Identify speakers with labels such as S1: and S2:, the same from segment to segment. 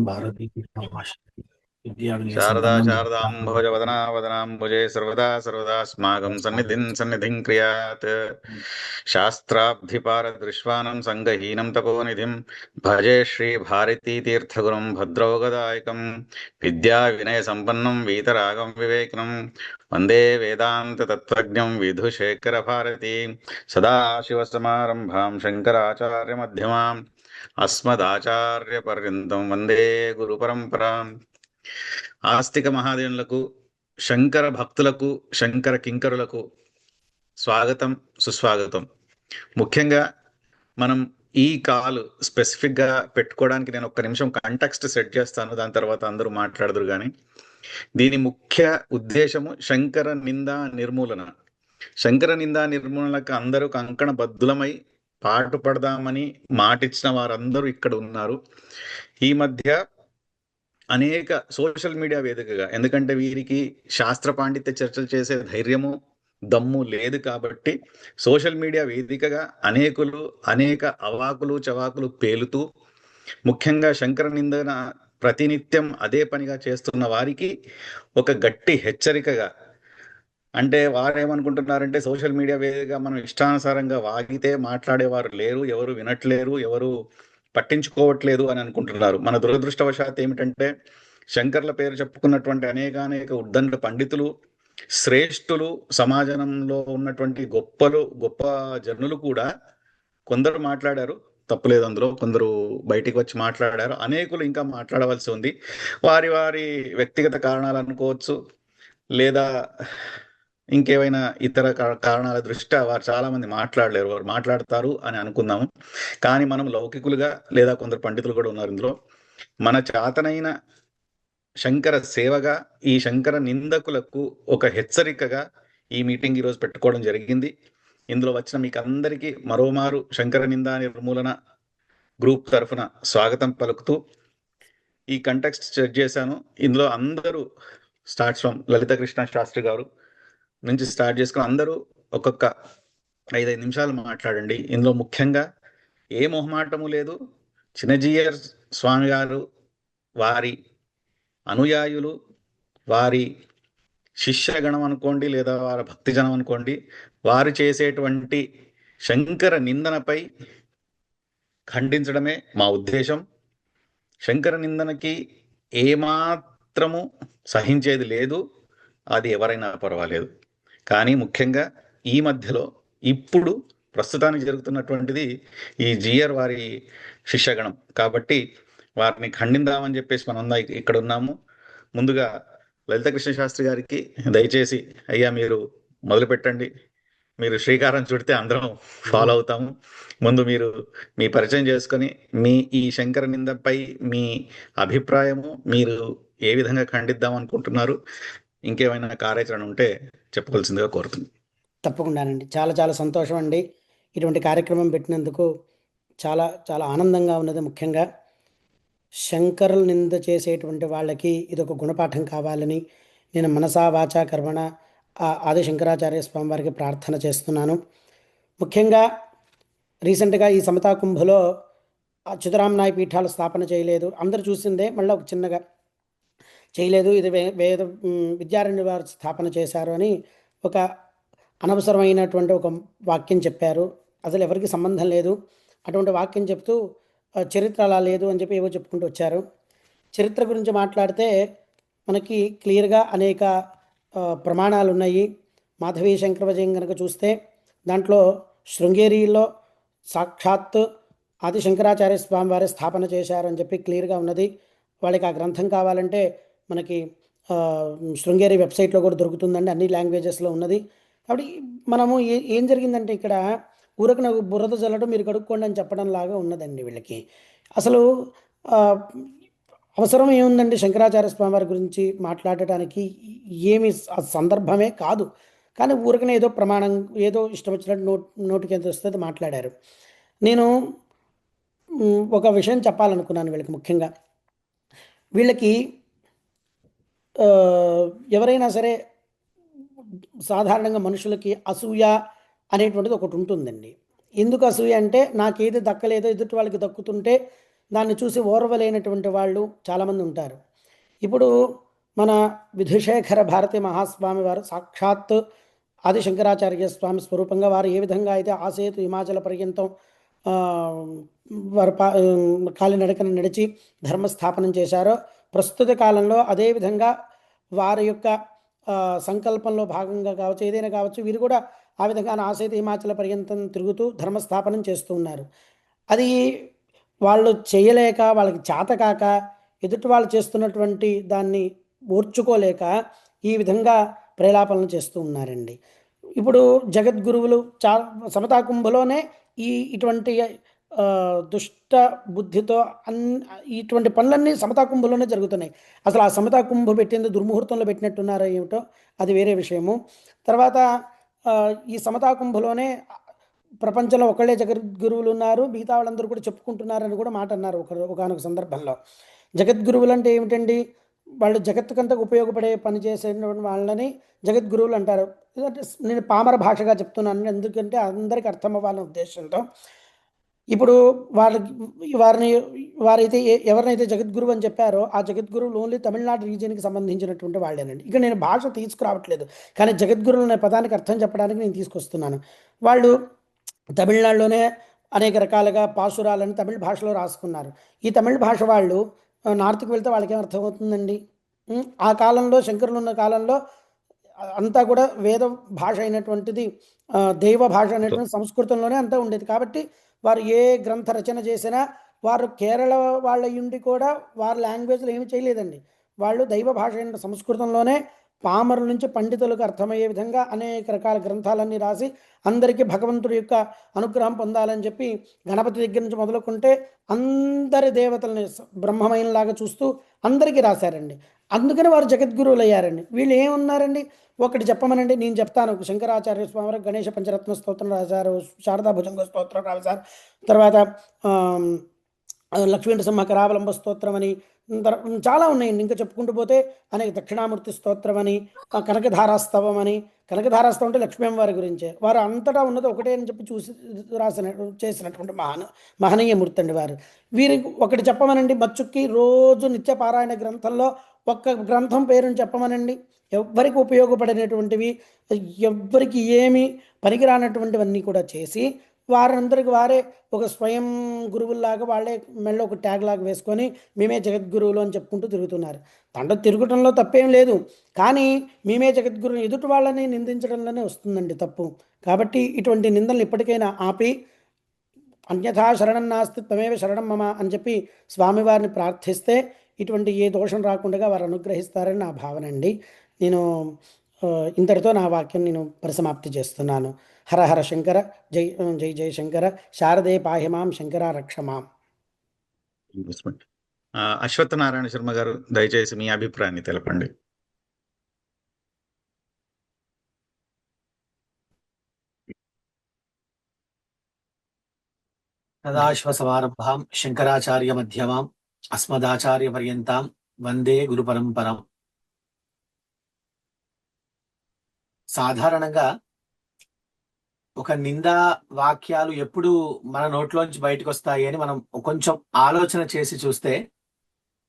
S1: भारती
S2: शारदा शारदाम्भोजवदना वदनाम्बुजे सर्वदा सर्वदास्माकं सन्निधिं क्रियात् शास्त्राब्धिपारदृश्वानं सङ्गहीनं तपोनिधिं भजे श्रीभारतीतीर्थगुरुं भद्रौगदायकं विद्याविनयसम्पन्नं वीतरागं विवेकिनं वन्दे वेदान्ततत्त्वज्ञं विधुशेखरभारती सदाशिवसमारम्भां शङ्कराचार्यमध्यमाम् अस्मदाचार्यपर्यन्तं वन्दे गुरुपरम्पराम्। ఆస్తిక మహాదేవులకు, శంకర భక్తులకు, శంకర కింకరులకు స్వాగతం, సుస్వాగతం. ముఖ్యంగా మనం ఈ కాల్ స్పెసిఫిక్గా పెట్టుకోవడానికి నేను ఒక్క నిమిషం కాంటెక్స్ట్ సెట్ చేస్తాను, దాని తర్వాత అందరూ మాట్లాడదురు. కానీ దీని ముఖ్య ఉద్దేశము శంకర నిందా నిర్మూలన. శంకర నిందా నిర్మూలనకు అందరూ కంకణ బద్దులమై పాటుపడదామని మాటిచ్చిన వారందరూ ఇక్కడ ఉన్నారు. ఈ మధ్య అనేక సోషల్ మీడియా వేదికగా, ఎందుకంటే వీరికి శాస్త్ర పాండిత్య చర్చలు చేసే ధైర్యము దమ్ము లేదు కాబట్టి సోషల్ మీడియా వేదికగా అనేక అవాకులు చవాకులు పేలుతూ, ముఖ్యంగా శంకర నిందన ప్రతినిత్యం అదే పనిగా చేస్తున్న వారికి ఒక గట్టి హెచ్చరికగా, అంటే వారేమనుకుంటున్నారంటే సోషల్ మీడియా వేదికగా మనం ఇష్టానుసారంగా వాగితే మాట్లాడేవారు లేరు, ఎవరు వినట్లేరు, ఎవరు పట్టించుకోవట్లేదు అని అనుకుంటున్నారు. మన దురదృష్టవశాత్ ఏమిటంటే శంకర్ల పేరు చెప్పుకున్నటువంటి అనేక ఉద్దండ పండితులు, శ్రేష్ఠులు, సమాజంలో ఉన్నటువంటి గొప్ప జనులు కూడా కొందరు మాట్లాడారు, తప్పులేదు అందులో, కొందరు బయటికి వచ్చి మాట్లాడారు, అనేకులు ఇంకా మాట్లాడవలసి ఉంది. వారి వ్యక్తిగత కారణాలు అనుకోవచ్చు, లేదా ఇంకేమైనా ఇతర కారణాల దృష్ట్యా వారు చాలా మంది మాట్లాడలేరు, వారు మాట్లాడతారు అని అనుకుందాము. కానీ మనం లౌకికులుగా, లేదా కొందరు పండితులు కూడా ఉన్నారు ఇందులో, మన చేతనైన శంకర సేవగా ఈ శంకర నిందకులకు ఒక హెచ్చరికగా ఈ మీటింగ్ ఈరోజు పెట్టుకోవడం జరిగింది. ఇందులో వచ్చిన మీకు అందరికీ మరోమారు శంకర నిందా నిర్మూలన గ్రూప్ తరఫున స్వాగతం పలుకుతూ ఈ కంటెక్స్ట్ చెక్ చేశాను. ఇందులో అందరూ స్టార్ట్స్ ఫ్రమ్ లలిత కృష్ణ శాస్త్రి గారు నుంచి స్టార్ట్ చేసుకుని అందరూ ఒక్కొక్క 5 నిమిషాలు మాట్లాడండి. ఇందులో ముఖ్యంగా ఏ మొహమాటము లేదు. చిన్నజీయర్ స్వామి గారు, వారి అనుయాయులు, వారి శిష్యగణం అనుకోండి, లేదా వారి భక్తిజనం అనుకోండి, వారు చేసేటువంటి శంకర నిందనపై ఖండించడమే మా ఉద్దేశం. శంకర నిందనకి ఏమాత్రము సహించేది లేదు, అది ఎవరైనా పర్వాలేదు. కానీ ముఖ్యంగా ఈ మధ్యలో ఇప్పుడు ప్రస్తుతానికి జరుగుతున్నటువంటిది ఈ జియర్ వారి శిష్యగణం కాబట్టి వారిని ఖండిందామని చెప్పేసి మనం ఇక్కడ ఉన్నాము. ముందుగా లలిత కృష్ణ శాస్త్రి గారికి దయచేసి, అయ్యా మీరు మొదలు పెట్టండి. మీరు శ్రీకారం చుడితే అందరం ఫాలో అవుతాము. ముందు మీరు మీ పరిచయం చేసుకొని మీ ఈ శంకర నిందపై మీ అభిప్రాయము, మీరు ఏ విధంగా ఖండిద్దాం అనుకుంటున్నారు, ఇంకేమైనా కార్యాచరణ ఉంటే చెప్పవలసిందిగా కోరుతుంది.
S3: తప్పకుండానండి. చాలా సంతోషం అండి. ఇటువంటి కార్యక్రమం పెట్టినందుకు చాలా ఆనందంగా ఉన్నది. ముఖ్యంగా శంకరులు నింద చేసేటువంటి వాళ్ళకి ఇదొక గుణపాఠం కావాలని నేను మనసా వాచా కర్మణ ఆది శంకరాచార్య స్వామి వారికి ప్రార్థన చేస్తున్నాను. ముఖ్యంగా రీసెంట్గా ఈ సమతా కుంభలో చిదరామనాయ పీఠాలు స్థాపన చేయలేదు, అందరూ చూసిందే, మళ్ళీ ఒక చిన్నగా చేయలేదు, ఇది వేద విద్యారణ్య వారు స్థాపన చేశారు అని ఒక అనవసరమైనటువంటి ఒక వాక్యం చెప్పారు. అసలు ఎవరికి సంబంధం లేదు. అటువంటి వాక్యం చెప్తూ చరిత్ర అలా లేదు అని చెప్పి ఏవో చెప్పుకుంటూ వచ్చారు. చరిత్ర గురించి మాట్లాడితే మనకి క్లియర్గా అనేక ప్రమాణాలు ఉన్నాయి. మాధవీ శంకర విజయం కనుక చూస్తే దాంట్లో శృంగేరిలో సాక్షాత్ ఆది శంకరాచార్య స్వామి వారే స్థాపన చేశారని చెప్పి క్లియర్గా ఉన్నది. వాళ్ళకి ఆ గ్రంథం కావాలంటే మనకి శృంగేరి వెబ్సైట్లో కూడా దొరుకుతుందండి, అన్ని లాంగ్వేజెస్లో ఉన్నది. కాబట్టి మనము ఏం జరిగిందంటే ఇక్కడ ఊరకు నాకు బురద జల్లడం మీరు కడుక్కోండి అని చెప్పడం లాగా ఉన్నదండి వీళ్ళకి. అసలు అవసరం ఏముందండి శంకరాచార్య స్వామి వారి గురించి మాట్లాడటానికి? ఏమి సందర్భమే కాదు. కానీ ఊరికనే ఏదో ప్రమాణం, ఏదో ఇష్టం వచ్చినట్టు నోటికి ఎంత వస్తుంది మాట్లాడారు. నేను ఒక విషయం చెప్పాలనుకున్నాను వీళ్ళకి. ముఖ్యంగా వీళ్ళకి ఎవరైనా సరే సాధారణంగా మనుషులకి అసూయ అనేటువంటిది ఒకటి ఉంటుందండి. ఎందుకు అసూయ అంటే నాకేది దక్కలేదో ఎదుటి వాళ్ళకి దక్కుతుంటే దాన్ని చూసి ఓర్వలేనటువంటి వాళ్ళు చాలామంది ఉంటారు. ఇప్పుడు మన విధుశేఖర భారతి మహాస్వామి వారు సాక్షాత్ ఆదిశంకరాచార్య స్వామి స్వరూపంగా వారు ఏ విధంగా అయితే ఆసేతు హిమాచల పర్యంతం ఆ, వారు కాలినడకన నడిచి ధర్మస్థాపనం చేశారో ప్రస్తుత కాలంలో అదేవిధంగా వారి యొక్క సంకల్పంలో భాగంగా కావచ్చు, ఏదైనా కావచ్చు, వీరు కూడా ఆ విధంగా ఆసేతు హిమాచల పర్యంతం తిరుగుతూ ధర్మస్థాపనం చేస్తూ ఉన్నారు. అది వాళ్ళు చేయలేక, వాళ్ళకి చేతకాక, ఎదుటి వాళ్ళు చేస్తున్నటువంటి దాన్ని ఓర్చుకోలేక ఈ విధంగా ప్రేలాపనలు చేస్తూ ఉన్నారండి. ఇప్పుడు జగద్గురువులు సమతా కుంభలోనే ఇటువంటి దుష్ట బుద్ధితో ఇటువంటి పనులన్నీ సమతా కుంభలోనే జరుగుతున్నాయి. అసలు ఆ సమతా కుంభ పెట్టింది దుర్ముహూర్తంలో పెట్టినట్టున్నారో ఏమిటో అది వేరే విషయము. తర్వాత ఈ సమతా కుంభలోనే ప్రపంచంలో ఒకళ్ళే జగద్గురువులు ఉన్నారు, మిగతా వాళ్ళందరూ కూడా చెప్పుకుంటున్నారని కూడా మాట అన్నారు ఒకనొక సందర్భంలో. జగద్గురువులు అంటే ఏమిటండి? వాళ్ళు జగత్తుకంతకు ఉపయోగపడే పని చేసే వాళ్ళని జగద్గురువులు అంటారు. నేను పామర భాషగా చెప్తున్నాను, ఎందుకంటే అందరికీ అర్థం అవ్వాలనే ఉద్దేశంతో. ఇప్పుడు వారైతే ఎవరినైతే జగద్గురువు అని చెప్పారో ఆ జగద్గురువులు ఓన్లీ తమిళనాడు రీజియన్కి సంబంధించినటువంటి వాళ్ళేనండి. ఇక నేను భాష తీసుకురావట్లేదు, కానీ జగద్గురువులు అనే పదానికి అర్థం చెప్పడానికి నేను తీసుకొస్తున్నాను. వాళ్ళు తమిళనాడులోనే అనేక రకాలుగా పాసురాలను తమిళ భాషలో రాసుకున్నారు. ఈ తమిళ భాష వాళ్ళు నార్త్కి వెళ్తే వాళ్ళకి ఏం అర్థమవుతుందండి? ఆ కాలంలో శంకరులు ఉన్న కాలంలో అంతా కూడా వేద భాష అయినటువంటిది, దైవ భాష అనేటువంటి సంస్కృతంలోనే అంతా ఉండేది. కాబట్టి వారు ఏ గ్రంథ రచన చేసినా వారు కేరళ వాళ్ళ ఉండి కూడా వారి లాంగ్వేజ్లో ఏమి చేయలేదండి. వాళ్ళు దైవ భాష అయిన సంస్కృతంలోనే పామరుల నుంచి పండితులకు అర్థమయ్యే విధంగా అనేక రకాల గ్రంథాలన్నీ రాసి అందరికీ భగవంతుడి యొక్క అనుగ్రహం పొందాలని చెప్పి గణపతి దగ్గర నుంచి మొదలుకుంటే అందరి దేవతల్ని బ్రహ్మమయంలాగా చూస్తూ అందరికీ రాశారండి. అందుకని వారు జగద్గురువులు అయ్యారండి. వీళ్ళు ఏమున్నారండి? ఒకటి చెప్పమనండి, నేను చెప్తాను. శంకరాచార్య స్వామి వారు గణేష పంచరత్న స్తోత్రం రాశారు, శారదా భుజంగ స్తోత్రం రాశారు, తర్వాత లక్ష్మీ నరసింహ కరావలంబ స్తోత్రం అని చాలా ఉన్నాయండి. ఇంకా చెప్పుకుంటూ పోతే అనేక దక్షిణామూర్తి స్తోత్రం అని, కనకధారాస్తవం అని. కనకధారాస్తవం అంటే లక్ష్మీ వారి గురించే. వారు అంతటా ఉన్నది ఒకటే అని చెప్పి చూసి చేసినటువంటి మహనీయమూర్తి అండి వారు. వీరికి ఒకటి చెప్పమనండి, మచ్చుక్కి రోజు నిత్య పారాయణ గ్రంథంలో ఒక్క గ్రంథం పేరుని చెప్పమనండి. ఎవ్వరికి ఉపయోగపడినటువంటివి, ఎవ్వరికి ఏమి పనికిరానటువంటివన్నీ కూడా చేసి వారందరికి వారే ఒక స్వయం గురువుల్లాగా వాళ్ళే మెళ్ళ ఒక ట్యాగ్ లాగా వేసుకొని మేమే జగద్గురువులు అని చెప్పుకుంటూ తిరుగుతున్నారు. తండ్రి తిరుగుటంలో తప్పేం లేదు, కానీ మేమే జగద్గురువు ఎదుటి వాళ్ళని నిందించడంలోనే వస్తుందండి తప్పు. కాబట్టి ఇటువంటి నిందలను ఇప్పటికైనా ఆపి అన్యథా శరణం నాస్తి త్వమేవ శరణం మమ అని చెప్పి స్వామివారిని ప్రార్థిస్తే ఇటువంటి ఏ దోషం రాకుండా వారు అనుగ్రహిస్తారని నా భావన అండి. నేను ఇంతటితో నా వాక్యం నేను పరిసమాప్తి చేస్తున్నాను. హర హర శంకర, జై జై జై శంకర, శారదే పాహిమాం శంకర రక్షమాం.
S2: అశ్వత్థనారాయణ శర్మ గారు, దయచేసి మీ అభిప్రాయాన్ని తెలపండి.
S1: సదాశ్వసమారంభాం శంకరాచార్య మధ్యమాం అస్మదాచార్య పర్యంతాం వందే గురు పరంపరం. సాధారణంగా ఒక నిందా వాక్యాలు ఎప్పుడు మన నోట్లోంచి బయటకు వస్తాయి అని మనం కొంచెం ఆలోచన చేసి చూస్తే,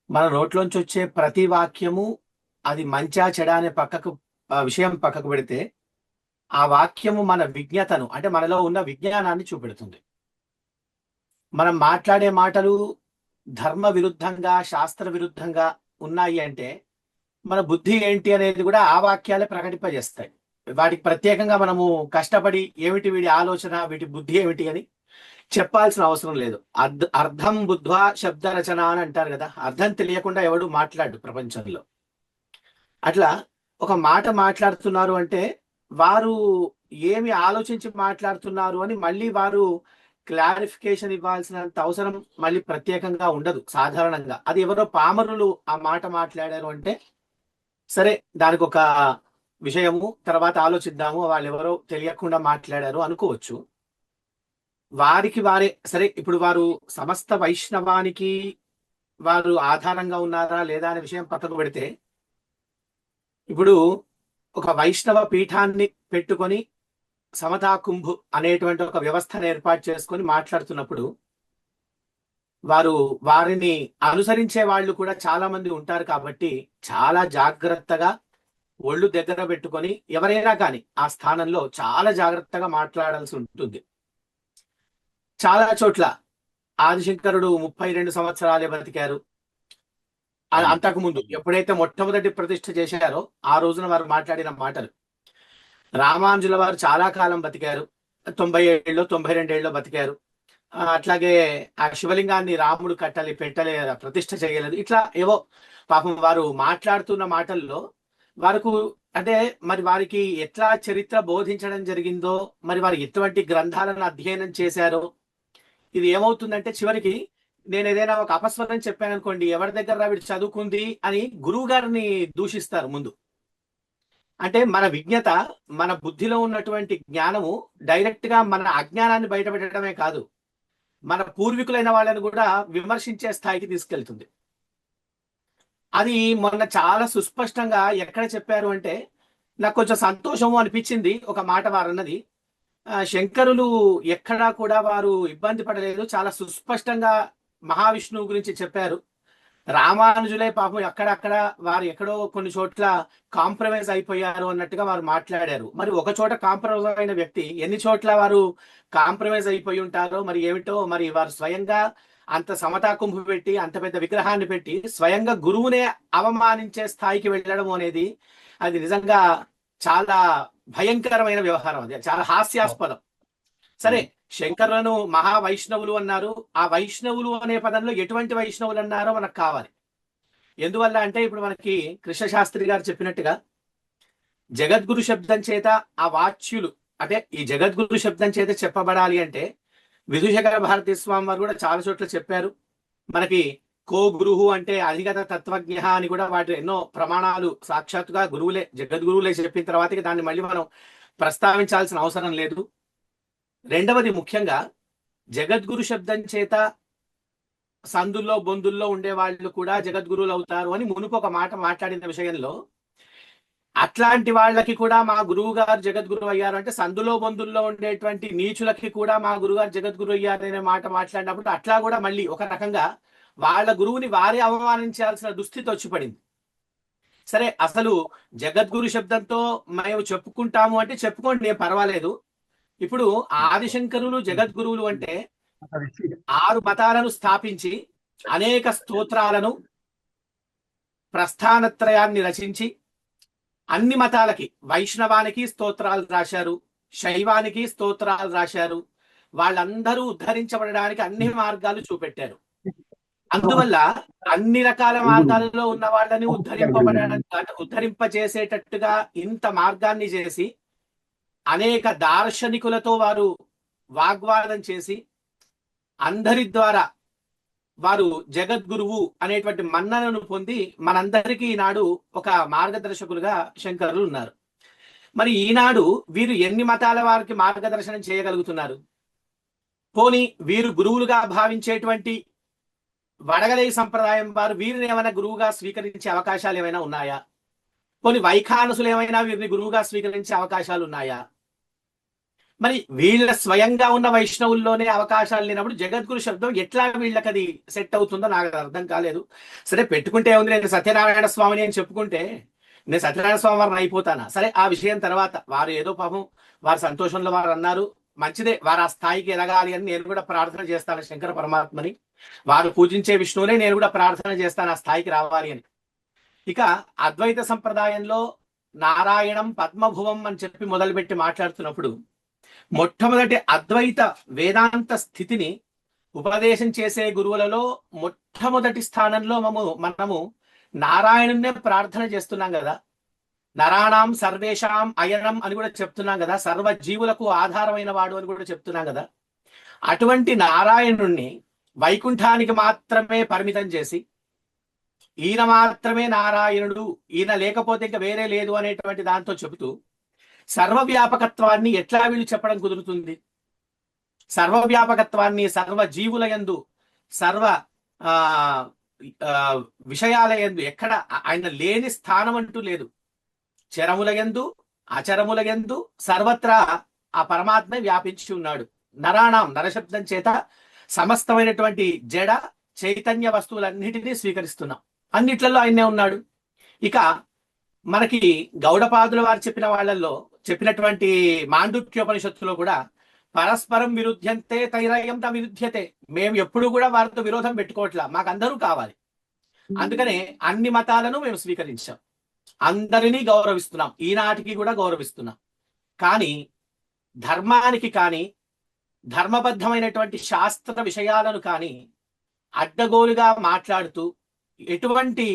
S1: మన నోట్లోంచి వచ్చే ప్రతి వాక్యము అది మంచా చెడా అనే విషయం పక్కకు పెడితే, ఆ వాక్యము మన విజ్ఞతను, అంటే మనలో ఉన్న విజ్ఞానాన్ని చూపెడుతుంది. మనం మాట్లాడే మాటలు ధర్మ విరుద్ధంగా, శాస్త్ర విరుద్ధంగా ఉన్నాయి అంటే మన బుద్ధి ఏంటి అనేది కూడా ఆ వాక్యాలే ప్రకటింపజేస్తాయి. వాటికి ప్రత్యేకంగా మనము కష్టపడి ఏమిటి వీడి ఆలోచన, వీటి బుద్ధి ఏమిటి అని చెప్పాల్సిన అవసరం లేదు. అర్థం బుద్ధ్వా శబ్ద రచన అని అంటారు కదా. అర్థం తెలియకుండా ఎవడు మాట్లాడు ప్రపంచంలో. అట్లా ఒక మాట మాట్లాడుతున్నారు అంటే వారు ఏమి ఆలోచించి మాట్లాడుతున్నారు అని మళ్ళీ వారు క్లారిఫికేషన్ ఇవ్వాల్సినంత అవసరం మళ్ళీ ప్రత్యేకంగా ఉండదు సాధారణంగా. అది ఎవరో పామరులు ఆ మాట మాట్లాడారు అంటే సరే, దానికి ఒక విషయము తర్వాత ఆలోచిద్దాము, వాళ్ళు ఎవరో తెలియకుండా మాట్లాడారు అనుకోవచ్చు. వారికి వారే సరే, ఇప్పుడు వారు సమస్త వైష్ణవానికి వారు ఆధారంగా ఉన్నారా లేదా అనే విషయం పక్కకు పెడితే, ఇప్పుడు ఒక వైష్ణవ పీఠాన్ని పెట్టుకొని సమతా కుంభు అనేటువంటి ఒక వ్యవస్థను ఏర్పాటు చేసుకొని మాట్లాడుతున్నప్పుడు వారిని అనుసరించే వాళ్ళు కూడా చాలా మంది ఉంటారు కాబట్టి చాలా జాగ్రత్తగా ఒళ్ళు దగ్గర పెట్టుకొని ఎవరైనా కానీ ఆ స్థానంలో చాలా జాగ్రత్తగా మాట్లాడాల్సి ఉంటుంది. చాలా చోట్ల ఆదిశంకరుడు 32 సంవత్సరాలే బతికారు. అంతకుముందు ఎప్పుడైతే మొట్టమొదటి ప్రతిష్ఠ చేశారో ఆ రోజున వారు మాట్లాడిన మాటలు. రామానుజుల వారు చాలా కాలం బతికారు, 90 ఏళ్ళు 92 ఏళ్ళు బతికారు. అట్లాగే ఆ శివలింగాన్ని రాముడు పెట్టలే ప్రతిష్ఠ చేయలేదు. ఇట్లా ఏవో పాపం వారు మాట్లాడుతున్న మాటల్లో వారికి అంటే మరి వారికి ఎట్లా చరిత్ర బోధించడం జరిగిందో, మరి వారు ఎటువంటి గ్రంథాలను అధ్యయనం చేశారో, ఇది ఏమవుతుందంటే చివరికి నేను ఏదైనా ఒక అపస్వరం చెప్పాను అనుకోండి, ఎవరి దగ్గర వీడు చదువుకుంది అని గురువు గారిని దూషిస్తారు ముందు. అంటే మన విజ్ఞత, మన బుద్ధిలో ఉన్నటువంటి జ్ఞానము డైరెక్ట్ గా మన అజ్ఞానాన్ని బయటపెట్టడమే కాదు, మన పూర్వీకులైన వాళ్ళని కూడా విమర్శించే స్థాయికి తీసుకెళ్తుంది. అది మొన్న చాలా సుస్పష్టంగా ఎక్కడ చెప్పారు అంటే నాకు కొంచెం సంతోషము అనిపించింది. ఒక మాట వారన్నది, శంకరులు ఎక్కడా కూడా వారు ఇబ్బంది పడలేదు, చాలా సుస్పష్టంగా మహావిష్ణువు గురించి చెప్పారు. రామానుజులే పాపం అక్కడక్కడ వారు ఎక్కడో కొన్ని చోట్ల కాంప్రమైజ్ అయిపోయారు అన్నట్టుగా వారు మాట్లాడారు. మరి ఒక చోట కాంప్రమైజ్ అయిన వ్యక్తి ఎన్ని చోట్ల వారు కాంప్రమైజ్ అయిపోయి ఉంటారో మరి ఏమిటో. మరి వారు స్వయంగా అంత సమతా కుంభు పెట్టి అంత పెద్ద విగ్రహాన్ని పెట్టి స్వయంగా గురువునే అవమానించే స్థాయికి వెళ్ళడం అనేది అది నిజంగా చాలా భయంకరమైన వ్యవహారం. అది చాలా హాస్యాస్పదం. సరే, శంకరులను మహావైష్ణవులు అన్నారు. ఆ వైష్ణవులు అనే పదంలో ఎటువంటి వైష్ణవులు అన్నారో మనకు కావాలి. ఎందువల్ల అంటే ఇప్పుడు మనకి కృష్ణశాస్త్రి గారు చెప్పినట్టుగా జగద్గురు శబ్దం చేత ఆ వాచ్యులు అంటే ఈ జగద్గురు శబ్దం చేత చెప్పబడాలి అంటే విధుశేఖర భారతీ స్వామి వారు కూడా చాలా చోట్ల చెప్పారు. మనకి కో గురువు అంటే అధిగత తత్వజ్ఞ అని కూడా వాటి ఎన్నో ప్రమాణాలు సాక్షాత్తుగా గురువులే జగద్గురువులే చెప్పిన తర్వాత దాన్ని మళ్ళీ మనం ప్రస్తావించాల్సిన అవసరం లేదు. రెండవది ముఖ్యంగా జగద్గురు శబ్దం చేత సందుల్లో బొందుల్లో ఉండే వాళ్ళు కూడా జగద్గురువులు అవుతారు అని మునుపు ఒక మాట మాట్లాడిన విషయంలో అట్లాంటి వాళ్ళకి కూడా మా గురువు గారు జగద్గురు అయ్యారు అంటే సందులో బొందుల్లో ఉండేటువంటి నీచులకి కూడా మా గురువు గారు జగద్గురు అయ్యారు అనే మాట మాట్లాడినప్పుడు అట్లా కూడా మళ్ళీ ఒక రకంగా వాళ్ళ గురువుని వారే అవమానించాల్సిన దుస్థితి వచ్చి పడింది. సరే, అసలు జగద్గురు శబ్దంతో మేము చెప్పుకుంటాము అంటే చెప్పుకోండి, నేను పర్వాలేదు. ఇప్పుడు ఆదిశంకరులు జగద్గురువులు అంటే 6 మతాలను స్థాపించి అనేక స్తోత్రాలను ప్రస్థానత్రయాన్ని రచించి అన్ని మతాలకి వైష్ణవానికి స్తోత్రాలు రాశారు, శైవానికి స్తోత్రాలు రాశారు. వాళ్ళందరూ ఉద్ధరించబడడానికి అన్ని మార్గాలు చూపెట్టారు. అందువల్ల అన్ని రకాల మార్గాలలో ఉన్న వాళ్ళని ఉద్ధరింపజేసేటట్టుగా ఇంత మార్గాన్ని చేసి అనేక దార్శనికులతో వారు వాగ్వాదం చేసి అందరి ద్వారా వారు జగద్గురువు అనేటువంటి మన్ననను పొంది మనందరికీ ఈనాడు ఒక మార్గదర్శకులుగా శంకరులు ఉన్నారు. మరి ఈనాడు వీరు ఎన్ని మతాల వారికి మార్గదర్శనం చేయగలుగుతున్నారు? పోని వీరు గురువులుగా భావించేటువంటి వడగలై సంప్రదాయం వారు వీరిని ఏమైనా గురువుగా స్వీకరించే అవకాశాలు ఏమైనా ఉన్నాయా? పోని వైఖానసులు ఏమైనా వీరిని గురువుగా స్వీకరించే అవకాశాలు ఉన్నాయా? మరి వీళ్ళ స్వయంగా ఉన్న వైష్ణవుల్లోనే అవకాశాలు లేనప్పుడు జగద్గురు శబ్దం ఎట్లా వీళ్ళకి అది సెట్ అవుతుందో నాకు అర్థం కాలేదు. సరే, పెట్టుకుంటే ఉంది, నేను సత్యనారాయణ స్వామిని అని చెప్పుకుంటే నేను సత్యనారాయణ స్వామి వారిని అయిపోతానా? సరే, ఆ విషయం తర్వాత వారు ఏదో పాపం వారి సంతోషంలో వారు అన్నారు, మంచిదే, వారు ఆ స్థాయికి ఎదగాలి అని నేను కూడా ప్రార్థన చేస్తాను శంకర పరమాత్మని. వారు పూజించే విష్ణువునే నేను కూడా ప్రార్థన చేస్తాను ఆ స్థాయికి రావాలి అని. ఇక అద్వైత సంప్రదాయంలో నారాయణం పద్మభువం అని చెప్పి మొదలుపెట్టి మాట్లాడుతున్నప్పుడు మొట్టమొదటి అద్వైత వేదాంత స్థితిని ఉపదేశం చేసే గురువులలో మొట్టమొదటి స్థానంలో మనము నారాయణున్నే ప్రార్థన చేస్తున్నాం కదా. నరాణం సర్వేషాం అయనం అని కూడా చెప్తున్నాం కదా, సర్వ జీవులకు ఆధారమైన వాడు అని కూడా చెప్తున్నాం కదా. అటువంటి నారాయణుణ్ణి వైకుంఠానికి మాత్రమే పరిమితం చేసి ఈయన మాత్రమే నారాయణుడు, ఈయన లేకపోతే ఇంకా వేరే లేదు అనేటువంటి దాంతో చెబుతూ సర్వవ్యాపకత్వాన్ని ఎట్లా వీళ్ళు చెప్పడం కుదురుతుంది? సర్వవ్యాపకత్వాన్ని సర్వ జీవుల యందు సర్వ విషయాల యందు ఎక్కడ ఆయన లేని స్థానం అంటూ లేదు. చరముల యందు అచరముల యందు సర్వత్రా ఆ పరమాత్మ వ్యాపించి ఉన్నాడు. నరాణం, నరశబ్దం చేత సమస్తమైనటువంటి జడ చైతన్య వస్తువులన్నిటినీ స్వీకరిస్తున్నాం. అన్నిట్లలో ఆయనే ఉన్నాడు. ఇక మనకి గౌడపాదుల వారు చెప్పిన వాళ్ళల్లో చెప్పినటువంటి మాండుక్యోపనిషత్తులో కూడా పరస్పరం విరుద్ధ్యంతే తైరయం న విరుద్ధ్యతే, మేము ఎప్పుడు కూడా వారితో విరోధం పెట్టుకోవట్లా, మాకు అందరూ కావాలి. అందుకనే అన్ని మతాలను మేము స్వీకరించాం, అందరినీ గౌరవిస్తున్నాం, ఈనాటికి కూడా గౌరవిస్తున్నాం. కానీ ధర్మానికి కానీ ధర్మబద్ధమైనటువంటి శాస్త్ర విషయాలను కానీ అడ్డగోలుగా మాట్లాడుతూ ఎటువంటి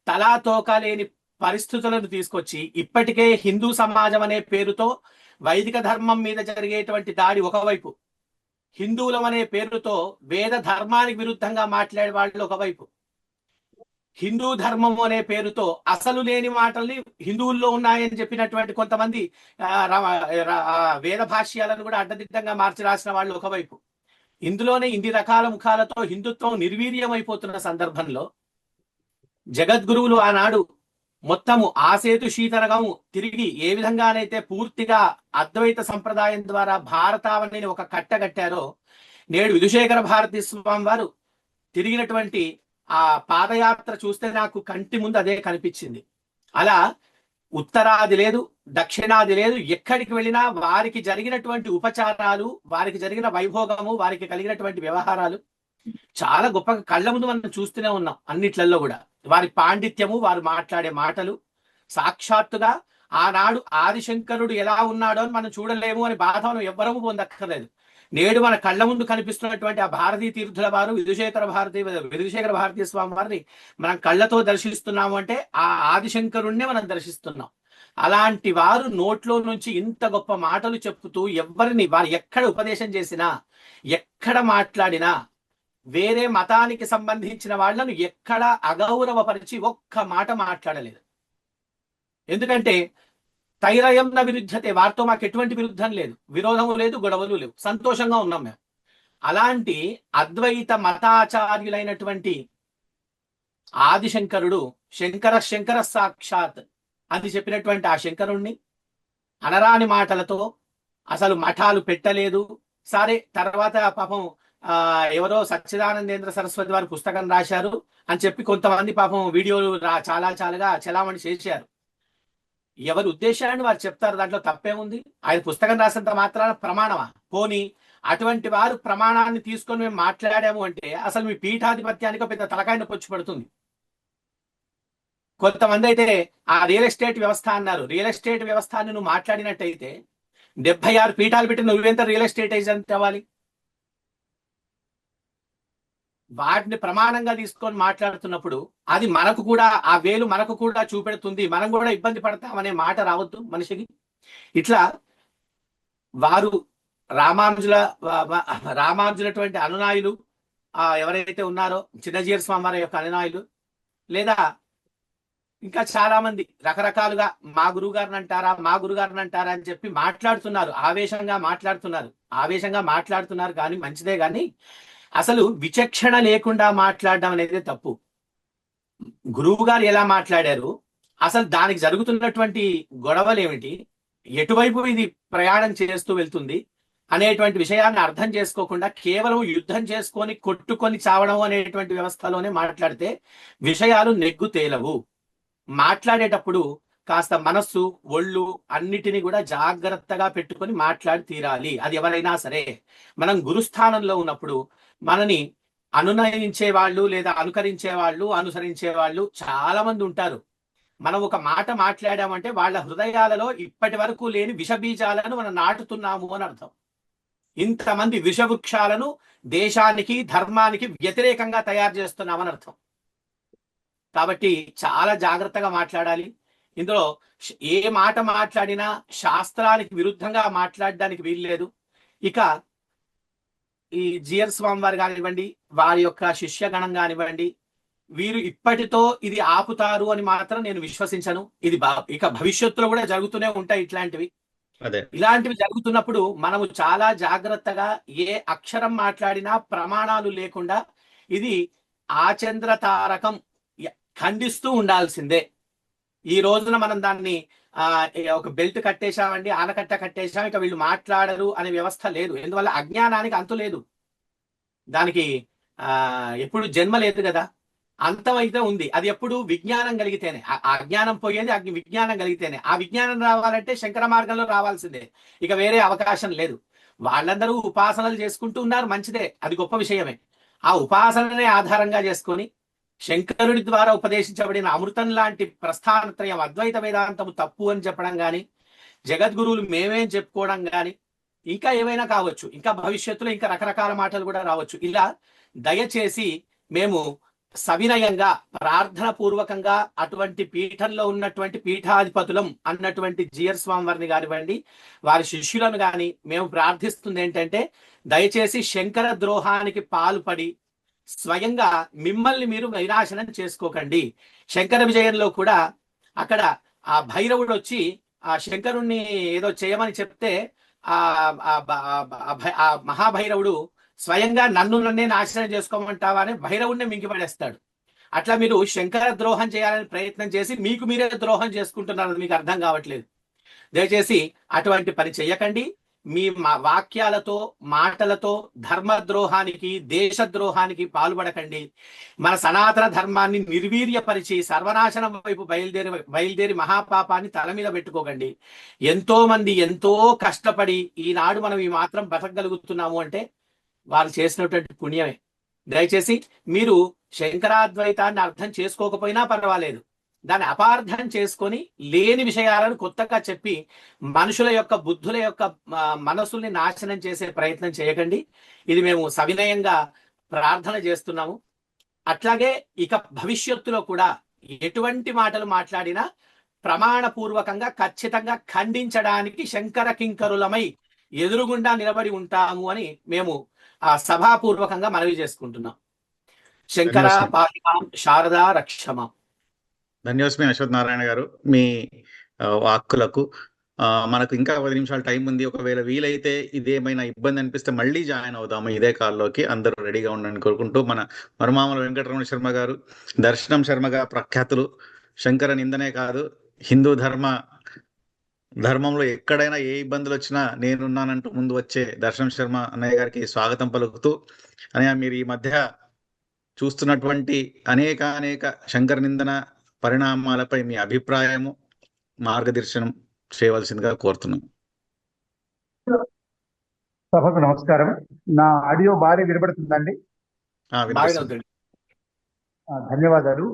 S1: తలాతోక లేని పరిస్థితులను తీసుకొచ్చి ఇప్పటికే హిందూ సమాజం అనే పేరుతో వైదిక ధర్మం మీద జరిగేటువంటి దాడి ఒకవైపు, హిందువులం అనే పేరుతో వేద ధర్మానికి విరుద్ధంగా మాట్లాడే వాళ్ళు ఒకవైపు, హిందూ ధర్మం అనే పేరుతో అసలు లేని మాటల్ని హిందువుల్లో ఉన్నాయని చెప్పినటువంటి కొంతమంది వేద భాష్యాలను కూడా అడ్డదిడ్డంగా మార్చి రాసిన వాళ్ళు ఒకవైపు, ఇందులోనే ఇన్ని రకాల ముఖాలతో హిందుత్వం నిర్వీర్యమైపోతున్న సందర్భంలో జగద్గురువులు ఆనాడు మొత్తము ఆసేతు శీతరగము తిరిగి ఏ విధంగానైతే పూర్తిగా అద్వైత సంప్రదాయం ద్వారా భారతావనిని ఒక కట్టగట్టారో, నేడు విధుశేఖర భారతీ స్వామి వారు తిరిగినటువంటి ఆ పాదయాత్ర చూస్తే నాకు కంటి ముందు అదే కనిపించింది. అలా ఉత్తరాది లేదు, దక్షిణాది లేదు, ఎక్కడికి వెళ్ళినా వారికి జరిగినటువంటి ఉపచారాలు, వారికి జరిగిన వైభోగము, వారికి కలిగినటువంటి వ్యవహారాలు చాలా గొప్పగా కళ్ళ ముందు మనం చూస్తూనే ఉన్నాం. అన్నిట్లలో కూడా వారి పాండిత్యము, వారు మాట్లాడే మాటలు సాక్షాత్తుగా ఆనాడు ఆదిశంకరుడు ఎలా ఉన్నాడో అని మనం చూడలేము అని బాధ మనం ఎవ్వరము పొందక్కర్లేదు. నేడు మన కళ్ళ ముందు కనిపిస్తున్నటువంటి ఆ భారతీ తీర్థుల వారు విధుశేఖర భారతీ స్వామి వారిని మనం కళ్ళతో దర్శిస్తున్నాము అంటే ఆ ఆదిశంకరుణ్ణే మనం దర్శిస్తున్నాం. అలాంటి వారు నోట్లో నుంచి ఇంత గొప్ప మాటలు చెప్పుతూ ఎవరిని వారు ఎక్కడ ఉపదేశం చేసినా, ఎక్కడ మాట్లాడినా వేరే మతానికి సంబంధించిన వాళ్లను ఎక్కడ అగౌరవపరిచి ఒక్క మాట మాట్లాడలేదు. ఎందుకంటే తైరయం న విరుద్ధతే, వారితో మాకు ఎటువంటి విరుద్ధం లేదు, విరోధము లేదు, గొడవలు లేవు, సంతోషంగా ఉన్నాం మేము. అలాంటి అద్వైత మతాచార్యులైనటువంటి ఆదిశంకరుడు శంకర సాక్షాత్ అని చెప్పినటువంటి ఆ శంకరుణ్ణి అనరాని మాటలతో అసలు మఠాలు పెట్టలేదు. సరే, తర్వాత పాపం ఎవరో సచ్చిదానందేంద్ర సరస్వతి వారు పుస్తకం రాశారు అని చెప్పి కొంతమంది పాపం వీడియోలు చాలాగా చలామణి చేశారు. ఎవరి ఉద్దేశాన్ని వారు చెప్తారు, దాంట్లో తప్పేముంది? ఆయన పుస్తకం రాసినంత మాత్రాన ప్రమాణమా? పోనీ అటువంటి వారు ప్రమాణాన్ని తీసుకొని మేము మాట్లాడాము అంటే అసలు మీ పీఠాధిపత్యానికి పెద్ద తలకాయ నొప్పి వచ్చి పడుతుంది. కొంతమంది అయితే ఆ రియల్ ఎస్టేట్ వ్యవస్థ అన్నారు. రియల్ ఎస్టేట్ వ్యవస్థని నువ్వు మాట్లాడినట్టయితే 76 పీఠాలు పెట్టి నువ్వెంత రియల్ ఎస్టేట్ ఏజెంట్ అవ్వాలి? వాటిని ప్రమాణంగా తీసుకొని మాట్లాడుతున్నప్పుడు అది మనకు కూడా, ఆ వేలు మనకు కూడా చూపెడుతుంది, మనం కూడా ఇబ్బంది పడతామనే మాట రావద్దు మనిషికి. ఇట్లా వారు రామానుజులటువంటి అనునాయులు ఎవరైతే ఉన్నారో, చిన్నజీయర్ స్వామి వారి యొక్క అనునాయులు, లేదా ఇంకా చాలా మంది రకరకాలుగా మా గురువుగారిని అంటారా అని చెప్పి మాట్లాడుతున్నారు, ఆవేశంగా మాట్లాడుతున్నారు. కానీ మంచిదే, కానీ అసలు విచక్షణ లేకుండా మాట్లాడడం అనేది తప్పు. గురువు గారు ఎలా మాట్లాడారు, అసలు దానికి జరుగుతున్నటువంటి గొడవలు ఏమిటి, ఎటువైపు ఇది ప్రయాణం చేస్తూ వెళ్తుంది అనేటువంటి విషయాన్ని అర్థం చేసుకోకుండా కేవలం యుద్ధం చేసుకొని కొట్టుకొని చావడం అనేటువంటి వ్యవస్థలోనే మాట్లాడితే విషయాలు నెగ్గు తేలవు. మాట్లాడేటప్పుడు కాస్త మనస్సు, ఒళ్ళు అన్నిటినీ కూడా జాగ్రత్తగా పెట్టుకొని మాట్లాడి తీరాలి. అది ఎవరైనా సరే. మనం గురుస్థానంలో ఉన్నప్పుడు మనని అనునయించే వాళ్ళు, లేదా అనుకరించే వాళ్ళు, అనుసరించే వాళ్ళు చాలా మంది ఉంటారు. మనం ఒక మాట మాట్లాడామంటే వాళ్ళ హృదయాలలో ఇప్పటి వరకు లేని విషబీజాలను మనం నాటుతున్నాము అని అర్థం. ఇంతమంది విషవృక్షాలను దేశానికి, ధర్మానికి వ్యతిరేకంగా తయారు చేస్తున్నామని అర్థం. కాబట్టి చాలా జాగ్రత్తగా మాట్లాడాలి. ఇందులో ఏ మాట మాట్లాడినా శాస్త్రానికి విరుద్ధంగా మాట్లాడడానికి వీల్లేదు. ఇక ఈ జియర్ స్వామి వారు కానివ్వండి, వారి యొక్క శిష్యగణం కానివ్వండి, వీరు ఇప్పటితో ఇది ఆపుతారు అని మాత్రం నేను విశ్వసించను. ఇది ఇక భవిష్యత్తులో కూడా జరుగుతూనే ఉంటాయి ఇట్లాంటివి. ఇలాంటివి జరుగుతున్నప్పుడు మనము చాలా జాగ్రత్తగా ఏ అక్షరం మాట్లాడినా ప్రమాణాలు లేకుండా ఇది ఆచంద్ర తారకం ఖండిస్తూ ఉండాల్సిందే. ఈ రోజున మనం దాన్ని ఒక బెల్ట్ కట్టేశామండి, ఆనకట్ట కట్టేశాం, ఇక వీళ్ళు మాట్లాడరు అనే వ్యవస్థ లేదు. ఎందువల్ల అజ్ఞానానికి అంతు లేదు, దానికి ఎప్పుడు జన్మ లేదు కదా, అంతం అయితే ఉంది. అది ఎప్పుడు విజ్ఞానం కలిగితేనే, అజ్ఞానం పోయేది విజ్ఞానం కలిగితేనే. ఆ విజ్ఞానం రావాలంటే శంకర మార్గంలో రావాల్సిందే, ఇక వేరే అవకాశం లేదు. వాళ్ళందరూ ఉపాసనలు చేసుకుంటూ ఉన్నారు, మంచిదే, అది గొప్ప విషయమే. ఆ ఉపాసననే ఆధారంగా చేసుకొని శంకరుడి ద్వారా ఉపదేశించబడిన అమృతం లాంటి ప్రస్థానత్రయం అద్వైత వేదాంతము తప్పు అని చెప్పడం కానీ, జగద్గురువులు మేమేం చెప్పుకోవడం కానీ, ఇంకా ఏమైనా కావచ్చు, ఇంకా భవిష్యత్తులో ఇంకా రకరకాల మాటలు కూడా రావచ్చు. ఇలా దయచేసి మేము సవినయంగా ప్రార్థన పూర్వకంగా అటువంటి పీఠంలో ఉన్నటువంటి పీఠాధిపతులం అన్నటువంటి జిఆర్ స్వామి వారిని కానివ్వండి, వారి శిష్యులను కానీ మేము ప్రార్థిస్తుంది ఏంటంటే, దయచేసి శంకర ద్రోహానికి పాల్పడి స్వయంగా మిమ్మల్ని మీరు వినాశనం చేసుకోకండి. శంకర విజయంలో కూడా అక్కడ ఆ భైరవుడు వచ్చి ఆ శంకరుణ్ణి ఏదో చేయమని చెప్తే ఆ మహాభైరవుడు స్వయంగా నన్నే నాశనం చేసుకోమంటావా అని భైరవుడిని మింగిపడేస్తాడు. అట్లా మీరు శంకర ద్రోహం చేయాలని ప్రయత్నం చేసి మీకు మీరే ద్రోహం చేసుకుంటున్నారు, మీకు అర్థం కావట్లేదు. దయచేసి అటువంటి పని చెయ్యకండి. మీ వాక్యాలతో మాటలతో ధర్మద్రోహానికి దేశద్రోహానికి పాల్పడకండి. మన సనాతన ధర్మాన్ని నిర్వీర్యపరిచి సర్వనాశనం వైపు బయలుదేరి మహాపాపాన్ని తల మీద పెట్టుకోకండి. ఎంతో మంది ఎంతో కష్టపడి ఈనాడు మనం ఈ మాత్రం బతకగలుగుతున్నాము అంటే వారు చేసినటువంటి పుణ్యమే. దయచేసి మీరు శంకరాద్వైతాన్ని అర్థం చేసుకోకపోయినా పర్వాలేదు, దాన్ని అపార్థం చేసుకొని లేని విషయాలను కొత్తగా చెప్పి మనుషుల యొక్క బుద్ధుల యొక్క మనసుల్ని నాశనం చేసే ప్రయత్నం చేయకండి. ఇది మేము సవినయంగా ప్రార్థన చేస్తున్నాము. అట్లాగే ఇక భవిష్యత్తులో కూడా ఎటువంటి మాటలు మాట్లాడినా ప్రమాణపూర్వకంగా ఖచ్చితంగా ఖండించడానికి శంకర కింకరులమై ఎదురుగుండా నిలబడి ఉంటాము అని మేము సభాపూర్వకంగా మనవి చేసుకుంటున్నాం. శంకర పాహిమాం శారదా రక్షమాం.
S2: ధన్యోస్మి అశ్వత్ నారాయణ గారు, మీ వాక్కులకు. మనకు ఇంకా 10 నిమిషాలు టైం ఉంది. ఒకవేళ వీలైతే ఇదేమైనా ఇబ్బంది అనిపిస్తే మళ్ళీ జాయిన్ అవుదాము ఇదే కాల్లోకి. అందరూ రెడీగా ఉండండి కోరుకుంటూ, మన మరుమామల వెంకటరమణ శర్మ గారు దర్శనం శర్మగా ప్రఖ్యాతులు. శంకర నిందనే కాదు, హిందూ ధర్మంలో ఎక్కడైనా ఏ ఇబ్బందులు వచ్చినా నేనున్నానంటూ ముందు వచ్చే దర్శనం శర్మ అన్నయ్య గారికి స్వాగతం పలుకుతూ, అన్నయ్య మీరు ఈ మధ్య చూస్తున్నటువంటి అనేక శంకర నిందన పరిణామాలపై మీ అభిప్రాయము, మార్గదర్శనం చేయవలసిందిగా కోరుతున్నాం.
S4: సభకు నమస్కారం. నా ఆడియో బాగా వినబడుతుందండి? ధన్యవాదాలు.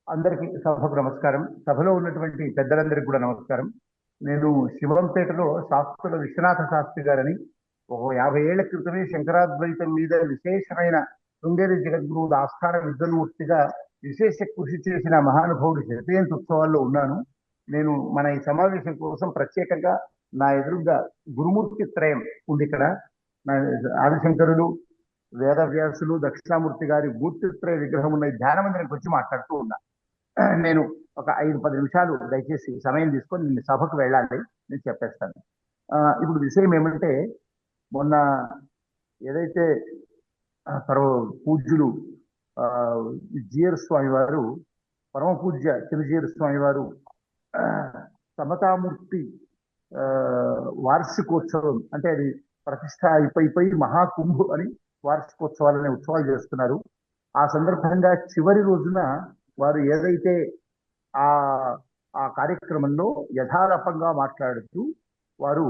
S4: అందరికి సభకు నమస్కారం. సభలో ఉన్నటువంటి పెద్దలందరికీ కూడా నమస్కారం. నేను శివంపేటలో శాస్త్రుల విశ్వనాథ శాస్త్రి గారని ఒక 50 ఏళ్ల క్రితమే శంకరాద్వైతం మీద విశేషమైన శృంగేరి జగద్గురువుల ఆస్థాన విద్వన్మూర్తిగా విశేష కృషి చేసిన మహానుభావుడు జయంతి ఉత్సవాల్లో ఉన్నాను. నేను మన ఈ సమావేశం కోసం ప్రత్యేకంగా నా ఎదురుగా గురుమూర్తి త్రయం ఉంది. ఇక్కడ ఆదిశంకరులు, వేదవ్యాసులు, దక్షిణామూర్తి గారి మూర్తిత్రయ విగ్రహం ఉన్న ధ్యాన మందిరానికి వచ్చి మాట్లాడుతూ ఉన్నా. నేను ఒక 5-10 నిమిషాలు దయచేసి సమయం తీసుకొని నేను సభకు వెళ్ళాలి, నేను చెప్పేస్తాను. ఇప్పుడు విషయం ఏమంటే, మొన్న ఏదైతే పూజ్యులు జిఆర్ స్వామి వారు, పరమ పూజ్య చిరుజీఆర్ స్వామి వారు సమతామూర్తి వార్షికోత్సవం, అంటే అది ప్రతిష్ట అయిపోయి మహాకుంభు అని వార్షికోత్సవాలనే ఉత్సవాలు చేస్తున్నారు. ఆ సందర్భంగా చివరి రోజున వారు ఏదైతే ఆ కార్యక్రమంలో యథారపంగా మాట్లాడుతూ వారు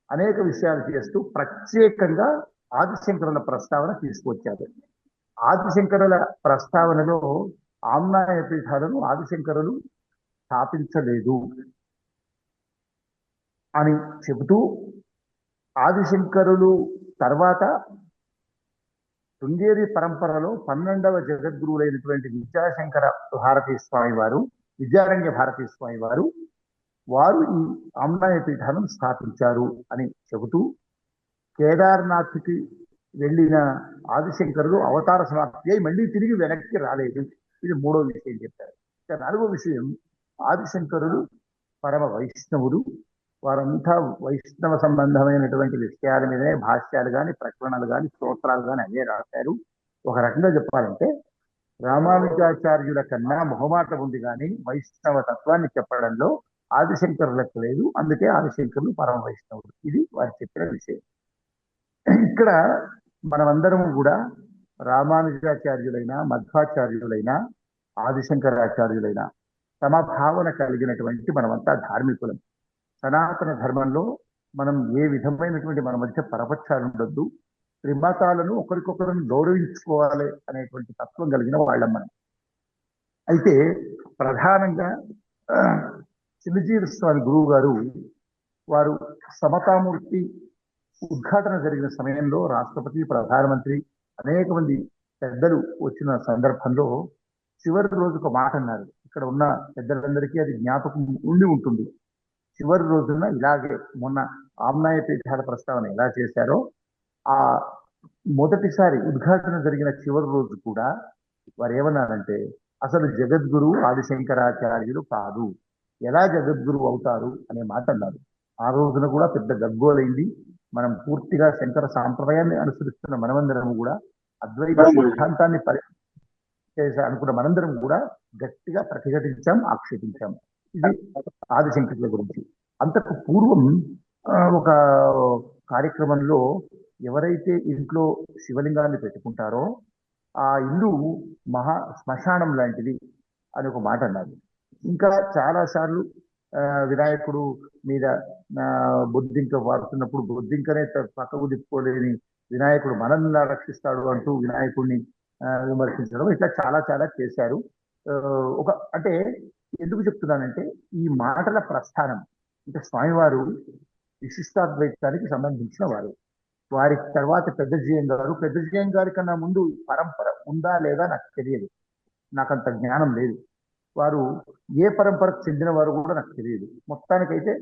S4: అనేక విషయాలు చేస్తూ ప్రత్యేకంగా ఆదిశంకరుల ప్రస్తావన తీసుకొచ్చారు. ఆదిశంకరుల ప్రస్తావనలో ఆమ్నాయ పీఠాలను ఆదిశంకరులు స్థాపించలేదు అని చెబుతూ, ఆదిశంకరులు తర్వాత శృంగేరి పరంపరలో 12వ జగద్గురువులైనటువంటి విద్యాశంకర భారతీ స్వామి వారు, విద్యారణ్య భారతీ స్వామి వారు ఈ ఆమ్నాయ పీఠాలను స్థాపించారు అని చెబుతూ, కేదార్నాథ్కి వెళ్ళిన ఆదిశంకరులు అవతార సమాప్తి అయి మళ్ళీ తిరిగి వెనక్కి రాలేదు. ఇది 3వ విషయం చెప్పారు. 4వ విషయం, ఆదిశంకరులు పరమ వైష్ణవులు. వారంతా వైష్ణవ సంబంధమైనటువంటి విషయాల మీదనే భాష్యాలు కానీ, ప్రకరణలు కానీ, స్తోత్రాలు కానీ అవే రాశారు. ఒక రకంగా చెప్పాలంటే రామానుజాచార్యుల కన్నా మొహమాటం ఉంది కానీ వైష్ణవ తత్వాన్ని చెప్పడంలో ఆదిశంకరులకు లేదు. అందుకే ఆదిశంకరులు పరమ వైష్ణవుడు. ఇది వారు చెప్పిన విషయం. ఇక్కడ మనమందరం కూడా రామానుజాచార్యులైన, మధ్వాచార్యులైన, ఆదిశంకరాచార్యులైన సమభావన కలిగినటువంటి మనమంతా ధార్మికులం. సనాతన ధర్మంలో మనం ఏ విధమైనటువంటి మన మధ్య పరపక్షాలు ఉండొద్దు, త్రిమతాలను ఒకరికొకరిని గౌరవించుకోవాలి అనేటువంటి తత్వం కలిగిన వాళ్ళం మనం. అయితే ప్రధానంగా చిన్నజీవి స్వామి గురువు గారు వారు సమతామూర్తి ఉద్ఘాటన జరిగిన సమయంలో రాష్ట్రపతి, ప్రధానమంత్రి, అనేక మంది పెద్దలు వచ్చిన సందర్భంలో చివరి రోజు ఒక మాట అన్నారు. ఇక్కడ ఉన్న పెద్దలందరికీ అది జ్ఞాపకం ఉండి ఉంటుంది. చివరి రోజున ఇలాగే మొన్న ఆమ్నాయ పీఠాల ప్రస్తావన ఎలా చేశారో ఆ మొదటిసారి ఉద్ఘాటన జరిగిన చివరి రోజు కూడా వారు ఏమన్నారంటే, అసలు జగద్గురు ఆదిశంకరాచార్యులు కాదు, ఎలా జగద్గురు అవుతారు అనే మాట అన్నారు. ఆ రోజున కూడా పెద్ద గగ్గోలైంది. మనం పూర్తిగా శంకర సాంప్రదాయాన్ని అనుసరిస్తున్న మనమందరం కూడా, అద్వైత సిద్ధాంతాన్ని అనుకున్న మనందరం కూడా గట్టిగా ప్రతిఘటించాం, ఆక్షేపించాం. ఇది ఆదిశంకరుల గురించి. అంతకు పూర్వం ఒక కార్యక్రమంలో ఎవరైతే ఇంట్లో శివలింగాన్ని పెట్టుకుంటారో ఆ ఇల్లు మహా శ్మశానం లాంటిది అని ఒక మాట అన్నారు. ఇంకా చాలా సార్లు వినాయకుడు మీద బొద్దింక వాడుతున్నప్పుడు బొద్దింకనే పక్కకు తిప్పుకోలేని వినాయకుడు మనల్ని రక్షిస్తాడు అంటూ వినాయకుడిని విమర్శించడం, ఇట్లా చాలా చాలా చేశారు. అంటే ఎందుకు చెప్తున్నానంటే, ఈ మాటల ప్రస్థానం అంటే స్వామివారు విశిష్టాద్వైతానికి సంబంధించిన వారు. వారి తర్వాత పెద్దజీయం గారి కన్నా ముందు పరంపర ఉందా లేదా నాకు తెలియదు, నాకంత జ్ఞానం లేదు. వారు ఏ పరంపరకు చెందిన వారు కూడా నాకు తెలియదు. మొత్తానికైతే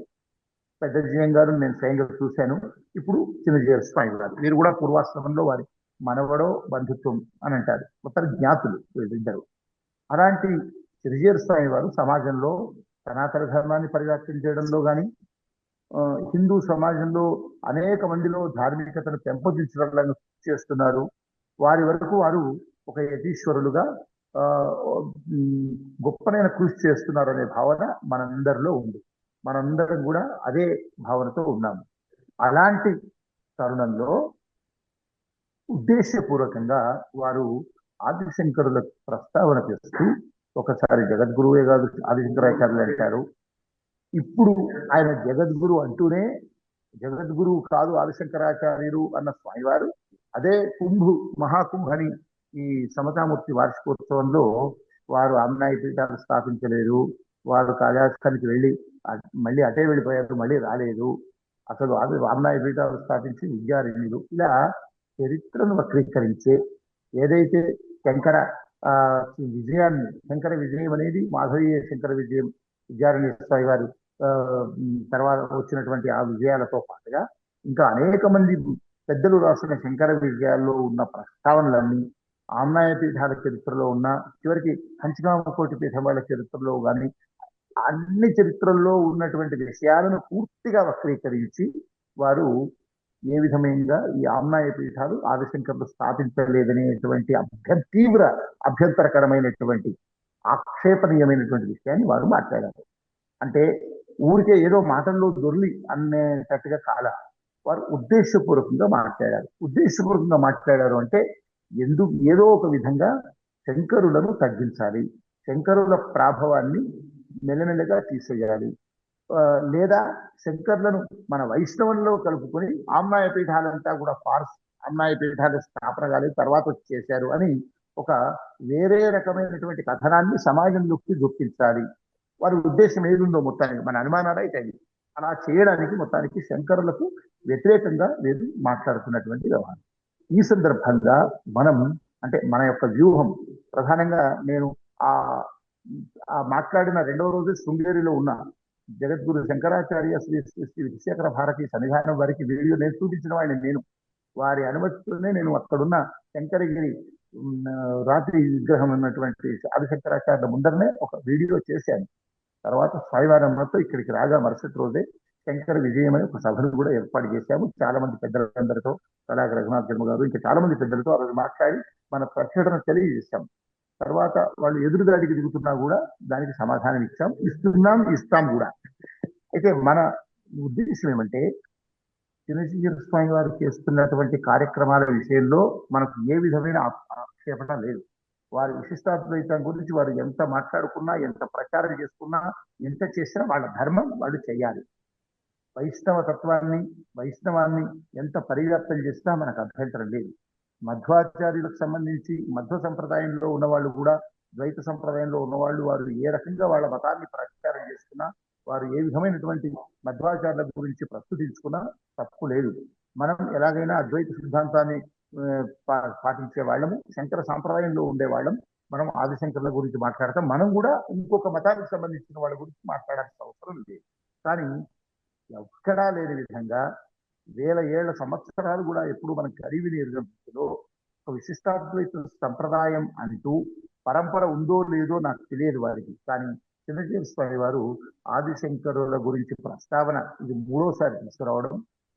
S4: పెద్దజీయం గారు నేను స్వయంగా చూశాను. ఇప్పుడు చిన్నజీవ స్వామి గారు, వీరు కూడా పూర్వాశ్రమంలో వారి మనవడో బంధుత్వం అని అంటారు. మొత్తం జ్ఞాతులు వీళ్ళిద్దరు. అలాంటి చిన్నజీవ స్వామి వారు సమాజంలో సనాతన ధర్మాన్ని పరిరక్షణ చేయడంలో కానీ, హిందూ సమాజంలో అనేక మందిలో ధార్మికతను పెంపొందించడం చేస్తున్నారు. వారి వరకు వారు ఒక యతీశ్వరులుగా గొప్పనైన కృషి చేస్తున్నారు అనే భావన మనందరిలో ఉంది. మనందరం కూడా అదే భావనతో ఉన్నాము. అలాంటి తరుణంలో ఉద్దేశపూర్వకంగా వారు ఆదిశంకరుల ప్రస్తావన చేస్తూ, ఒకసారి జగద్గురువే కాదు ఆదిశంకరాచార్యులు అంటారు. ఇప్పుడు ఆయన జగద్గురు అంటూనే జగద్గురువు కాదు ఆదిశంకరాచార్యులు అన్న స్వామివారు అదే మహాకుంభ్ అని ఈ సమతామూర్తి వార్షికోత్సవంలో వారు ఆమ్నాయ పీఠాలు స్థాపించలేదు, వారు కైలాసానికి వెళ్ళి మళ్ళీ అటే వెళ్ళిపోయారు, మళ్ళీ రాలేదు, అసలు ఆమ్నాయ పీఠాలు స్థాపించి విద్యారణ్యులు, ఇలా చరిత్రను వక్రీకరించే ఏదైతే శంకర విజయం అనేది మాధవీయ శంకర విజయం, విద్యారణ్య స్వామి వారి తర్వాత వచ్చినటువంటి ఆ విజయాలతో పాటుగా ఇంకా అనేక మంది పెద్దలు రాసిన శంకర విజయాల్లో ఉన్న ప్రస్తావనలన్నీ ఆమ్నాయ పీఠాల చరిత్రలో ఉన్న, చివరికి కంచికామకోటి పీఠం వాళ్ళ చరిత్రలో కానీ అన్ని చరిత్రల్లో ఉన్నటువంటి విషయాలను పూర్తిగా వక్రీకరించి వారు ఏ విధంగా ఈ ఆమ్నాయ పీఠాలు ఆదిశంకరులు స్థాపించలేదనేటువంటి తీవ్ర అభ్యంతరకరమైనటువంటి ఆక్షేపణీయమైనటువంటి విషయాన్ని వారు మాట్లాడారు. అంటే ఊరికే ఏదో మాటల్లో దొర్లి అనేటట్టుగా కాల, వారు ఉద్దేశపూర్వకంగా మాట్లాడారు. ఉద్దేశపూర్వకంగా మాట్లాడారు అంటే ఏదో ఒక విధంగా శంకరులను తగ్గించాలి, శంకరుల ప్రాభవాన్ని మెల్లమెల్లగా తీసేయాలి, లేదా శంకర్లను మన వైష్ణవంలో కలుపుకొని ఆమ్నాయ పీఠాలంతా కూడా ఆమ్నాయ పీఠాల స్థాపన కాలేదు తర్వాత వచ్చేశారు అని ఒక వేరే రకమైనటువంటి కథనాన్ని సమాజంలోకి గుర్తించాలి. వారి ఉద్దేశం ఏదుందో మొత్తానికి మన అనుమానాలు అయితే అది అలా చేయడానికి మొత్తానికి శంకరులకు వ్యతిరేకంగా లేదు మాట్లాడుతున్నటువంటి వ్యవహారం. ఈ సందర్భంగా మనం అంటే మన యొక్క వ్యూహం ప్రధానంగా నేను ఆ మాట్లాడిన రెండవ రోజు శృంగేరిలో ఉన్న జగద్గురు శంకరాచార్య శ్రీ శ్రీ విశేఖర భారతి సన్నిధానం వారికి వీడియో నేను చూపించిన వాడిని. నేను వారి అనుమతితోనే నేను అక్కడున్న శంకరగిరి రాత్రి విగ్రహం ఉన్నటువంటి ఆదిశంకరాచార్యుల ముందరనే ఒక వీడియో చేశాను. తర్వాత స్వామివారంతో ఇక్కడికి రాగా మరుసటి రోజే శంకర విజయం అనే ఒక సభను కూడా ఏర్పాటు చేశాము. చాలా మంది పెద్దలందరితో, కళాక రఘునాథ్ జన్మ గారు ఇంకా చాలా మంది పెద్దలతో ఆ రోజు మాట్లాడి మన ప్రకటన తెలియజేశాం. తర్వాత వాళ్ళు ఎదురుదాడికి దిగుతున్నా కూడా దానికి సమాధానం ఇస్తాం కూడా. అయితే మన ఉద్దేశం ఏమంటే చిరంజీవి స్వామి వారు చేస్తున్నటువంటి కార్యక్రమాల విషయంలో మనకు ఏ విధమైన ఆక్షేపణ లేదు. వారి విశిష్టాద్వైతం గురించి వారు ఎంత మాట్లాడుకున్నా, ఎంత ప్రచారం చేసుకున్నా, ఎంత చేసినా వాళ్ళ ధర్మం వాళ్ళు చేయాలి. వైష్ణవ తత్వాన్ని, వైష్ణవాన్ని ఎంత పరివ్యాప్తం చేసినా మనకు అభ్యంతరం లేదు. మధ్వాచార్యులకు సంబంధించి మధ్వ సంప్రదాయంలో ఉన్నవాళ్ళు కూడా, ద్వైత సంప్రదాయంలో ఉన్నవాళ్ళు, వారు ఏ రకంగా వాళ్ళ మతాన్ని ప్రచారం చేస్తున్నా, వారు ఏ విధమైనటువంటి మధ్వాచార్యుల గురించి ప్రస్తుతించుకున్నా తప్పు లేదు. మనం ఎలాగైనా అద్వైత సిద్ధాంతాన్ని పాటించే వాళ్ళము, శంకర సాంప్రదాయంలో ఉండే వాళ్ళం. మనం ఆదిశంకరుల గురించి మాట్లాడతాం. మనం కూడా ఇంకొక మతానికి సంబంధించిన వాళ్ళ గురించి మాట్లాడాల్సిన అవసరం లేదు. కానీ ఎక్కడా లేని విధంగా వేల ఏళ్ల సంవత్సరాలు కూడా ఎప్పుడు మన గరివి నిర్గంలో ఒక విశిష్టాద్వైత సంప్రదాయం అంటూ పరంపర ఉందో లేదో నాకు తెలియదు వారికి. కానీ చిన్నజీవి స్వామి వారు ఆదిశంకరుల గురించి ప్రస్తావన ఇది 3వసారి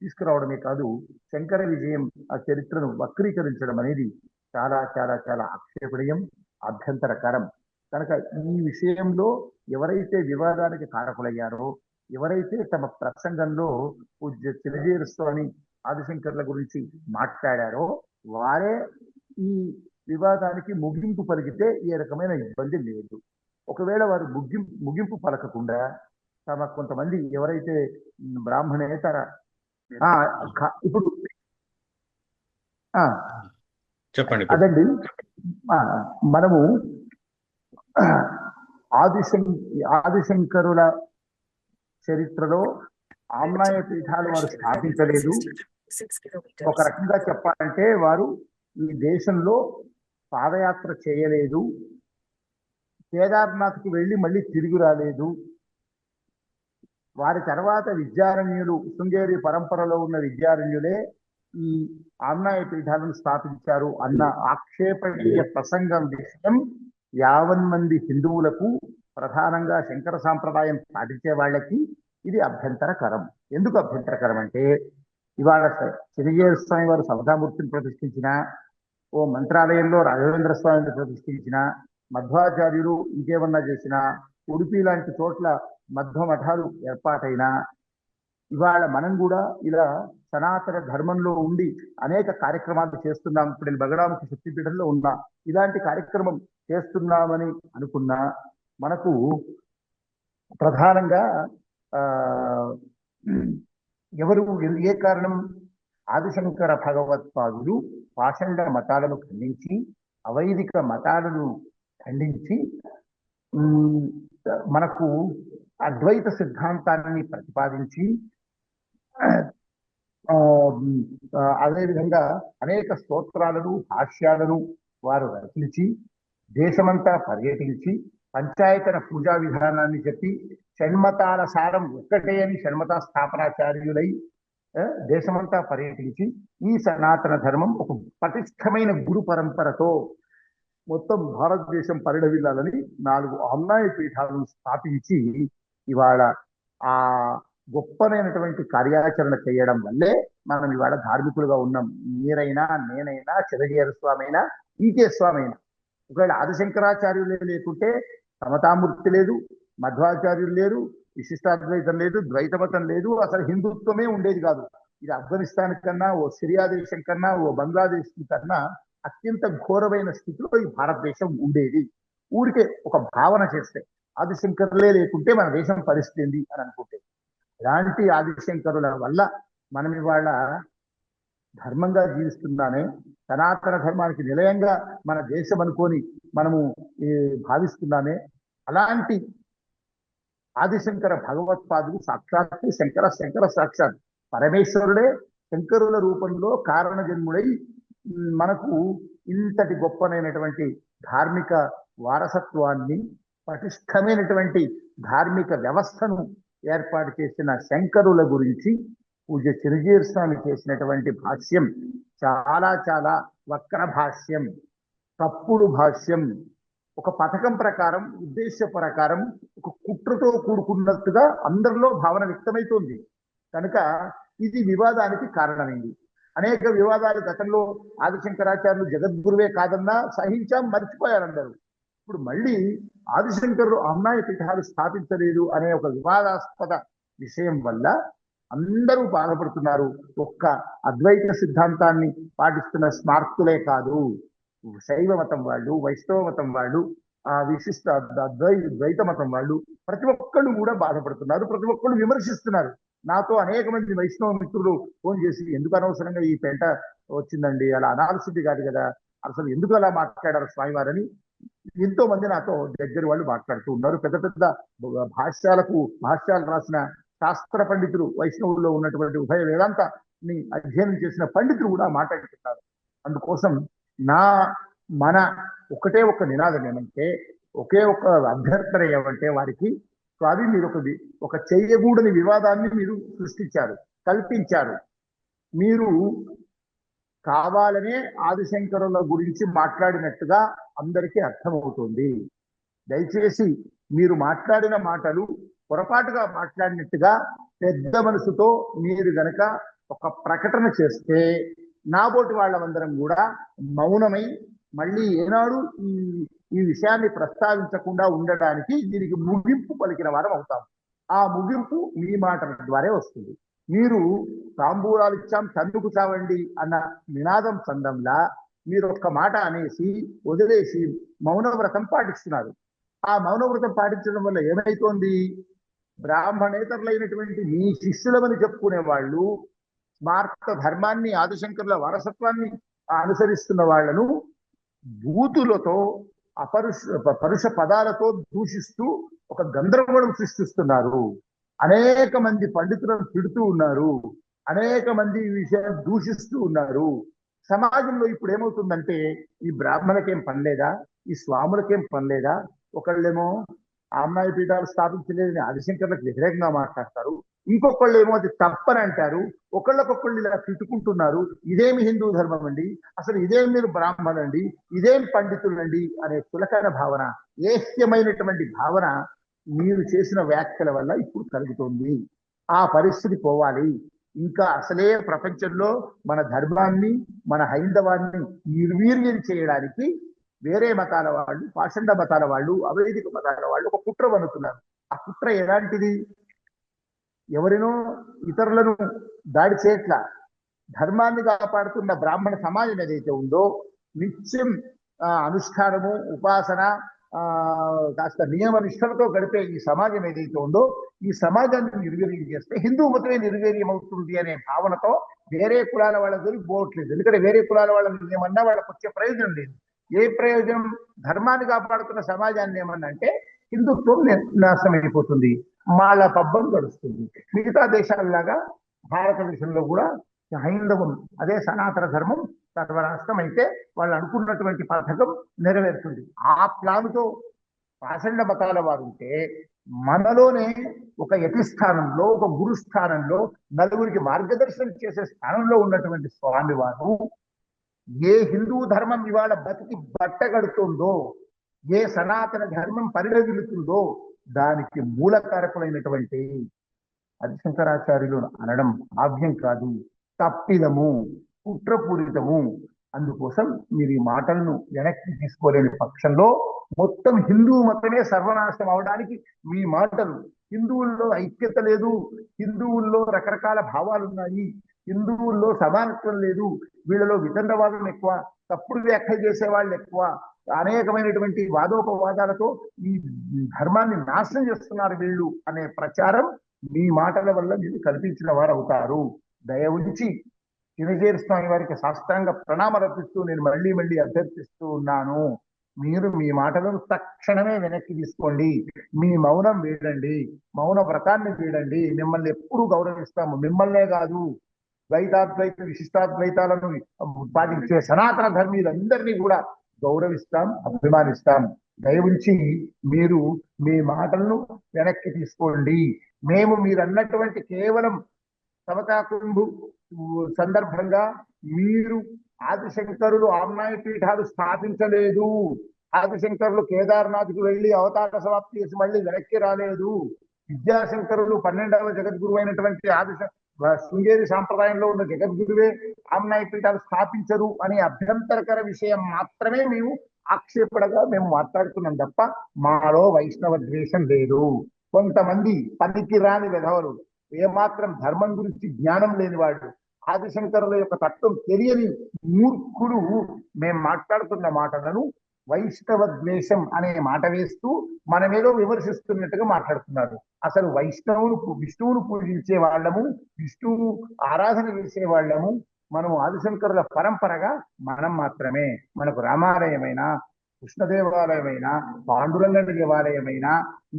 S4: తీసుకురావడమే కాదు, శంకర విజయం ఆ చరిత్రను వక్రీకరించడం అనేది చాలా చాలా చాలా ఆక్షేపణీయం, అభ్యంతరకరం. కనుక ఈ విషయంలో ఎవరైతే వివాదానికి కారకులయ్యారో, ఎవరైతే తమ ప్రసంగంలో పూజ్య చిరంజీవి స్వామి ఆదిశంకర్ల గురించి మాట్లాడారో వారే ఈ వివాదానికి ముగింపు పలికితే ఏ రకమైన ఇబ్బంది లేదు. ఒకవేళ వారు ముగింపు పలకకుండా తమ కొంతమంది ఎవరైతే బ్రాహ్మణేతర ఇప్పుడు
S2: చెప్పండి.
S4: అదండి, మనము ఆదిశంకరుల చరిత్రలో ఆమ్నాయ పీఠాలు వారు స్థాపించలేదు. ఒక రకంగా చెప్పాలంటే వారు ఈ దేశంలో పాదయాత్ర చేయలేదు, కేదార్నాథ్కి వెళ్ళి మళ్ళీ తిరిగి రాలేదు. వారి తర్వాత విద్యారణ్యులు, శృంగేరి పరంపరలో ఉన్న విద్యారణ్యులే ఈ ఆమ్నాయ పీఠాలను స్థాపించారు అన్న ఆక్షేపణీయ ప్రసంగం విషయం 50 మంది హిందువులకు, ప్రధానంగా శంకర సాంప్రదాయం పాటించే వాళ్ళకి ఇది అభ్యంతరకరం. ఎందుకు అభ్యంతరకరం అంటే, ఇవాళ చిరంజీవి స్వామి వారు సమతామూర్తిని ప్రతిష్ఠించిన, ఓ మంత్రాలయంలో రాఘవేంద్ర స్వామిని ప్రతిష్ఠించిన, మధ్వాచార్యులు ఇంకేమన్నా చేసిన, ఉడిపి లాంటి చోట్ల మధ్వ మఠాలు ఏర్పాటైనా, ఇవాళ మనం కూడా ఇలా సనాతన ధర్మంలో ఉండి అనేక కార్యక్రమాలు చేస్తున్నాం. ఇప్పుడు బగడాముఖి శక్తిపీఠంలో ఉన్నా, ఇలాంటి కార్యక్రమం చేస్తున్నామని అనుకున్నా మనకు ప్రధానంగా ఎవరు ఏ కారణం, ఆదిశంకర భగవత్పాదులు పాషండ మతాలను ఖండించి, అవైదిక మతాలను ఖండించి మనకు అద్వైత సిద్ధాంతాన్ని ప్రతిపాదించి, అదేవిధంగా అనేక స్తోత్రాలను, భాష్యాలను వారు రచించి, దేశమంతా పర్యటించి, పంచాయతన పూజా విధానాన్ని చెప్పి, షణ్మతాల సారం ఒక్కటే అని షణ్మత స్థాపనాచార్యులై దేశమంతా పర్యటించి, ఈ సనాతన ధర్మం ఒక పటిష్టమైన గురు పరంపరతో మొత్తం భారతదేశం పరిఢవిల్లాలని 4 ఆమ్నాయ పీఠాలను స్థాపించి ఇవాళ ఆ గొప్పనైనటువంటి కార్యాచరణ చేయడం వల్లే మనం ఇవాళ ధార్మికులుగా ఉన్నాం. మీరైనా, నేనైనా, చిరంజీవి స్వామి అయినా, ఈకే స్వామి అయినా. ఒకవేళ ఆదిశంకరాచార్యులే లేకుంటే సమతామూర్తి లేదు, మధ్వాచార్యులు లేరు, విశిష్టాద్వైతం లేదు, ద్వైతమతం లేదు, అసలు హిందుత్వమే ఉండేది కాదు. ఇది ఆఫ్ఘనిస్తాన్ కన్నా, ఓ సిరియా దేశం కన్నా, ఓ బంగ్లాదేశ్ కన్నా అత్యంత ఘోరమైన స్థితిలో ఈ భారతదేశం ఉండేది. ఊరికే ఒక భావన చేస్తే ఆదిశంకరులే లేకుంటే మన దేశం పరిస్థితి ఏంది అని అనుకుంటే, ఇలాంటి ఆదిశంకరుల వల్ల మనం ఇవాళ ధర్మంగా జీవిస్తున్నానే, సనాతన ధర్మానికి నిలయంగా మన దేశం అనుకొని మనము భావిస్తున్నామే. అలాంటి ఆదిశంకర భగవత్పాదులు సాక్షాత్తు శంకర సాక్షాత్ పరమేశ్వరుడే శంకరుల రూపంలో కారణ జన్ముడై మనకు ఇంతటి గొప్పనైనటువంటి ధార్మిక వారసత్వాన్ని, పటిష్టమైనటువంటి ధార్మిక వ్యవస్థను ఏర్పాటు చేసిన శంకరుల గురించి పూజ్య చిరంజీవి స్వామి చేసినటువంటి భాష్యం చాలా చాలా వక్ర భాష్యం, తప్పుడు భాష్యం. ఒక పథకం ప్రకారం, ఉద్దేశ ప్రకారం, ఒక కుట్రతో కూడుకున్నట్టుగా అందరిలో భావన వ్యక్తమవుతోంది. కనుక ఇది వివాదానికి కారణమైంది. అనేక వివాదాలు గతంలో ఆదిశంకరాచార్యులు జగద్గురువే కాదన్నా సహించాం, మర్చిపోయారు అందరూ. ఇప్పుడు మళ్ళీ ఆదిశంకరులు ఆమ్నాయ పీఠాలు స్థాపించలేదు అనే ఒక వివాదాస్పద విషయం వల్ల అందరూ బాధపడుతున్నారు. ఒక్క అద్వైత సిద్ధాంతాన్ని పాటిస్తున్న స్మార్తులే కాదు, శైవ మతం వాళ్ళు, వైష్ణవ మతం వాళ్ళు, విశిష్ట ద్వైత మతం వాళ్ళు, ప్రతి ఒక్కళ్ళు కూడా బాధపడుతున్నారు, ప్రతి ఒక్కళ్ళు విమర్శిస్తున్నారు. నాతో అనేక మంది వైష్ణవ మిత్రులు ఫోన్ చేసి, ఎందుకు అనవసరంగా ఈ పెంట వచ్చిందండి, అలా అనాల్సింది కాదు కదా, అసలు ఎందుకు అలా మాట్లాడారు స్వామివారని ఎంతో మంది నాతో దగ్గర వాళ్ళు మాట్లాడుతూ ఉన్నారు. పెద్ద పెద్ద భాష్యాలు రాసిన శాస్త్ర పండితులు, వైష్ణవుల్లో ఉన్నటువంటి ఉభయ వేదాంతాన్ని అధ్యయనం చేసిన పండితులు కూడా మాట్లాడుతున్నారు. అందుకోసం మన ఒకటే ఒక నినాదం ఏమంటే, ఒకే ఒక అభ్యర్థన ఏమంటే వారికి, స్వామి మీరు ఒక చేయకూడని వివాదాన్ని మీరు సృష్టించారు, కల్పించారు. మీరు కావాలనే ఆదిశంకరుల గురించి మాట్లాడినట్టుగా అందరికీ అర్థమవుతుంది. దయచేసి మీరు మాట్లాడిన మాటలు పొరపాటుగా మాట్లాడినట్టుగా పెద్ద మనసుతో మీరు గనక ఒక ప్రకటన చేస్తే నాబోటి వాళ్ళమందరం కూడా మౌనమై మళ్ళీ ఏనాడు ఈ విషయాన్ని ప్రస్తావించకుండా ఉండడానికి దీనికి ముగింపు పలికిన వారం అవుతాం. ఆ ముగింపు మీ మాటల ద్వారా వస్తుంది. మీరు తాంబూలాలు ఇచ్చాం తన్నుకు చావండి అన్న నినాదం చందంలా మీరు ఒక్క మాట అనేసి వదిలేసి మౌనవ్రతం పాటిస్తున్నారు. ఆ మౌనవ్రతం పాటించడం వల్ల ఏమైతోంది, బ్రాహ్మణేతరులైనటువంటి మీ శిష్యులమని చెప్పుకునే వాళ్ళు స్మార్త ధర్మాన్ని, ఆదిశంకరుల వారసత్వాన్ని అనుసరిస్తున్న వాళ్లను బూతులతో, పరుష పదాలతో దూషిస్తూ ఒక గందరగోళం సృష్టిస్తున్నారు. అనేక మంది పండితులను తిడుతూ ఉన్నారు, అనేక మంది ఈ విషయాన్ని దూషిస్తూ ఉన్నారు. సమాజంలో ఇప్పుడు ఏమవుతుందంటే, ఈ బ్రాహ్మణులకేం పని లేదా, ఈ స్వాములకేం పని లేదా, ఒకళ్ళేమో ఆమ్నాయ పీఠాలు స్థాపించలేదని ఆదిశంకర్లకు వ్యతిరేకంగా మాట్లాడతారు, ఇంకొకళ్ళు ఏమో అది తప్పని అంటారు, ఒకళ్ళకొకళ్ళు ఇలా తిట్టుకుంటున్నారు. ఇదేమి హిందూ ధర్మం అండి, అసలు ఇదేం మీరు బ్రాహ్మణులండి, ఇదేం పండితులండి అనే చులకన భావన, ఏహ్యమైనటువంటి భావన మీరు చేసిన వ్యాఖ్యల వల్ల ఇప్పుడు కలుగుతుంది. ఆ పరిస్థితి పోవాలి. ఇంకా అసలే ప్రపంచంలో మన ధర్మాన్ని, మన హైందవాన్ని నిర్వీర్యం చేయడానికి వేరే మతాల వాళ్ళు, పాషండ మతాల వాళ్ళు, అవైదిక మతాల వాళ్ళు ఒక కుట్ర వన్నుతున్నారు. ఆ కుట్ర ఎలాంటిది, ఎవరినో ఇతరులను దాడి చేయట్ల, ధర్మాన్ని కాపాడుతున్న బ్రాహ్మణ సమాజం ఏదైతే ఉందో, నిత్యం అనుష్ఠానము, ఉపాసన, కాస్త నియమ నిష్టలతో గడిపే ఈ సమాజం ఏదైతే ఉందో, ఈ సమాజాన్ని నిర్వీర్యం చేస్తే హిందూ మతమే నిర్వీర్యం అవుతుంది అనే భావనతో వేరే కులాల వాళ్ళ గురించి పోవట్లేదు. ఎందుకంటే వేరే కులాల వాళ్ళని ఏమన్నా వాళ్ళకి వచ్చే ప్రయోజనం లేదు. ఏ ప్రయోజనం, ధర్మాన్ని కాపాడుతున్న సమాజాన్ని ఏమన్నా అంటే హిందుత్వం నాశనం అయిపోతుంది, వాళ్ళ పబ్బం గడుస్తుంది. మిగతా దేశాలలాగా భారతదేశంలో కూడా హైందవం, అదే సనాతన ధర్మం సర్వరాష్ట్రం అయితే వాళ్ళు అనుకున్నటువంటి పథకం నెరవేరుతుంది. ఆ ప్లాన్తో పాషండ మతాల వారు ఉంటే, మనలోనే ఒక యతి స్థానంలో, ఒక గురు స్థానంలో, నలుగురికి మార్గదర్శనం చేసే స్థానంలో ఉన్నటువంటి స్వామి వారు ఏ హిందూ ధర్మం ఇవాళ బతికి బట్టగడుతుందో, ఏ సనాతన ధర్మం పరిణమిల్లుతుందో దానికి మూలకారకులైనటువంటి ఆదిశంకరాచార్యులు అనడం భావ్యం కాదు, తప్పిదము, కుట్రపూరితము. అందుకోసం మీరు ఈ మాటలను వెనక్కి తీసుకోలేని పక్షంలో మొత్తం హిందూ మతమే సర్వనాశనం అవడానికి మీ మాటలు, హిందువుల్లో ఐక్యత లేదు, హిందువుల్లో రకరకాల భావాలు ఉన్నాయి, హిందువుల్లో సమానత్వం లేదు, వీళ్ళలో వితండవాదం ఎక్కువ, తప్పుడు వ్యాఖ్యలు చేసే వాళ్ళు ఎక్కువ, అనేకమైనటువంటి వాదోపవాదాలతో ఈ ధర్మాన్ని నాశనం చేస్తున్నారు వీళ్ళు అనే ప్రచారం మీ మాటల వల్ల మీరు కల్పించిన వారు అవుతారు. దయ ఉంచి చినజేరు స్వామి వారికి సాష్టాంగ ప్రణామర్పిస్తూ నేను మళ్ళీ మళ్ళీ అభ్యర్థిస్తూ ఉన్నాను. మీరు మీ మాటలను తక్షణమే వెనక్కి తీసుకోండి, మీ మౌనం వీడండి, మౌన వ్రతాన్ని వీడండి. మిమ్మల్ని ఎప్పుడు గౌరవిస్తాము, మిమ్మల్నే కాదు, ద్వైతాద్వైత విశిష్టాద్వైతాలను పాటించే సనాతన ధర్మీయులందరినీ కూడా గౌరవిస్తాం, అభిమానిస్తాం. దయవుంచి మీరు మీ మాటలను వెనక్కి తీసుకోండి. మేము మీరు అన్నటువంటి కేవలం సమతాకుంభు సందర్భంగా మీరు ఆదిశంకరులు ఆమ్నాయ పీఠాలు స్థాపించలేదు, ఆదిశంకరులు కేదార్నాథ్కి వెళ్ళి అవతార సమాప్తి చేసి మళ్ళీ వెనక్కి రాలేదు, విద్యాశంకరులు 12వ జగద్గురు అయినటువంటి శృంగేరి సాంప్రదాయంలో ఉన్న జగద్గురువే ఆమ్నాయ పీఠాలు స్థాపించరు అనే అభ్యంతరకర విషయం మాత్రమే మేము ఆక్షేపణగా మేము మాట్లాడుతున్నాం తప్ప మాలో వైష్ణవ ద్వేషం లేదు. కొంతమంది పనికిరాని విధవలు, ఏమాత్రం ధర్మం గురించి జ్ఞానం లేని వాళ్ళు, ఆదిశంకరుల యొక్క తత్వం తెలియని మూర్ఖులు మేము మాట్లాడుతున్న మాటలను వైష్ణవ ద్వేషం అనే మాట వేస్తూ మనమేదో విమర్శిస్తున్నట్టుగా మాట్లాడుతున్నారు. అసలు విష్ణువును పూజించే వాళ్ళము, విష్ణువు ఆరాధన చేసే వాళ్ళము మనం ఆదిశంకరుల పరంపరగా మనం మాత్రమే. మనకు రామాలయమైనా, కృష్ణ దేవాలయమైనా, పాండురంగ దేవాలయమైనా,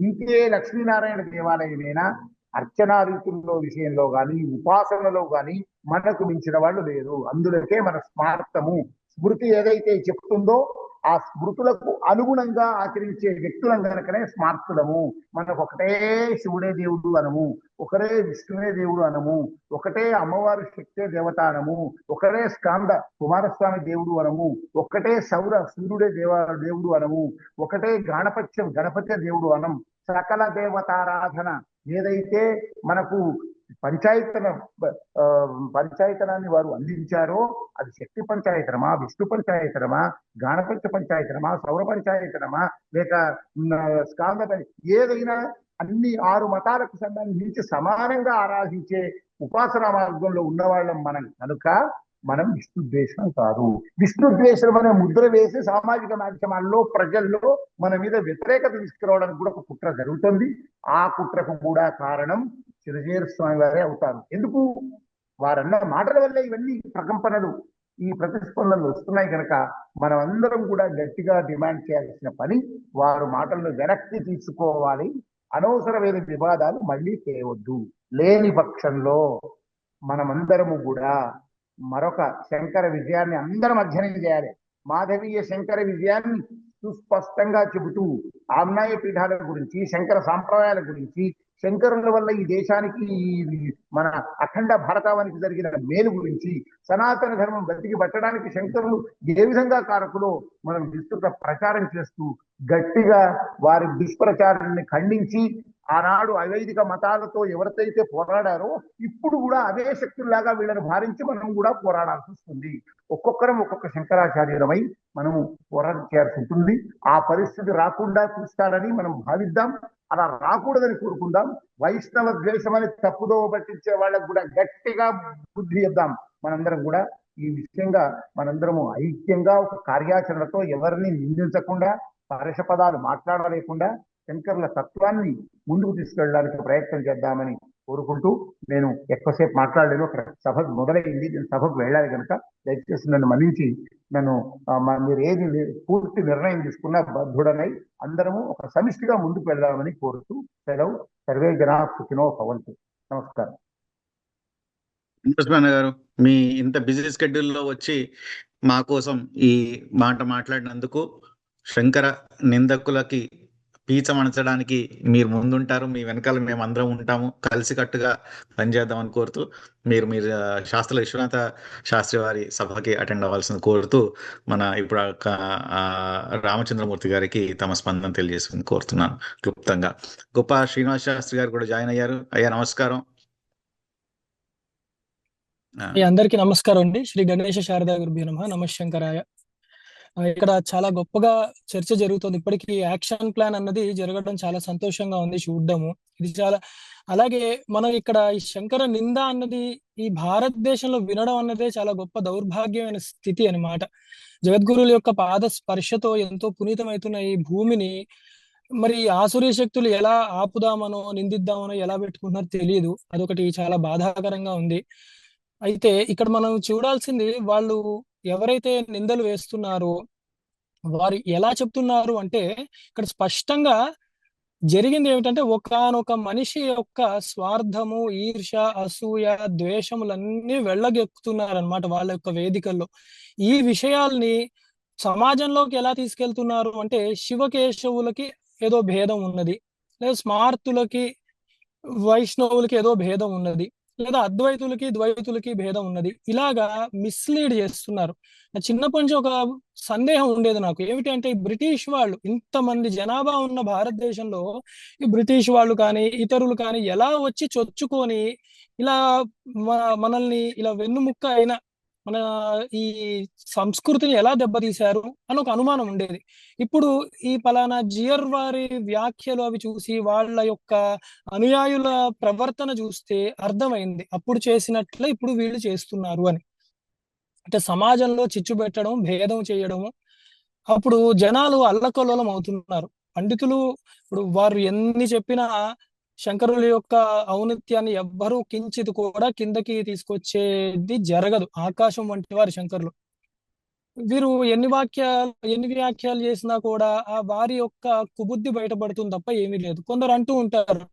S4: ఇంకే లక్ష్మీనారాయణ దేవాలయమైనా అర్చనా రీతుల్లో విషయంలో గాని, ఉపాసనలో గాని మనకు మించిన వాళ్ళు లేరు. అందులోకే మన స్మార్థము. స్మృతి ఏదైతే చెప్తుందో ఆ స్మృతులకు అనుగుణంగా ఆచరించే వ్యక్తులం కనుకనే స్మార్తులము. మనకు ఒకటే శివుడే దేవుడు అనము, ఒకరే విష్ణువే దేవుడు అనము, ఒకటే అమ్మవారి శక్తే దేవత అనము, ఒకటే స్కాంద కుమారస్వామి దేవుడు అనము, ఒకటే సూర్యుడే దేవుడు అనము, ఒకటే గణపతి దేవుడు అనం. సకల దేవతారాధన ఏదైతే మనకు పంచాయతనాన్ని వారు అందించారో అది శక్తి పంచాయతనమా, విష్ణు పంచాయతనమా, గణపంచ పంచాయతనమా, సౌర పంచాయతనమా, లేక స్కాంద, ఏదైనా అన్ని 6 మతాలకు సంబంధించి సమానంగా ఆరాధించే ఉపాసనా మార్గంలో ఉన్నవాళ్ళం మనం కనుక మనం విష్ణుద్వేషం కాదు. విష్ణుద్వేషం అనే ముద్ర వేసి సామాజిక మాధ్యమాల్లో ప్రజల్లో మన మీద వ్యతిరేకత తీసుకురావడానికి కూడా ఒక కుట్ర జరుగుతుంది. ఆ కుట్రకు కూడా కారణం చిరంజీవి స్వామి వారే అవుతారు. ఎందుకు? వారన్న మాటల వల్ల ఇవన్నీ ప్రకంపనలు, ఈ ప్రతిస్పందనలు వస్తున్నాయి కనుక మనం అందరం కూడా గట్టిగా డిమాండ్ చేయాల్సిన పని వారు మాటలను వెనక్కి తీసుకోవాలి. అనవసరమైన వివాదాలు మళ్ళీ చేయవద్దు. లేని పక్షంలో మనమందరము కూడా మరొక శంకర విజయాన్ని అందరం అధ్యయనం చేయాలి. మాధవీయ శంకర విజయాన్ని సుస్పష్టంగా చెబుతూ ఆమ్నాయ పీఠాల గురించి, శంకర సాంప్రదాయాల గురించి, శంకరుల వల్ల ఈ దేశానికి, మన అఖండ భారతావానికి జరిగిన మేలు గురించి, సనాతన ధర్మం బతికి పట్టడానికి శంకరులు ఏ విధంగా కారకులో మనం విస్తృత ప్రచారం చేస్తూ గట్టిగా వారి దుష్ప్రచారాన్ని ఖండించి, ఆనాడు అవైదిక మతాలతో ఎవరికైతే పోరాడారో ఇప్పుడు కూడా అవే శక్తుల్లాగా వీళ్ళని భారించి మనం కూడా పోరాడాల్సి వస్తుంది. ఒక్కొక్కరం ఒక్కొక్క శంకరాచార్యులమై మనము పోరాటం చేయాల్సి ఉంటుంది. ఆ పరిస్థితి రాకుండా చూస్తాడని మనం భావిద్దాం. అలా రాకూడదని కోరుకుందాం. వైష్ణవ ద్వేషం అని తప్పుదో పట్టించే వాళ్ళకు కూడా గట్టిగా బుద్ధి ఇద్దాం. మనందరం కూడా ఈ విషయంగా మనందరము ఐక్యంగా ఒక కార్యాచరణతో ఎవరిని నిందించకుండా, పరషపదాలు మాట్లాడలేకుండా శంకరుల తత్వాన్ని ముందుకు తీసుకెళ్ళడానికి ప్రయత్నం చేద్దామని కోరుకుంటూ, నేను ఎక్కువసేపు మాట్లాడలేను. అక్కడ సభ మొదలైంది, నేను సభకు వెళ్ళాలి కనుక దయచేసి నన్ను మన్నించి, మీరు ఏది పూర్తి నిర్ణయం తీసుకున్నా బద్ధుడనై అందరము ఒక సమిష్టిగా ముందుకు వెళ్దామని కోరుతూ సెలవు. సర్వే జనా సుఖినో భవంతు. నమస్కారం.
S2: గారు, మీ ఇంత బిజీ స్కెడ్యూల్లో వచ్చి మా కోసం ఈ మాట మాట్లాడినందుకు, శంకర నిందకులకి పీచమణచడానికి మీరు ముందుంటారు, మీ వెనకాల మేము అందరం ఉంటాము, కలిసికట్టుగా పనిచేద్దామని కోరుతూ, మీరు శాస్త్ర విశ్వనాథ శాస్త్రి వారి సభకి అటెండ్ అవ్వాల్సింది కోరుతూ, ఇప్పుడు రామచంద్రమూర్తి గారికి తమ స్పందన తెలియజేసుకుని కోరుతున్నాను క్లుప్తంగా. గొప్ప శ్రీనివాస శాస్త్రి గారు కూడా జాయిన్ అయ్యారు. అయ్యా నమస్కారం.
S5: అందరికీ నమస్కారం అండి. శ్రీ గణేశ శారదా గురుభ్యో నమః. నమఃశంకరాయ. ఇక్కడ చాలా గొప్పగా చర్చ జరుగుతుంది. ఇప్పటికీ యాక్షన్ ప్లాన్ అన్నది జరగడం చాలా సంతోషంగా ఉంది చూడడము. ఇది చాలా, అలాగే మనం ఇక్కడ ఈ శంకర నింద అన్నది ఈ భారతదేశంలో వినడం అన్నదే చాలా గొప్ప దౌర్భాగ్యమైన స్థితి అన్నమాట. జగద్గురువుల యొక్క పాద స్పర్శతో ఎంతో పునీతమవుతున్న ఈ భూమిని మరి ఆసురీ శక్తులు ఎలా ఆపుదామనో, నిందిద్దామనో ఎలా పెట్టుకుంటున్నారో తెలియదు. అదొకటి చాలా బాధాకరంగా ఉంది. అయితే ఇక్కడ మనం చూడాల్సింది, వాళ్ళు ఎవరైతే నిందలు వేస్తున్నారో వారు ఎలా చెప్తున్నారు అంటే, ఇక్కడ స్పష్టంగా జరిగింది ఏమిటంటే, ఒకానొక మనిషి యొక్క స్వార్థము, ఈర్ష, అసూయ, ద్వేషములన్నీ వెళ్ళగెక్కుతున్నారనమాట వాళ్ళ యొక్క వేదికల్లో. ఈ విషయాల్ని సమాజంలోకి ఎలా తీసుకెళ్తున్నారు అంటే, శివకేశవులకి ఏదో భేదం ఉన్నది, లేదా స్మార్తులకి వైష్ణవులకి ఏదో భేదం ఉన్నది, లేదా అద్వైతులకి ద్వైతులకి భేదం ఉన్నది, ఇలాగా మిస్లీడ్ చేస్తున్నారు. చిన్నప్పటి నుంచి ఒక సందేహం ఉండేది నాకు. ఏమిటి అంటే, బ్రిటిష్ వాళ్ళు, ఇంతమంది జనాభా ఉన్న భారతదేశంలో ఈ బ్రిటిష్ వాళ్ళు కానీ ఇతరులు కానీ ఎలా వచ్చి చొచ్చుకొని ఇలా మనల్ని ఇలా వెన్నుముక్క అయిన మన ఈ సంస్కృతిని ఎలా దెబ్బతీశారు అని ఒక అనుమానం ఉండేది. ఇప్పుడు ఈ పలానా జియర్ వారి వ్యాఖ్యలు అవి చూసి వాళ్ళ యొక్క అనుయాయుల ప్రవర్తన చూస్తే అర్థమైంది అప్పుడు చేసినట్లే ఇప్పుడు వీళ్ళు చేస్తున్నారు అని. అంటే సమాజంలో చిచ్చు పెట్టడం, భేదం చేయడము, అప్పుడు జనాలు అల్లకల్లోలం అవుతున్నారు. పండితులు ఇప్పుడు వారు ఎన్ని చెప్పినా శంకరుల యొక్క ఔన్నత్యాన్ని ఎవ్వరూ కించిత్ కూడా కిందకి తీసుకొచ్చేది జరగదు. ఆకాశం వంటి వారు శంకరులు. వీరు ఎన్ని వ్యాఖ్యలు చేసినా కూడా ఆ వారి యొక్క కుబుద్ధి బయటపడుతుంది తప్ప ఏమీ లేదు. కొందరు అంటూ ఉంటారు,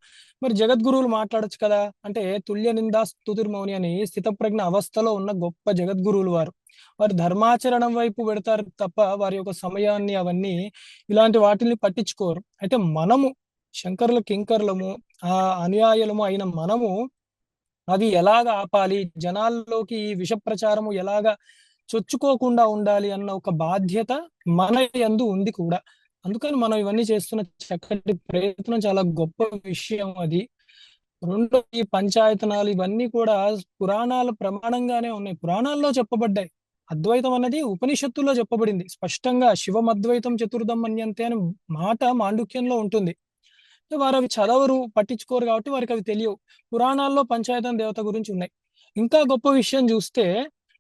S5: మరి జగద్గురువులు మాట్లాడొచ్చు కదా అంటే, తుల్య నిందా స్తుతిర్మౌని అని స్థితప్రజ్ఞ అవస్థలో ఉన్న గొప్ప జగద్గురువులు వారు. వారు ధర్మాచరణం వైపు పెడతారు తప్ప వారి యొక్క సమయాన్ని అవన్నీ ఇలాంటి వాటిని పట్టించుకోరు. అయితే మనము శంకరుల కింకరులము, ఆ అనుయాయులము అయిన మనము అవి ఎలాగ ఆపాలి, జనాల్లోకి ఈ విష ప్రచారము ఎలాగా చొచ్చుకోకుండా ఉండాలి అన్న ఒక బాధ్యత మన యందు ఉంది కూడా. అందుకని మనం ఇవన్నీ చేస్తున్న చక్కటి ప్రయత్నం చాలా గొప్ప విషయం అది. రెండో ఈ పంచాయతనాలు ఇవన్నీ కూడా పురాణాల ప్రమాణంగానే ఉన్నాయి. పురాణాల్లో చెప్పబడ్డాయి. అద్వైతం అన్నది ఉపనిషత్తుల్లో చెప్పబడింది స్పష్టంగా. శివమద్వైతం చతుర్థం మన్యంతే అనే మాట మాండుక్యంలో ఉంటుంది. వారు అవి చదవరు, పట్టించుకోరు కాబట్టి వారికి అవి తెలియవు. పురాణాల్లో పంచాయతన దేవత గురించి ఉన్నాయి. ఇంకా గొప్ప విషయం చూస్తే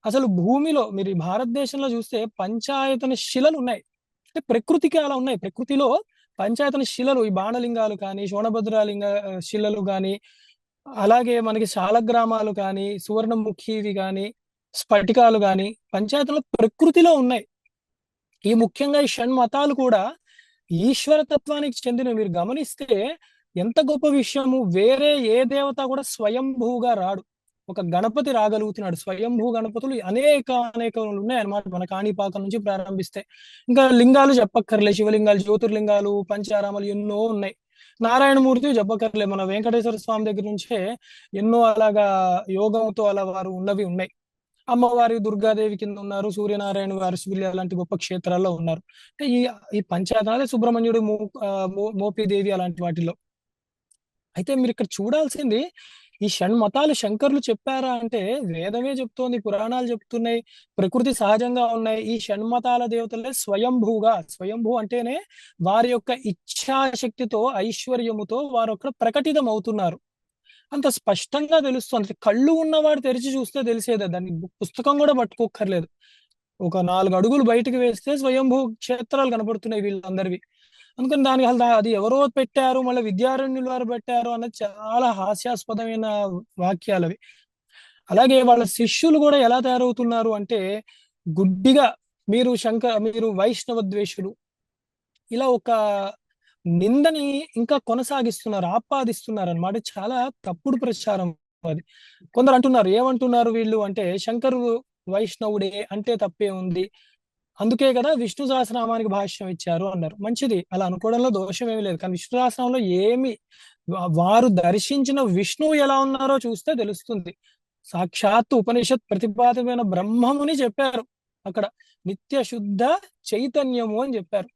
S5: అసలు భూమిలో మీరు ఈ భారతదేశంలో చూస్తే పంచాయతన శిలలు ఉన్నాయి. అంటే ప్రకృతికి అలా ఉన్నాయి. ప్రకృతిలో పంచాయతన శిలలు, ఈ బాణలింగాలు కానీ, శోణభద్రాలింగ శిలలు కానీ, అలాగే మనకి శాలగ్రామాలు కానీ, సువర్ణముఖివి కానీ, స్ఫటికాలు కానీ పంచాయతనలో ప్రకృతిలో ఉన్నాయి. ఈ ముఖ్యంగా ఈ షణ్మతాలు కూడా ఈశ్వర తత్వానికి చెందిన. మీరు గమనిస్తే ఎంత గొప్ప విషయము, వేరే ఏ దేవత కూడా స్వయంభూగా రాడు. ఒక గణపతి రాగలుగుతున్నాడు. స్వయంభూ గణపతులు అనేక ఉన్నాయి అన్నమాట. మన కాణిపాకం నుంచి ప్రారంభిస్తే ఇంకా లింగాలు చెప్పక్కర్లే. శివలింగాలు, జ్యోతిర్లింగాలు, పంచారామాలు ఎన్నో ఉన్నాయి. నారాయణమూర్తి చెప్పక్కర్లే. మన వెంకటేశ్వర స్వామి దగ్గర నుంచే ఎన్నో అలాగా యోగంతో అలా వారు ఉన్నవి ఉన్నాయి. అమ్మవారి దుర్గాదేవి కింద ఉన్నారు, సూర్యనారాయణ వారి శివులు అలాంటి గొప్ప క్షేత్రాల్లో ఉన్నారు. అంటే ఈ పంచాయతనాలే సుబ్రహ్మణ్యుడు, మోపిదేవి అలాంటి వాటిల్లో. అయితే మీరు ఇక్కడ చూడాల్సింది, ఈ షణ్మతాలు శంకరులు చెప్పారా అంటే వేదమే చెప్తోంది, పురాణాలు చెప్తున్నాయి, ప్రకృతి సహజంగా ఉన్నాయి. ఈ షణ్మతాల దేవతలే స్వయంభూగా, స్వయంభూ అంటేనే వారి యొక్క ఇచ్ఛాశక్తితో, ఐశ్వర్యముతో వారు అక్కడ ప్రకటితం అవుతున్నారు. అంత స్పష్టంగా తెలుస్తుంది. కళ్ళు ఉన్నవాడు తెరిచి చూస్తే తెలిసేదే. దాన్ని పుస్తకం కూడా పట్టుకోక్కర్లేదు. ఒక 4 అడుగులు బయటకు వేస్తే స్వయంభూ క్షేత్రాలు కనపడుతున్నాయి వీళ్ళందరివి. అందుకని దానికి అసలు అది ఎవరో పెట్టారు, మళ్ళీ విద్యారణ్యులు వారు పెట్టారు అన్నది చాలా హాస్యాస్పదమైన వాక్యాలు అవి. అలాగే వాళ్ళ శిష్యులు కూడా ఎలా తయారవుతున్నారు అంటే, గుడ్డిగా మీరు వైష్ణవ ద్వేషులు ఇలా ఒక నిందని ఇంకా కొనసాగిస్తున్నారు, ఆపాదిస్తున్నారు అన్నమాట. చాలా తప్పుడు ప్రచారం అది. కొందరు అంటున్నారు, ఏమంటున్నారు వీళ్ళు అంటే, శంకరుడు వైష్ణవుడే అంటే తప్పే ఉంది, అందుకే కదా విష్ణు సహస్రనామానికి భాష్యం ఇచ్చారు అన్నారు. మంచిది, అలా అనుకోవడంలో దోషం ఏమీ లేదు. కానీ విష్ణు సహస్రనామంలో వారు దర్శించిన విష్ణువు ఎలా ఉన్నారో చూస్తే తెలుస్తుంది. సాక్షాత్తు ఉపనిషత్ ప్రతిపాదితమైన బ్రహ్మముని చెప్పారు అక్కడ, నిత్య శుద్ధ చైతన్యము అని చెప్పారు.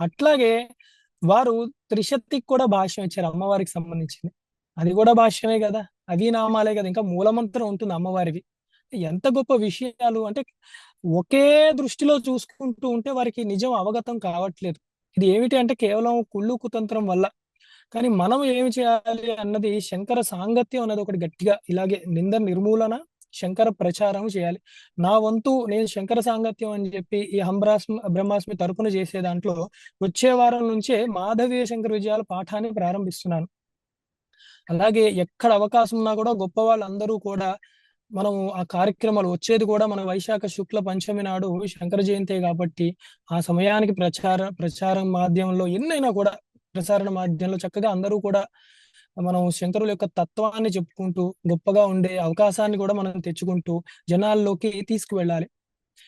S5: అట్లాగే వారు త్రిశక్తికి కూడా భాష్యం ఇచ్చారు, అమ్మవారికి సంబంధించింది. అది కూడా భాష్యమే కదా, అవి నామాలే కదా, ఇంకా మూలమంత్రం ఉంటుంది అమ్మవారివి. ఎంత గొప్ప విషయాలు అంటే, ఒకే దృష్టిలో చూసుకుంటూ ఉంటే వారికి నిజం అవగతం కావట్లేదు. ఇది ఏమిటి అంటే కేవలం కుళ్ళు కుతంత్రం వల్ల. కానీ మనం ఏమి చేయాలి అన్నది, శంకర సాంగత్యం అన్నది ఒకటి గట్టిగా ఇలాగే నింద నిర్మూలన, శంకర ప్రచారం చేయాలి. నా వంతు నేను శంకర సాంగత్యం అని చెప్పి ఈ బ్రహ్మాస్మి తరపున చేసే దాంట్లో వచ్చే వారం నుంచే మాధవీయ శంకర విజయాల పాఠాన్ని ప్రారంభిస్తున్నాను. అలాగే ఎక్కడ అవకాశం ఉన్నా కూడా గొప్ప వాళ్ళందరూ కూడా మనం ఆ కార్యక్రమాలు వచ్చేది కూడా మన వైశాఖ శుక్ల పంచమి నాడు శంకర జయంతి కాబట్టి, ఆ సమయానికి ప్రచారం మాధ్యమంలో ఎన్నైనా కూడా ప్రసారణ మాధ్యమంలో చక్కగా అందరూ కూడా మనం శంకరుల యొక్క తత్వాన్ని చెప్పుకుంటూ, గొప్పగా ఉండే అవకాశాన్ని కూడా మనం తెచ్చుకుంటూ జనాల్లోకి తీసుకువెళ్ళాలి.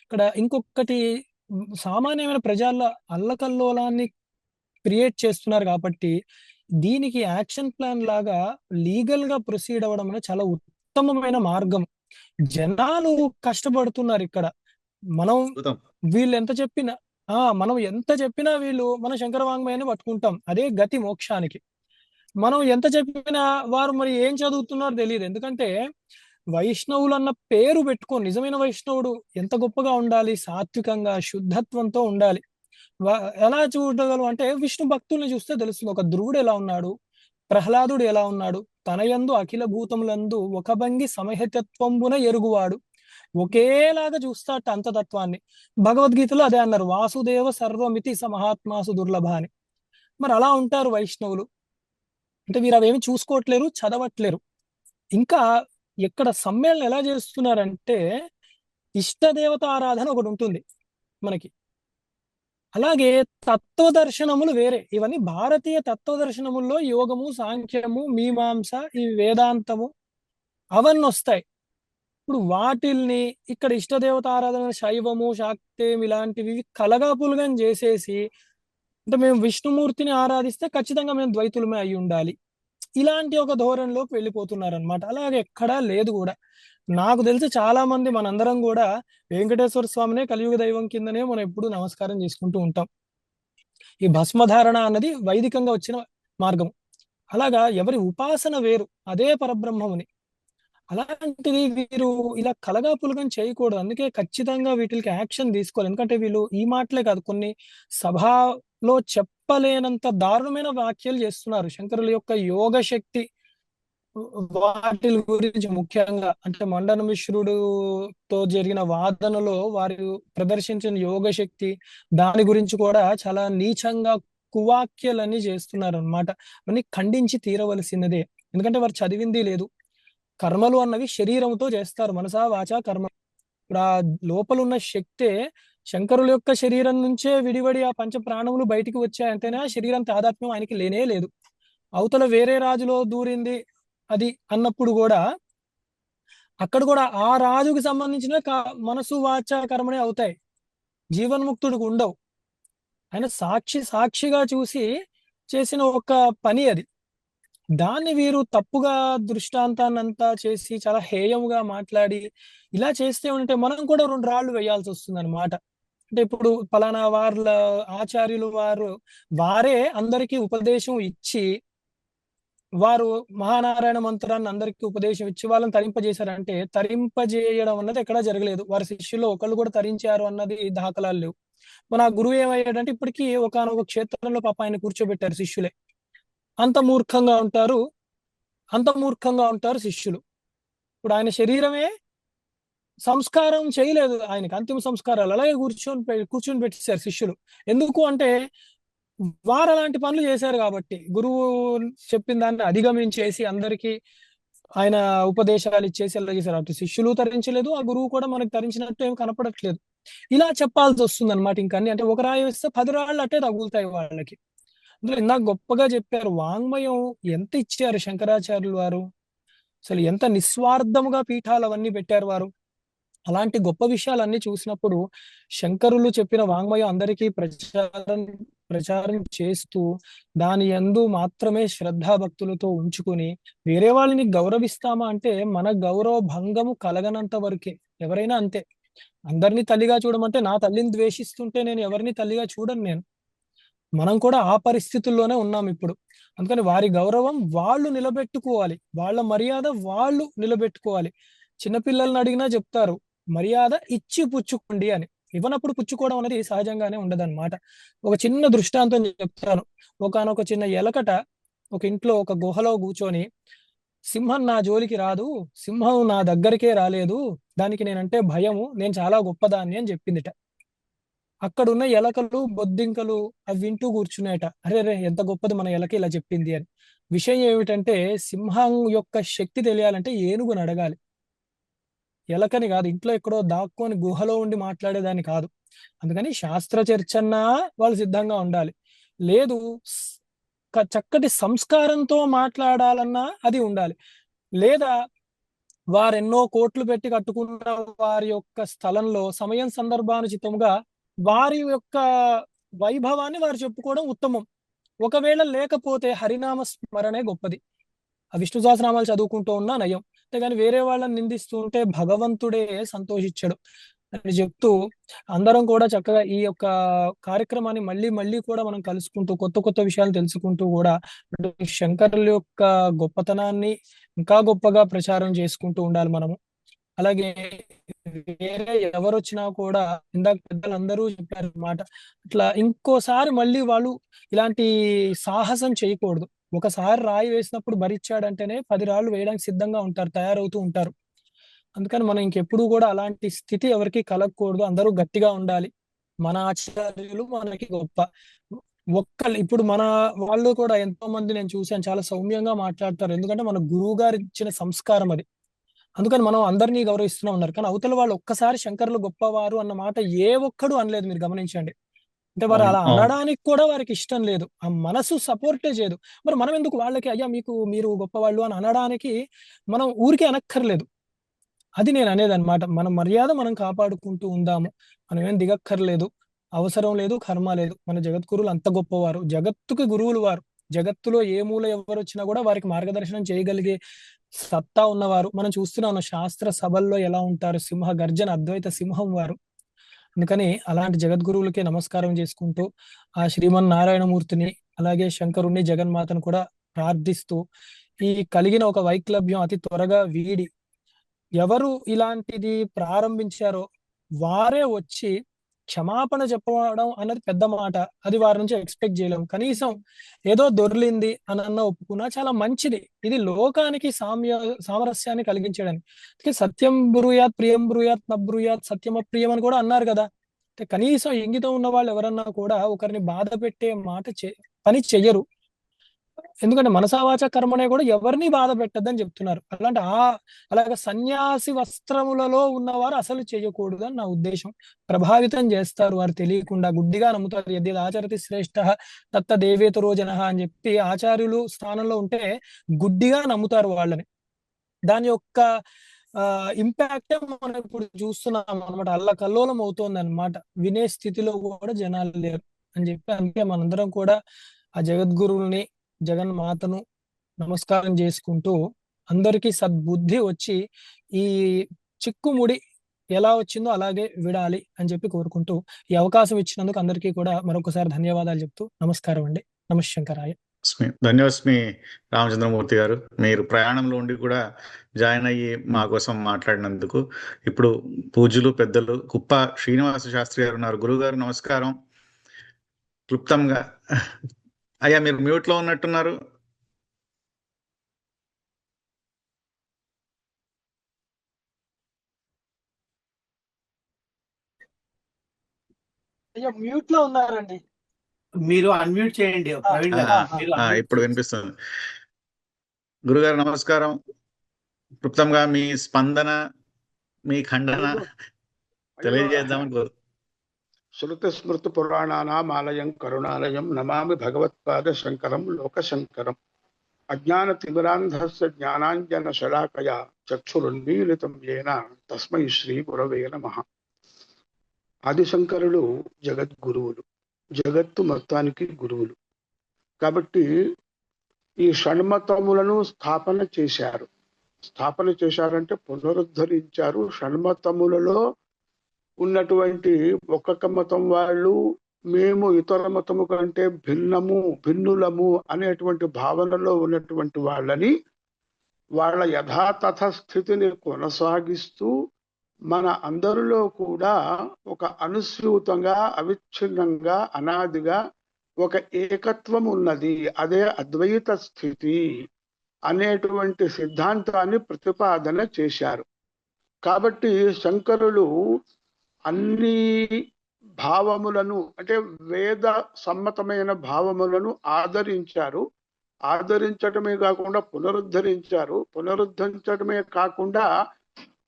S5: ఇక్కడ ఇంకొకటి, సామాన్యమైన ప్రజల్లో అల్లకల్లోలాన్ని క్రియేట్ చేస్తున్నారు కాబట్టి, దీనికి యాక్షన్ ప్లాన్ లాగా లీగల్ గా ప్రొసీడ్ అవ్వడం అనేది చాలా ఉత్తమమైన మార్గం. జనాలు కష్టపడుతున్నారు ఇక్కడ. మనం వీళ్ళు ఎంత చెప్పినా మనం ఎంత చెప్పినా వీళ్ళు మన శంకర వాంగ్మయాన్ని పట్టుకుంటాం, అదే గతి మోక్షానికి. మనం ఎంత చెప్పినా వారు మరి ఏం చదువుతున్నారో తెలియదు. ఎందుకంటే వైష్ణవులు అన్న పేరు పెట్టుకొని నిజమైన వైష్ణవుడు ఎంత గొప్పగా ఉండాలి, సాత్వికంగా శుద్ధత్వంతో ఉండాలి. ఎలా చూడగలం అంటే విష్ణు భక్తుల్ని చూస్తే తెలుస్తుంది. ఒక ధ్రువుడు ఎలా ఉన్నాడు, ప్రహ్లాదుడు ఎలా ఉన్నాడు, తన యందు అఖిల భూతములందు ఒక భంగి సమహితత్వంబున ఎరుగువాడు. ఒకేలాగా చూస్తాట అంతతత్వాన్ని. భగవద్గీతలో అదే అన్నారు, వాసుదేవ సర్వమితి స మహాత్మాసు దుర్లభ అని. మరి అలా ఉంటారు వైష్ణవులు. అంటే వీరు అవేమి చూసుకోవట్లేరు, చదవట్లేరు. ఇంకా ఇక్కడ సమ్మేళనం ఎలా చేస్తున్నారంటే ఇష్టదేవత ఆరాధన ఒకటి ఉంటుంది మనకి. అలాగే తత్వదర్శనములు వేరే. ఇవన్నీ భారతీయ తత్వదర్శనముల్లో యోగము, సాంఖ్యము, మీమాంస, ఈ వేదాంతము అవన్నీ వస్తాయి. ఇప్పుడు వాటిల్ని ఇక్కడ ఇష్టదేవత ఆరాధన, శైవము, శాక్తేయం ఇలాంటివి కలగాపులగం చేసేసి, అంటే మేము విష్ణుమూర్తిని ఆరాధిస్తే ఖచ్చితంగా మేము ద్వైతులమే అయి ఉండాలి, ఇలాంటి ఒక ధోరణిలోకి వెళ్ళిపోతున్నారు అనమాట. అలాగే ఎక్కడా లేదు కూడా. నాకు తెలిసి చాలా మంది మనందరం కూడా వెంకటేశ్వర స్వామినే కలియుగ దైవం కిందనే మనం ఎప్పుడు నమస్కారం చేసుకుంటూ ఉంటాం. ఈ భస్మధారణ అన్నది వైదికంగా వచ్చిన మార్గం. అలాగా ఎవరి ఉపాసన వేరు, అదే పరబ్రహ్మముని. అలాంటిది వీరు ఇలా కలగాపులగం చేయకూడదు. అందుకే ఖచ్చితంగా వీటికి యాక్షన్ తీసుకోవాలి. ఎందుకంటే వీళ్ళు ఈ మాటలే కాదు, కొన్ని సభలో చెప్పలేనంత దారుణమైన వ్యాఖ్యలు చేస్తున్నారు. శంకరుల యొక్క యోగ శక్తి వాటి గురించి ముఖ్యంగా, అంటే మండన మిశ్రుడుతో జరిగిన వాదనలో వారు ప్రదర్శించిన యోగ శక్తి, దాని గురించి కూడా చాలా నీచంగా కువాక్యలన్నీ చేస్తున్నారు అనమాట. అవన్నీ ఖండించి తీరవలసినదే. ఎందుకంటే వారు చదివింది లేదు. కర్మలు అన్నవి శరీరంతో చేస్తారు, మనసా వాచా కర్మ. ఇప్పుడు ఆ లోపల ఉన్న శక్తే శంకరుల యొక్క శరీరం నుంచే విడివడి ఆ పంచ ప్రాణములు బయటికి వచ్చాయంటేనే ఆ శరీరం తాదాత్మ్యం ఆయనకి లేనే లేదు. అవతల వేరే రాజులో దూరింది అది అన్నప్పుడు కూడా అక్కడ కూడా ఆ రాజుకి సంబంధించిన మనసు వాచ కర్మనే అవుతాయి, జీవన్ముక్తుడికి ఉండవు. ఆయన సాక్షిగా చూసి చేసిన ఒక పని అది. దాన్ని వీరు తప్పుగా దృష్టాంతాన్నంతా చేసి చాలా హేయముగా మాట్లాడి ఇలా చేస్తే ఉంటే మనం కూడా 2 రాళ్లు వేయాల్సి వస్తుంది అనమాట. అంటే ఇప్పుడు పలానా వాళ్ళ ఆచార్యులు వారే అందరికీ ఉపదేశం ఇచ్చి, వారు మహానారాయణ మంత్రాన్ని అందరికీ ఉపదేశం ఇచ్చి వాళ్ళని తరింపజేశారంటే, తరింపజేయడం అన్నది ఎక్కడా జరగలేదు. వారి శిష్యుల్లో ఒకళ్ళు కూడా తరించారు అన్నది దాఖలాలు లేవు. మన గురువు ఏమయ్యాడంటే ఇప్పటికీ ఒకానొక క్షేత్రంలో పాప ఆయన కూర్చోబెట్టారు శిష్యులే. అంత మూర్ఖంగా ఉంటారు శిష్యులు. ఇప్పుడు ఆయన శరీరమే సంస్కారం చేయలేదు, ఆయనకి అంతిమ సంస్కారాలు అలాగే కూర్చొని పెట్టేశారు శిష్యులు. ఎందుకు అంటే వారు అలాంటి పనులు చేశారు కాబట్టి, గురువు చెప్పిన దాన్ని అధిగమించేసి అందరికీ ఆయన ఉపదేశాలు ఇచ్చేసి అలా చేశారు. అటు శిష్యులు తరించలేదు, ఆ గురువు కూడా మనకు తరించినట్టు ఏమి కనపడట్లేదు. ఇలా చెప్పాల్సి వస్తుంది అనమాట. ఇంకన్నీ అంటే ఒక రాయి వేస్తే 10 రాళ్ళు అట్టే తగులుతాయి వాళ్ళకి. అందులో ఇందాక గొప్పగా చెప్పారు, వాంగ్మయం ఎంత ఇచ్చారు శంకరాచార్యులు వారు. అసలు ఎంత నిస్వార్థముగా పీఠాలు అవన్నీ పెట్టారు వారు. అలాంటి గొప్ప విషయాలన్నీ చూసినప్పుడు శంకరులు చెప్పిన వాంగ్మయం అందరికీ ప్రచారం చేస్తూ దాని యందు మాత్రమే శ్రద్ధాభక్తులతో ఉంచుకుని వేరే వాళ్ళని గౌరవిస్తామా అంటే మన గౌరవ భంగము కలగనంత వరకే. ఎవరైనా అంతే. అందరినీ తల్లిగా చూడమంటే, నా తల్లిని ద్వేషిస్తుంటే నేను ఎవరిని తల్లిగా చూడను నేను. మనం కూడా ఆ పరిస్థితుల్లోనే ఉన్నాం ఇప్పుడు. అందుకని వారి గౌరవం వాళ్ళు నిలబెట్టుకోవాలి, వాళ్ళ మర్యాద వాళ్ళు నిలబెట్టుకోవాలి. చిన్నపిల్లల్ని అడిగినా చెప్తారు, మర్యాద ఇచ్చి పుచ్చుకోండి అని. ఇవ్వనప్పుడు పుచ్చుకోవడం అనేది సహజంగానే ఉండదన్నమాట. ఒక చిన్న దృష్టాంతం చెప్తాను. ఒకానొక చిన్న ఎలకట ఒక ఇంట్లో ఒక గుహలో కూర్చొని, సింహం నా జోలికి రాదు, సింహం నా దగ్గరికే రాలేదు, దానికి నేనంటే భయము, నేను చాలా గొప్పదాన్ని అని చెప్పిందిట. అక్కడున్న ఎలకలు, బొద్దింకలు అవి వింటూ కూర్చునేట. అరే ఎంత గొప్పది మన ఎలక ఇలా చెప్పింది అని. విషయం ఏమిటంటే సింహం యొక్క శక్తి తెలియాలంటే ఏనుగుని అడగాలి, ఎలకని కాదు. ఇంట్లో ఎక్కడో దాక్కొని గుహలో ఉండి మాట్లాడేదాన్ని కాదు. అందుకని శాస్త్ర చర్చన్నా వాళ్ళు సిద్ధంగా ఉండాలి. లేదు చక్కటి సంస్కారంతో మాట్లాడాలన్నా అది ఉండాలి. లేదా వారెన్నో కోట్లు పెట్టి కట్టుకున్న వారి యొక్క స్థలంలో సమయం సందర్భానుచితంగా వారి యొక్క వైభవాన్ని వారు చెప్పుకోవడం ఉత్తమం. ఒకవేళ లేకపోతే హరినామ స్మరణే గొప్పది. ఆ విష్ణు సహస్రనామాలు చదువుకుంటూ ఉన్నా నయం. అంతేగాని వేరే వాళ్ళని నిందిస్తూ ఉంటే భగవంతుడే సంతోషించడు. అని చెప్తూ అందరం కూడా చక్కగా ఈ యొక్క కార్యక్రమాన్ని మళ్ళీ మళ్ళీ కూడా మనం కలుసుకుంటూ కొత్త కొత్త విషయాలు తెలుసుకుంటూ కూడా ఇటు శంకరుల యొక్క గొప్పతనాన్ని ఇంకా గొప్పగా ప్రచారం చేసుకుంటూ ఉండాలి మనము. అలాగే వేరే ఎవరు వచ్చినా కూడా ఇందాక పెద్దలందరూ చెప్పారు మాట, అట్లా ఇంకోసారి మళ్ళీ వాళ్ళు ఇలాంటి సాహసం చేయకూడదు. ఒకసారి రాయి వేసినప్పుడు భరించాడంటేనే 10 రాళ్ళు వేయడానికి సిద్ధంగా ఉంటారు, తయారవుతూ ఉంటారు. అందుకని మనం ఇంకెప్పుడు కూడా అలాంటి స్థితి ఎవరికి కలగకూడదు. అందరూ గట్టిగా ఉండాలి. మన ఆచార్యులు మనకి గొప్ప. ఒక్కళ్ళు ఇప్పుడు మన వాళ్ళు కూడా ఎంతో మంది నేను చూశాను, చాలా సౌమ్యంగా మాట్లాడతారు. ఎందుకంటే మన గురువు గారు ఇచ్చిన సంస్కారం అది. అందుకని మనం అందరినీ గౌరవిస్తూనే ఉన్నారు. కానీ అవతల వాళ్ళు ఒక్కసారి శంకరులు గొప్పవారు అన్న మాట ఏ ఒక్కడు అనలేదు, మీరు గమనించండి. అంటే వారు
S2: అవును
S5: అలా
S2: అవును
S5: అనడానికి కూడా వారికి ఇష్టం లేదు. ఆ మనసు సపోర్టే చేయదు. మరి మనం ఎందుకు వాళ్ళకి అయ్యా మీరు గొప్పవాళ్ళు అని అనడానికి మనం ఊరికే అనక్కర్లేదు. అది నేను అనేదన్నమాట. మన మర్యాద మనం కాపాడుకుంటూ ఉందాము. మనం ఏం దిగక్కర్లేదు. అవసరం లేదు, కర్మ లేదు. మన జగద్గురువులు అంత గొప్పవారు. జగత్తుకి గురువులు వారు. జగత్తులో ఏ మూల ఎవరొచ్చినా కూడా వారికి మార్గదర్శనం చేయగలిగే సత్తా ఉన్నవారు. మనం చూస్తూనే ఉన్నాం శాస్త్ర సభల్లో ఎలా ఉంటారు. సింహ గర్జన అద్వైత సింహం వారు. అందుకని అలాంటి జగద్గురువులకి నమస్కారం చేసుకుంటూ ఆ శ్రీమన్నారాయణమూర్తిని అలాగే శంకరుణ్ణి జగన్మాతను కూడా ప్రార్థిస్తూ ఈ కలిగిన ఒక వైక్లభ్యం అతి త్వరగా వీడి ఎవరు ఇలాంటిది ప్రారంభించారో వారే వచ్చి క్షమాపణ చెప్పడం అన్నది పెద్ద మాట. అది వారి నుంచి ఎక్స్పెక్ట్ చేయలేము. కనీసం ఏదో దొర్లింది అని అన్న ఒప్పుకున్నా చాలా మంచిది. ఇది లోకానికి సామరస్యాన్ని కలిగించడానికి. అందుకే సత్యం బ్రూయాత్ ప్రియం బ్రూయాత్ న బ్రూయాత్ సత్యమ ప్రియం అని కూడా అన్నారు కదా. అంటే కనీసం ఇంగితం ఉన్న వాళ్ళు ఎవరన్నా కూడా ఒకరిని బాధ పెట్టే పని చెయ్యరు. ఎందుకంటే మనసావాచ కర్మనే కూడా ఎవరిని బాధ పెట్టద్దని చెప్తున్నారు. అలాగ సన్యాసి వస్త్రములలో ఉన్నవారు అసలు చేయకూడదు అని నా ఉద్దేశం. ప్రభావితం చేస్తారు వారు తెలియకుండా, గుడ్డిగా నమ్ముతారు. యద్యద్ ఆచరతి శ్రేష్ఠ తత్త దేవేతరో జనః అని చెప్పి ఆచార్యులు స్థానంలో ఉంటే గుడ్డిగా నమ్ముతారు వాళ్ళని. దాని యొక్క ఇంపాక్ట్ మనం ఇప్పుడు చూస్తున్నాం అనమాట. అల్లకల్లోలం అవుతోంది అనమాట. వినే స్థితిలో కూడా జనాలు లేరు అని చెప్పి, అందుకే మనందరం కూడా ఆ జగద్గురువుల్ని జగన్మాతను నమస్కారం చేసుకుంటూ అందరికీ సద్బుద్ధి వచ్చి ఈ చిక్కుముడి ఎలా వచ్చిందో అలాగే విడాలి అని చెప్పి కోరుకుంటూ ఈ అవకాశం ఇచ్చినందుకు అందరికీ కూడా మరొకసారి ధన్యవాదాలు చెప్తూ నమస్కారం అండి. నమశంకరాయ.
S2: ధన్యవాస్మి రామచంద్రమూర్తి గారు. మీరు ప్రయాణంలో ఉండి కూడా జాయిన్ అయ్యి మా కోసం మాట్లాడినందుకు. ఇప్పుడు పూజ్యులు పెద్దలు కుప్ప శ్రీనివాస శాస్త్రి గారు ఉన్నారు. గురువు గారు నమస్కారం. క్లుప్తంగా అయ్యా మీరు మ్యూట్ లో ఉన్నట్టున్నారు.
S5: అయ్యో మ్యూట్ లో ఉన్నారండి.
S1: మీరు అన్మ్యూట్ చేయండి ప్రవీణ్ గారు. మీరు unmute
S2: ఇప్పుడు
S1: చేయండి.
S2: వినిపిస్తుంది. గురుగారు నమస్కారం. క్లుప్తంగా మీ స్పందన, మీ ఖండన తెలియజేద్దామని కోరు.
S6: శృతి స్మృతి పురాణానామాలయం కరుణాలయం నమామి భగవత్పాద శంకరం లోకశంకరం. అజ్ఞాన తిమిరాంధస్య జ్ఞానాంజన శలాకయా చక్షురున్మీలితం యేన తస్మై శ్రీ గురవే నమః. ఆదిశంకరులు జగద్గురువులు, జగత్తు మొత్తానికి గురువులు. కాబట్టి ఈ షణ్మతములను స్థాపన చేశారంటే పునరుద్ధరించారు. షణ్మతములలో ఉన్నటువంటి ఒక్కొక్క మతం వాళ్ళు మేము ఇతర మతము కంటే భిన్నులము అనేటువంటి భావనలో ఉన్నటువంటి వాళ్ళని వాళ్ళ యథాతథ స్థితిని కొనసాగిస్తూ మన అందరిలో కూడా ఒక అనుస్యూతంగా, అవిచ్ఛిన్నంగా, అనాదిగా ఒక ఏకత్వం ఉన్నది. అదే అద్వైత స్థితి అనేటువంటి సిద్ధాంతాన్ని ప్రతిపాదన చేశారు. కాబట్టి శంకరులు అన్ని భావములను, అంటే వేద సమ్మతమైన భావములను ఆదరించారు. ఆదరించటమే కాకుండా పునరుద్ధరించటమే కాకుండా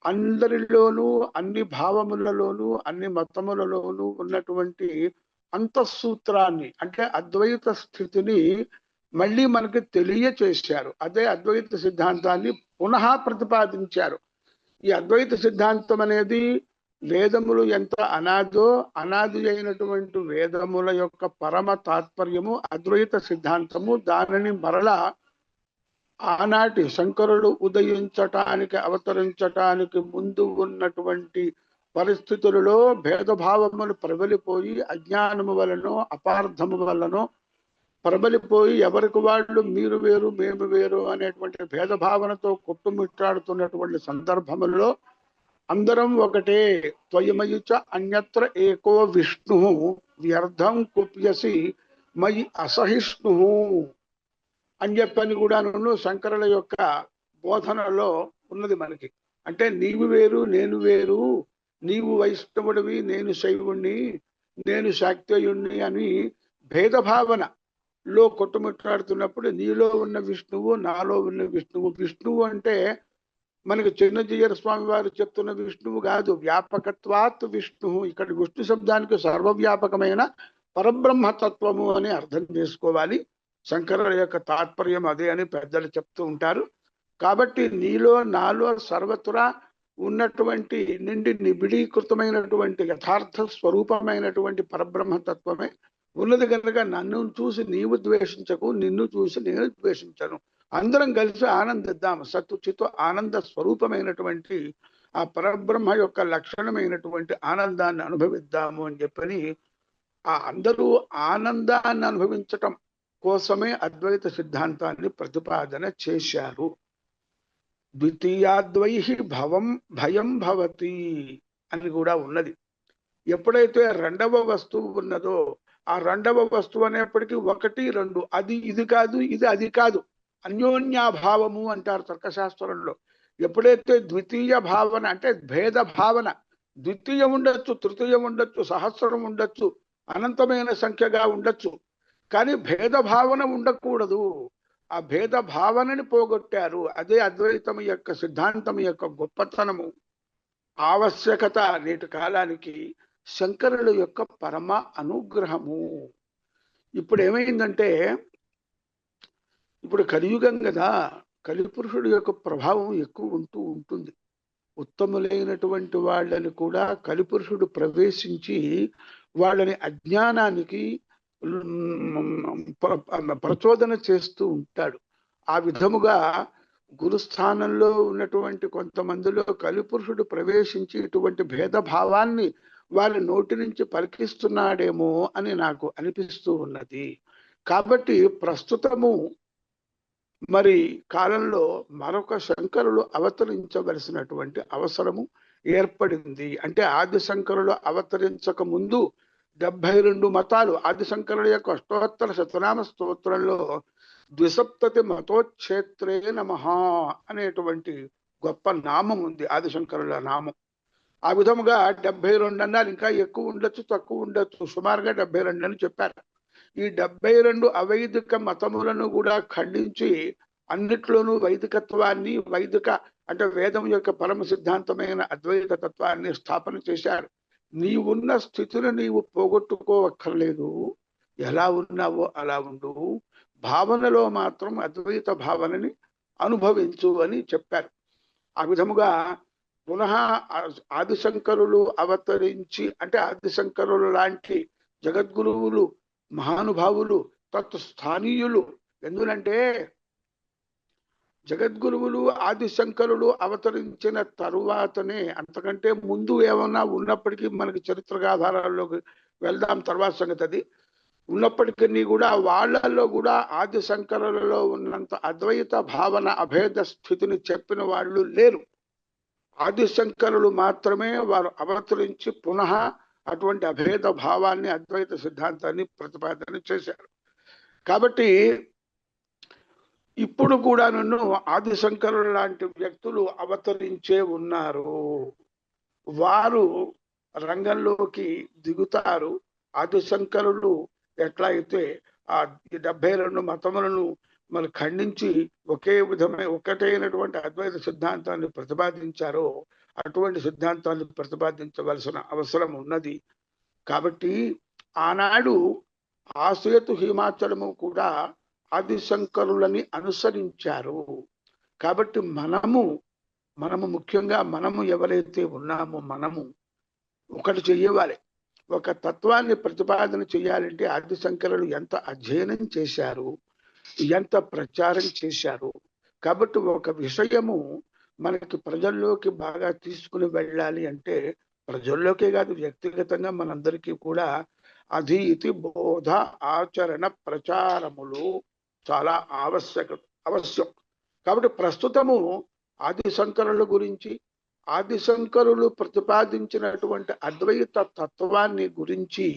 S6: అందరిలోనూ, అన్ని భావములలోనూ, అన్ని మతములలోనూ ఉన్నటువంటి అంతఃసూత్రాన్ని, అంటే అద్వైత స్థితిని మళ్ళీ మనకి తెలియచేశారు. అదే అద్వైత సిద్ధాంతాన్ని పునః ప్రతిపాదించారు. ఈ అద్వైత సిద్ధాంతం అనేది వేదములు ఎంత అనాది అయినటువంటి వేదముల యొక్క పరమ తాత్పర్యము అద్వైత సిద్ధాంతము. దానిని మరలా ఆనాటి శంకరుడు అవతరించటానికి ముందు ఉన్నటువంటి పరిస్థితులలో భేదభావములు ప్రబలిపోయి అజ్ఞానము వలనో అపార్థము వలనో ప్రబలిపోయి ఎవరికి వాళ్ళు మీరు వేరు మేము వేరు అనేటువంటి భేదభావనతో కొట్టుమిట్టాడుతున్నటువంటి సందర్భములలో అందరం ఒకటే. త్వయమయిచ అన్యత్ర ఏకో విష్ణు వ్యర్థం కుప్యసి మయి అసహిష్ణు అని చెప్పని కూడా శంకరుల యొక్క బోధనలో ఉన్నది మనకి. అంటే నీవు వేరు నేను వేరు, నీవు వైష్ణవుడివి నేను శైవుణ్ణి, నేను శాక్తేయుణ్ణి అని భేదభావనలో కొట్టుమిట్టాడుతున్నప్పుడు నీలో ఉన్న విష్ణువు నాలో ఉన్న విష్ణువు. విష్ణువు అంటే మనకి చిన్నజీయర్ స్వామి వారు చెప్తున్న విష్ణువు కాదు, వ్యాపకత్వాత్ విష్ణువు. ఇక్కడ విష్ణు శబ్దానికి సర్వవ్యాపకమైన పరబ్రహ్మతత్వము అని అర్థం చేసుకోవాలి. శంకరుల యొక్క తాత్పర్యం అదే అని పెద్దలు చెప్తూ ఉంటారు. కాబట్టి నీలో నాలో సర్వత్రా ఉన్నటువంటి నిండి నిబిడీకృతమైనటువంటి యథార్థ స్వరూపమైనటువంటి పరబ్రహ్మతత్వమే ఉన్నది కనుక నన్ను చూసి నీవు ద్వేషించకు, నిన్ను చూసి నేను ద్వేషించను. అందరం కలిసి ఆనందిద్దాము. సత్తుచితో ఆనంద స్వరూపమైనటువంటి ఆ పరబ్రహ్మ యొక్క లక్షణమైనటువంటి ఆనందాన్ని అనుభవిద్దాము అని చెప్పని ఆ అందరూ ఆనందాన్ని అనుభవించటం కోసమే అద్వైత సిద్ధాంతాన్ని ప్రతిపాదన చేశారు. ద్వితీయాద్వై భయం భవతి అని కూడా ఉన్నది. ఎప్పుడైతే రెండవ వస్తువు ఉన్నదో ఆ రెండవ వస్తువు అనేప్పటికీ ఒకటి రెండు, అది ఇది కాదు ఇది అది కాదు, అన్యోన్యాభావము అంటారు తర్కశాస్త్రంలో. ఎప్పుడైతే ద్వితీయ భావన అంటే భేద భావన, ద్వితీయం ఉండొచ్చు, తృతీయం ఉండొచ్చు, సహస్రం ఉండొచ్చు, అనంతమైన సంఖ్యగా ఉండొచ్చు, కానీ భేద భావన ఉండకూడదు. ఆ భేద భావనని పోగొట్టారు. అదే అద్వైతం యొక్క సిద్ధాంతం యొక్క గొప్పతనము, ఆవశ్యకత. నేటి కాలానికి శంకరుల యొక్క పరమ అనుగ్రహము. ఇప్పుడు ఏమైందంటే ఇప్పుడు కలియుగం కదా, కలిపురుషుడు యొక్క ప్రభావం ఎక్కువ ఉంటుంది. ఉత్తములైనటువంటి వాళ్ళని కూడా కలిపురుషుడు ప్రవేశించి వాళ్ళని అజ్ఞానానికి ప్రచోదన చేస్తూ ఉంటాడు. ఆ విధముగా గురుస్థానంలో ఉన్నటువంటి కొంతమందిలో కలిపురుషుడు ప్రవేశించి ఇటువంటి భేదభావాన్ని వాళ్ళ నోటి నుంచి పలికిస్తున్నాడేమో అని నాకు అనిపిస్తూ ఉన్నది. కాబట్టి ప్రస్తుతము మరి కాలంలో మరొక శంకరులు అవతరించవలసినటువంటి అవసరము ఏర్పడింది. అంటే ఆది శంకరులు అవతరించక ముందు 72 మతాలు ఆదిశంకరుల యొక్క అష్టోత్తర శతనామ స్తోత్రంలో ద్విసప్తతి మతోక్షేత్రే నమః అనేటువంటి గొప్ప నామం ఉంది, ఆదిశంకరుల నామం. ఆ విధముగా 72 అన్నారు. ఇంకా ఎక్కువ ఉండొచ్చు, తక్కువ ఉండొచ్చు, సుమారుగా 72 అని చెప్పారు. ఈ 72 అవైదిక మతములను కూడా ఖండించి అన్నిట్లోనూ వైదికత్వాన్ని, వైదిక అంటే వేదం యొక్క పరమ సిద్ధాంతమైన అద్వైత తత్వాన్ని స్థాపన చేశారు. నీవున్న స్థితిని నీవు పోగొట్టుకోవక్కర్లేదు, ఎలా ఉన్నావో అలా ఉండు, భావనలో మాత్రం అద్వైత భావనని అనుభవించు అని చెప్పారు. ఆ విధముగా పునః ఆదిశంకరులు అవతరించి, అంటే ఆదిశంకరులు లాంటి జగద్గురువులు, మహానుభావులు, తత్స్థానీయులు. ఎందుకంటే జగద్గురువులు ఆదిశంకరులు అవతరించిన తరువాతనే, అంతకంటే ముందు ఏమన్నా ఉన్నప్పటికీ మనకి చరిత్రగాధారాల్లోకి వెళ్దాం, తర్వాత సంగతి అది. ఉన్నప్పటికీ కూడా వాళ్ళల్లో కూడా ఆదిశంకరులలో ఉన్నంత అద్వైత భావన, అభేద స్థితిని చెప్పిన వాళ్ళు లేరు. ఆదిశంకరులు మాత్రమే వారు అవతరించి పునః అటువంటి అభేద భావాన్ని, అద్వైత సిద్ధాంతాన్ని ప్రతిపాదన చేశారు. కాబట్టి ఇప్పుడు కూడా నన్ను ఆదిశంకరులు లాంటి వ్యక్తులు అవతరించే ఉన్నారు. వారు రంగంలోకి దిగుతారు. ఆదిశంకరులు ఎట్లా అయితే ఆ 72 మతములను మరి ఖండించి ఒకటైనటువంటి అద్వైత సిద్ధాంతాన్ని ప్రతిపాదించారో అటువంటి సిద్ధాంతాన్ని ప్రతిపాదించవలసిన అవసరం ఉన్నది. కాబట్టి ఆనాడు ఆసేతు హిమాచలము కూడా ఆదిశంకరులని అనుసరించారు. కాబట్టి మనము ముఖ్యంగా మనము ఎవరైతే ఉన్నామో మనము ఒకటి చెయ్యాలి. ఒక తత్వాన్ని ప్రతిపాదన చేయాలంటే ఆదిశంకరులు ఎంత అధ్యయనం చేశారు, ఎంత ప్రచారం చేశారు. కాబట్టి ఒక విషయము మనకి ప్రజల్లోకి బాగా తీసుకుని వెళ్ళాలి అంటే ప్రజల్లోకే కాదు, వ్యక్తిగతంగా మనందరికీ కూడా అధీతి బోధ ఆచరణ ప్రచారములు చాలా అవశ్యం. కాబట్టి ప్రస్తుతము ఆదిశంకరుల గురించి, ఆదిశంకరులు ప్రతిపాదించినటువంటి అద్వైత తత్వాన్ని గురించి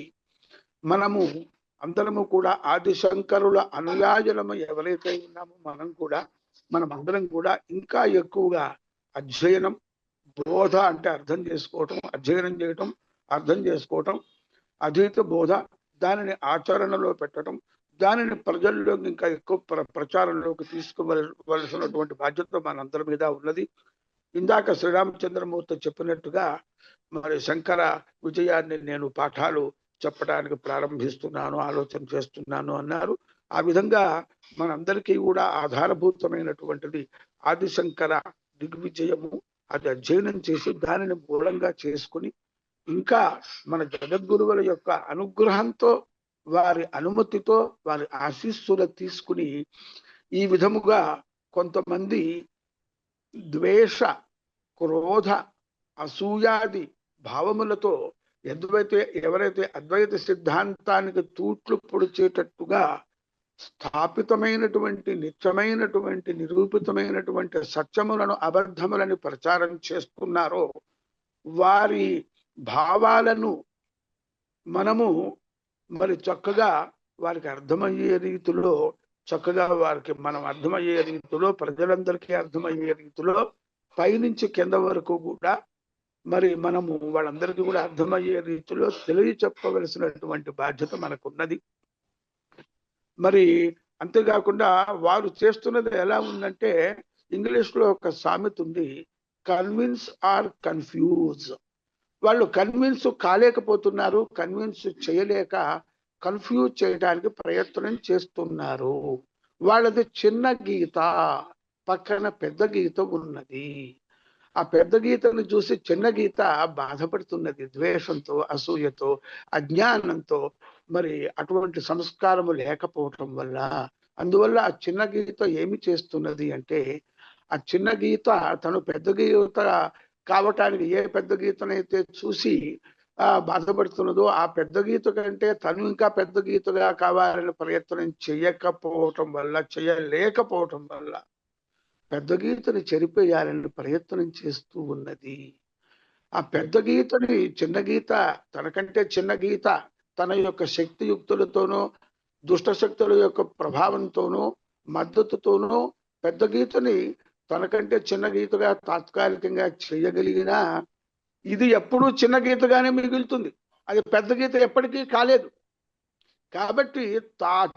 S6: మనము అందరము కూడా ఆదిశంకరుల అనుయాయులము ఎవరైతే ఉన్నామో మనమందరం కూడా ఇంకా ఎక్కువగా అధ్యయనం, బోధ అంటే అర్థం చేసుకోవటం, అధ్యయనం చేయటం, అర్థం చేసుకోవటం, అధీత బోధ, దానిని ఆచరణలో పెట్టడం, దానిని ప్రజల్లోకి ఇంకా ఎక్కువ ప్రచారంలోకి తీసుకువలసినటువంటి బాధ్యత మనందరి మీద ఉన్నది. ఇందాక శ్రీరామచంద్రమూర్తి చెప్పినట్టుగా మరి శంకర విజయాన్ని నేను పాఠాలు చెప్పడానికి ప్రారంభిస్తున్నాను, ఆలోచన చేస్తున్నాను అన్నారు. ఆ విధంగా మనందరికీ కూడా ఆధారభూతమైనటువంటిది ఆదిశంకర దిగ్విజయము. అది అధ్యయనం చేసి దానిని మూలంగా చేసుకుని ఇంకా మన జగద్గురువుల యొక్క అనుగ్రహంతో, వారి అనుమతితో, వారి ఆశీస్సులు తీసుకుని ఈ విధముగా కొంతమంది ద్వేష, క్రోధ, అసూయాది భావములతో ఎవరైతే అద్వైత సిద్ధాంతానికి తూట్లు పొడిచేటట్టుగా స్థాపితమైనటువంటి, నిత్యమైనటువంటి, నిరూపితమైనటువంటి సత్యములను అబద్ధములను ప్రచారం చేస్తున్నారో వారి భావాలను మనము మరి చక్కగా వారికి అర్థమయ్యే రీతిలో, మనం అర్థమయ్యే రీతిలో, ప్రజలందరికీ అర్థమయ్యే రీతిలో పైనుంచి కింద వరకు కూడా మరి మనము వాళ్ళందరికీ కూడా అర్థమయ్యే రీతిలో తెలియచెప్పవలసినటువంటి బాధ్యత మనకున్నది. మరి అంతేకాకుండా వారు చేస్తున్నది ఎలా ఉందంటే, ఇంగ్లీష్లో ఒక సామెత ఉంది, కన్విన్స్ ఆర్ కన్ఫ్యూజ్. వాళ్ళు కన్విన్స్ కాలేకపోతున్నారు, కన్విన్స్ చేయలేక కన్ఫ్యూజ్ చేయడానికి ప్రయత్నం చేస్తున్నారు. వాళ్ళది చిన్న గీత, పక్కన పెద్ద గీత ఉన్నది. ఆ పెద్ద గీతను చూసి చిన్న గీత బాధపడుతున్నది, ద్వేషంతో, అసూయతో, అజ్ఞానంతో, మరి అటువంటి సంస్కారము లేకపోవటం వల్ల. అందువల్ల ఆ చిన్న గీత ఏమి చేస్తున్నది అంటే, ఆ చిన్న గీత తను పెద్ద గీత కావటానికి ఏ పెద్ద గీతనైతే చూసి బాధపడుతున్నదో ఆ పెద్ద గీత కంటే తను ఇంకా పెద్ద గీతగా కావాలని ప్రయత్నం చేయలేకపోవటం వల్ల పెద్ద గీతని చెరిపేయాలని ప్రయత్నం చేస్తూ ఉన్నది. ఆ పెద్ద గీతని చిన్న గీత, తనకంటే చిన్న గీత తన యొక్క శక్తియుక్తులతోనో, దుష్టశక్తుల యొక్క ప్రభావంతోనో, మద్దతుతోనో పెద్ద గీతని తనకంటే చిన్న గీతగా తాత్కాలికంగా చేయగలిగినా ఇది ఎప్పుడూ చిన్న గీతగానే మిగులుతుంది. అది పెద్ద గీత ఎప్పటికీ కాలేదు. కాబట్టి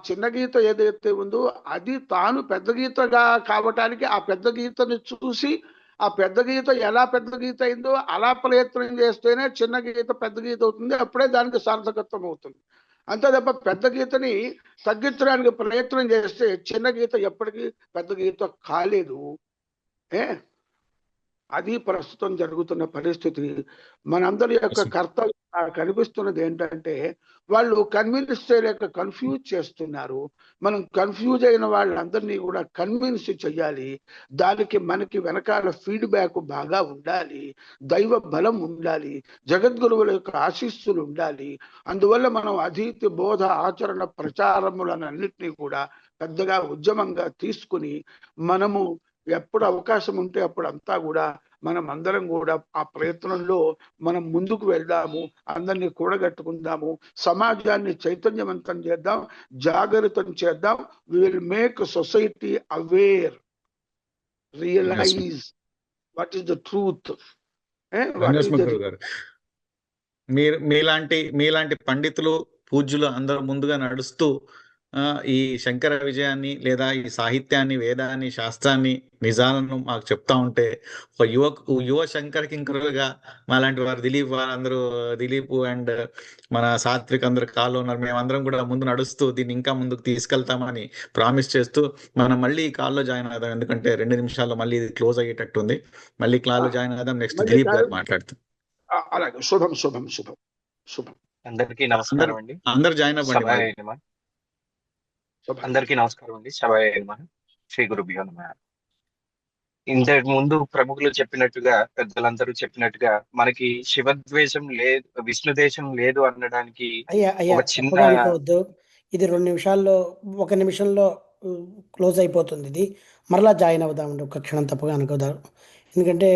S6: చిన్న గీత ఏదైతే ఉందో అది తాను పెద్ద గీతగా కావటానికి ఆ పెద్ద గీతను చూసి ఆ పెద్ద గీత ఎలా పెద్ద గీత అయిందో అలా ప్రయత్నం చేస్తేనే చిన్న గీత పెద్ద గీత అవుతుంది. అప్పుడే దానికి సార్థకత్వం అవుతుంది. అంతే తప్ప పెద్ద గీతని తగ్గించడానికి ప్రయత్నం చేస్తే చిన్న గీత ఎప్పటికీ పెద్ద గీత కాలేదు. అది ప్రస్తుతం జరుగుతున్న పరిస్థితి. మనందరి యొక్క కర్తవ్యం కనిపిస్తున్నది ఏంటంటే, వాళ్ళు కన్విన్స్ చేయలేక కన్ఫ్యూజ్ చేస్తున్నారు. మనం కన్ఫ్యూజ్ అయిన వాళ్ళందరినీ కూడా కన్విన్స్ చేయాలి. దానికి మనకి వెనకాల ఫీడ్బ్యాక్ బాగా ఉండాలి, దైవ బలం ఉండాలి, జగద్గురువుల యొక్క ఆశీస్సులు ఉండాలి. అందువల్ల మనం అధీతి బోధ ఆచరణ ప్రచారములన్నింటినీ కూడా పెద్దగా ఉద్యమంగా తీసుకుని మనము ఎప్పుడు అవకాశం ఉంటే అప్పుడు అంతా కూడా మనం అందరం కూడా ఆ ప్రయత్నంలో మనం ముందుకు వెళ్దాము, అందరినీ కూడగట్టుకుందాము, సమాజాన్ని చైతన్యవంతం చేద్దాం, జాగృతం చేద్దాం. We will make society aware, realise what is the truth.
S2: మీలాంటి పండితులు, పూజ్యులు అందరూ ముందుగా నడుస్తూ ఈ శంకర విజయాన్ని లేదా ఈ సాహిత్యాన్ని, వేదాన్ని, శాస్త్రాన్ని, నిజాలను మాకు చెప్తా ఉంటే ఒక యువ శంకర కింకరులుగా మాలాంటి వారు దిలీప్ అండ్ మన సాత్విక్ అందరు కాల్లో ఉన్నారు. మేమందరం కూడా ముందు నడుస్తూ దీన్ని ఇంకా ముందుకు తీసుకెళ్తామని ప్రామిస్ చేస్తూ మనం మళ్ళీ ఈ కాల్లో జాయిన్ అవుదాం. ఎందుకంటే 2 నిమిషాల్లో మళ్ళీ ఇది క్లోజ్ అయ్యేటట్టుంది. మళ్ళీ కాల్లో జాయిన్ అవుదాం. నెక్స్ట్ దిలీప్ గారు మాట్లాడుతాం.
S6: అలాగే. శుభం శుభం శుభం శుభం.
S7: అందరికీ నమస్కారం అండి.
S2: అందరు జాయిన్ అవ్వండి.
S7: అందరికీ నమస్కారం అండి. సభాయ నమః. శ్రీ గురుభ్యో నమః. ఇంతకు ముందు ప్రముఖులు చెప్పినట్టుగా, పెద్దలందరూ చెప్పినట్టుగా, మనకి శివద్వేషం లేదు, విష్ణుదేశం లేదు అనడానికి
S3: అయ్యా అయ్యా
S7: ఒక చిన్న
S3: తప్పుగా అనుకోవద్దు. ఇది 2 నిమిషాల్లో, 1 నిమిషంలో క్లోజ్ అయిపోతుంది ఇది. మరలా జాయిన్ అవుదామండి, ఒక్క క్షణం తప్పుగా అనుకోదా. ఎందుకంటే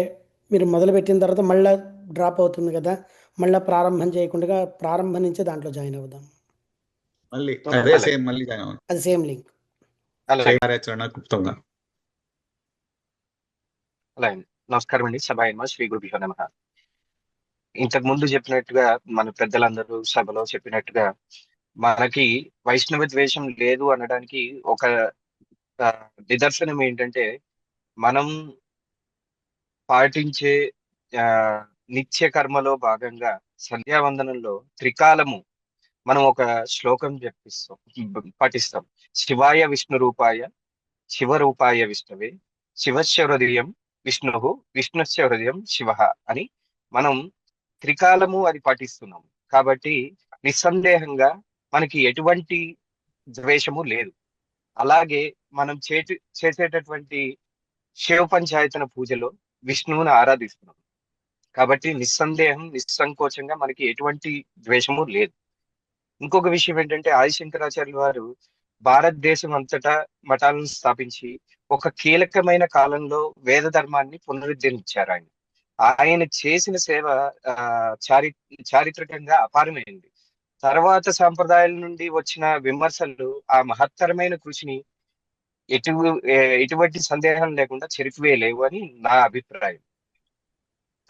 S3: మీరు మొదలుపెట్టిన తర్వాత మళ్ళా డ్రాప్ అవుతుంది కదా, మళ్ళా ప్రారంభం చేయకుండా ప్రారంభం నుంచే దాంట్లో జాయిన్ అవుదాం.
S2: మళ్ళీ అదే
S7: అలాగే
S2: సేమ్ మళ్ళీ జాయిన్ అవ్వండి.
S3: అది సేమ్ లింక్.
S7: అలాగే
S2: కార్యాచరణ క్లుప్తంగా.
S7: అలాగే. నమస్కారం అండి. సభాయనమ శ్రీ గురుభ్యో నమః. ఇంతకు ముందు చెప్పినట్టుగా, మన పెద్దలందరూ సభలో చెప్పినట్టుగా, మనకి వైష్ణవ ద్వేషం లేదు అనడానికి ఒక నిదర్శనం ఏంటంటే, మనం పాటించే ఆ, నిత్య కర్మలో భాగంగా సంధ్యావందనంలో త్రికాలము మనం ఒక శ్లోకం పఠిస్తాం. శివాయ విష్ణు రూపాయ శివరూపాయ విష్ణువే శివస్య హృదయం విష్ణు విష్ణుస్య హృదయం శివ అని మనం త్రికాలము అది పఠిస్తున్నాం. కాబట్టి నిస్సందేహంగా మనకి ఎటువంటి ద్వేషము లేదు. అలాగే మనం చేసేటటువంటి శివ పంచాయతన పూజలో విష్ణువుని ఆరాధిస్తున్నాం. కాబట్టి నిస్సందేహం, నిస్సంకోచంగా మనకి ఎటువంటి ద్వేషము లేదు. ఇంకొక విషయం ఏంటంటే, ఆదిశంకరాచార్యుల వారు భారతదేశం అంతటా మఠాలను స్థాపించి ఒక కీలకమైన కాలంలో వేద ధర్మాన్ని పునరుద్ధరించారు. ఆయన చేసిన సేవ ఆ చారిత్రకంగా అపారమైంది. తర్వాత సాంప్రదాయాల నుండి వచ్చిన విమర్శలు ఆ మహత్తరమైన కృషిని ఎటు ఎటువంటి సందేహం లేకుండా చెరిపివేయలేవు అని నా అభిప్రాయం.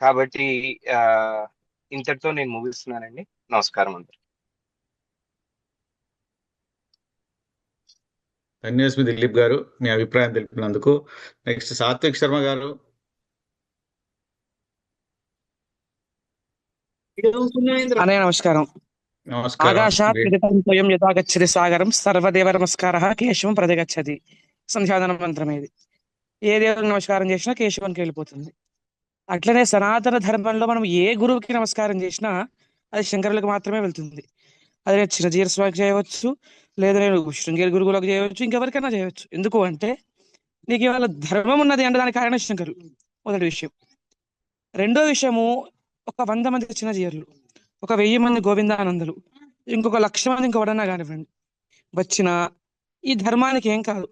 S7: కాబట్టి ఆ ఇంతటితో నేను ముగిస్తున్నానండి. నమస్కారం అందరు.
S2: ధన్యవాదాలు దిలీప్ గారు, మీ అభిప్రాయం తెలిపినందుకు. నెక్స్ట్ సాత్విక్ శర్మ గారు.
S8: అన్నయ్య నమస్కారం.
S2: నమస్కారం.
S8: ఆకాశాత్ విదితం యథా గచ్చతి సాగరం సర్వదేవ నమస్కార కేశవం ప్రతిగచ్చతి. సంధ్యాదన మంత్రం ఇది. ఏ దేవుడికి నమస్కారం చేసినా కేశవానికి వెళ్ళిపోతుంది. అట్లనే సనాతన ధర్మంలో మనం ఏ గురువుకి నమస్కారం చేసినా అది శంకరులకు మాత్రమే వెళ్తుంది. అది నేను చిన్నజీర స్వామికి చేయవచ్చు, లేదా నేను శృంగేరి గురువులకు చేయవచ్చు, ఇంకెవరికైనా చేయవచ్చు. ఎందుకు అంటే నీకు ఇవాళ ధర్మం ఉన్నది అంటే దానికి కారణం శంకరులు. మొదటి విషయం. రెండో విషయము, ఒక 100 మంది చిన్నజీయర్లు, ఒక 1000 మంది గోవిందానందలు, ఇంకొక 1,00,000 మంది ఇంకొకడన్నా కానివ్వండి వచ్చిన ఈ ధర్మానికి ఏం కాదు.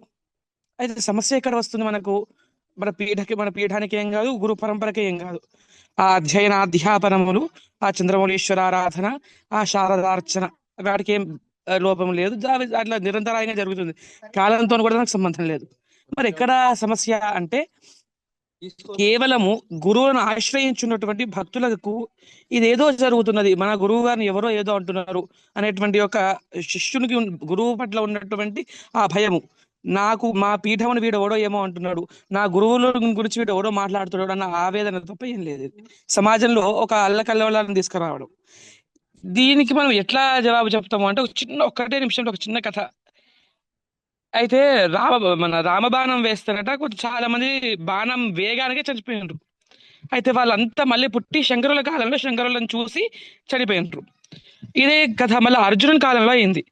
S8: అయితే సమస్య ఎక్కడ వస్తుంది మనకు? మన పీఠానికి ఏం కాదు, గురు పరంపరకి ఏం కాదు. ఆ అధ్యాపనములు, ఆ చంద్రమౌళీశ్వర ఆరాధన, ఆ శారదార్చన, వాటికి ఏం లోపం లేదు. అట్లా నిరంతరాయంగా జరుగుతుంది. కాలంతో కూడా నాకు సంబంధం లేదు. మరి ఎక్కడ సమస్య అంటే, కేవలము గురువులను ఆశ్రయించున్నటువంటి భక్తులకు ఇదేదో జరుగుతున్నది, మన గురువు గారిని ఎవరో ఏదో అంటున్నారు అనేటువంటి ఒక శిష్యునికి గురువు పట్ల ఉన్నటువంటి ఆ భయము, నాకు మా పీఠమును వీడు ఎవడో ఏమో అంటున్నాడు, నా గురువుల గురించి వీడు ఎవడో మాట్లాడుతున్నాడు అన్న ఆవేదన తప్ప ఏం లేదు. సమాజంలో ఒక అల్లకల్లోలాన్ని తీసుకురావడం. దీనికి మనం ఎట్లా జవాబు చెప్తాము అంటే, ఒక్కటే నిమిషంలో ఒక చిన్న కథ. అయితే మన రామబాణం వేస్తారట, చాలా మంది బాణం వేగానికే చనిపోయినారు. అయితే వాళ్ళంతా మళ్ళీ పుట్టి శంకరుల కాలంలో శంకరులను చూసి చనిపోయినారు. ఇదే కథ మళ్ళీ అర్జునుని కాలంలో అయింది.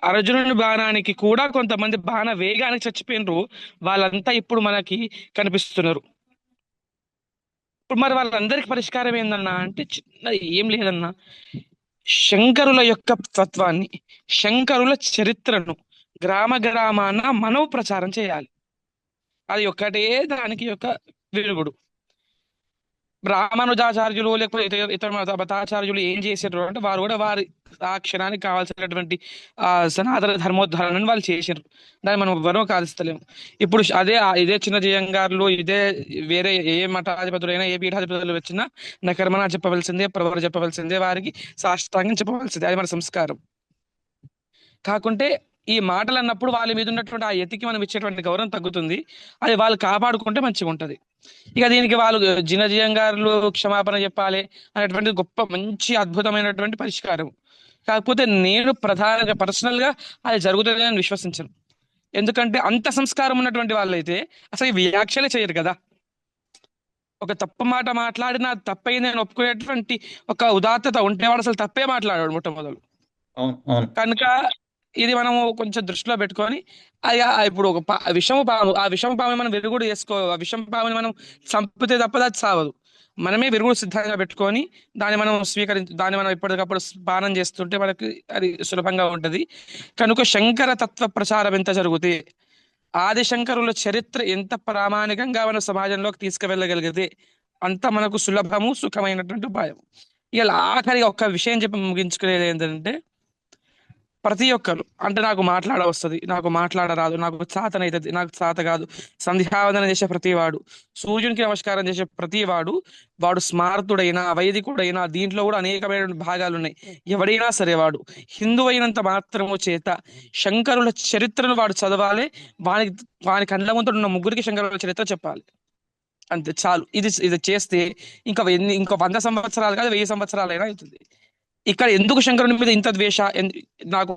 S8: అర్జునుని బాణానికి కూడా కొంతమంది బాణ వేగానికి చచ్చిపోయినారు. వాళ్ళంతా ఇప్పుడు మనకి కనిపిస్తున్నారు. ఇప్పుడు మరి వాళ్ళందరికీ పరిష్కారం ఏందన్నా అంటే, ఏం లేదన్నా, శంకరుల యొక్క తత్వాన్ని, శంకరుల చరిత్రను గ్రామ గ్రామాన మనం ప్రచారం చేయాలి. అది ఒక్కటే దానికి యొక్క వెలుగుడు. రామానుజాచార్యులు లేకపోతే ఇతర మతాచార్యులు ఏం చేసారు అంటే, వారు కూడా వారి ఆ క్షణానికి కావాల్సినటువంటి సనాతన ధర్మోద్ధరణను వాళ్ళు చేశారు. దాన్ని మనం ఎవరో కాల్స్తలేము. ఇప్పుడు ఇదే చిన్న జయంగారులు, ఇదే వేరే ఏ మఠాధిపతులైనా, ఏ పీఠాధిపతులు వచ్చినా నకర్మణ చెప్పవలసిందే, ప్రవర చెప్పవలసిందే, వారికి సాష్టాంగం చెప్పవలసిందే. అది మన సంస్కారం. కాకుంటే ఈ మాటలు అన్నప్పుడు వాళ్ళ మీద ఉన్నటువంటి ఆ ఎతికి మనం ఇచ్చేటువంటి గౌరవం తగ్గుతుంది. అది వాళ్ళు కాపాడుకుంటే మంచిగా ఉంటది. ఇక దీనికి వాళ్ళు జినజీయంగారులు క్షమాపణ చెప్పాలి అనేటువంటి గొప్ప మంచి అద్భుతమైనటువంటి పరిష్కారం. కాకపోతే నేను ప్రధానంగా పర్సనల్ గా అది జరుగుతుంది అని విశ్వసించను. ఎందుకంటే అంత సంస్కారం ఉన్నటువంటి వాళ్ళైతే అసలు ఈ వ్యాఖ్యలే చేయరు కదా. ఒక తప్పు మాట మాట్లాడినా తప్పైంది అని ఒప్పుకునేటువంటి ఒక ఉదాత్తత ఉంటే వాడు అసలు తప్పే మాట్లాడాడు మొట్టమొదలు. కనుక ఇది మనము కొంచెం దృష్టిలో పెట్టుకొని ఇప్పుడు ఒక విషమ పాము, ఆ విషమ పాముని మనం విరుగుడు చేసుకో, ఆ విషమ పాముని మనం చంపితే తప్ప అది సావదు. మనమే విరుగుడు సిద్ధంగా పెట్టుకొని దాన్ని మనం ఎప్పటికప్పుడు పానం చేస్తుంటే మనకి అది సులభంగా ఉంటది. కనుక శంకర తత్వ ప్రచారం ఎంత జరుగుతే, ఆదిశంకరుల చరిత్ర ఎంత ప్రామాణికంగా మన సమాజంలోకి తీసుకువెళ్ళగలిగితే అంత మనకు సులభము సుఖమైనటువంటి ఉపాయం. ఇలా ఆఖరిగా ఒక్క విషయం చెప్పి ముగించుకునేది ఏంటంటే, ప్రతి ఒక్కరు అంటే నాకు మాట్లాడ వస్తుంది, నాకు మాట్లాడరాదు, నాకు చాతనైతుంది, నాకు చాత కాదు, సంధ్యావందనం చేసే ప్రతివాడు, సూర్యునికి నమస్కారం చేసే ప్రతివాడు, వాడు స్మార్తుడైనా వైదికుడైనా దీంట్లో కూడా అనేకమైన భాగాలు ఉన్నాయి. ఎవడైనా సరే వాడు హిందూ అయినంత మాత్రము చేత శంకరుల చరిత్రను వాడు చదవాలి. వాని కళ్ళ ముందు ఉన్న ముగ్గురికి శంకరుల చరిత్ర చెప్పాలి, అంతే చాలు. ఇది చేస్తే ఇంకా 100 సంవత్సరాలు కాదు 1000 సంవత్సరాలైనా అవుతుంది. ఇక్కడ ఎందుకు శంకరుని మీద ఇంత ద్వేష? నాకు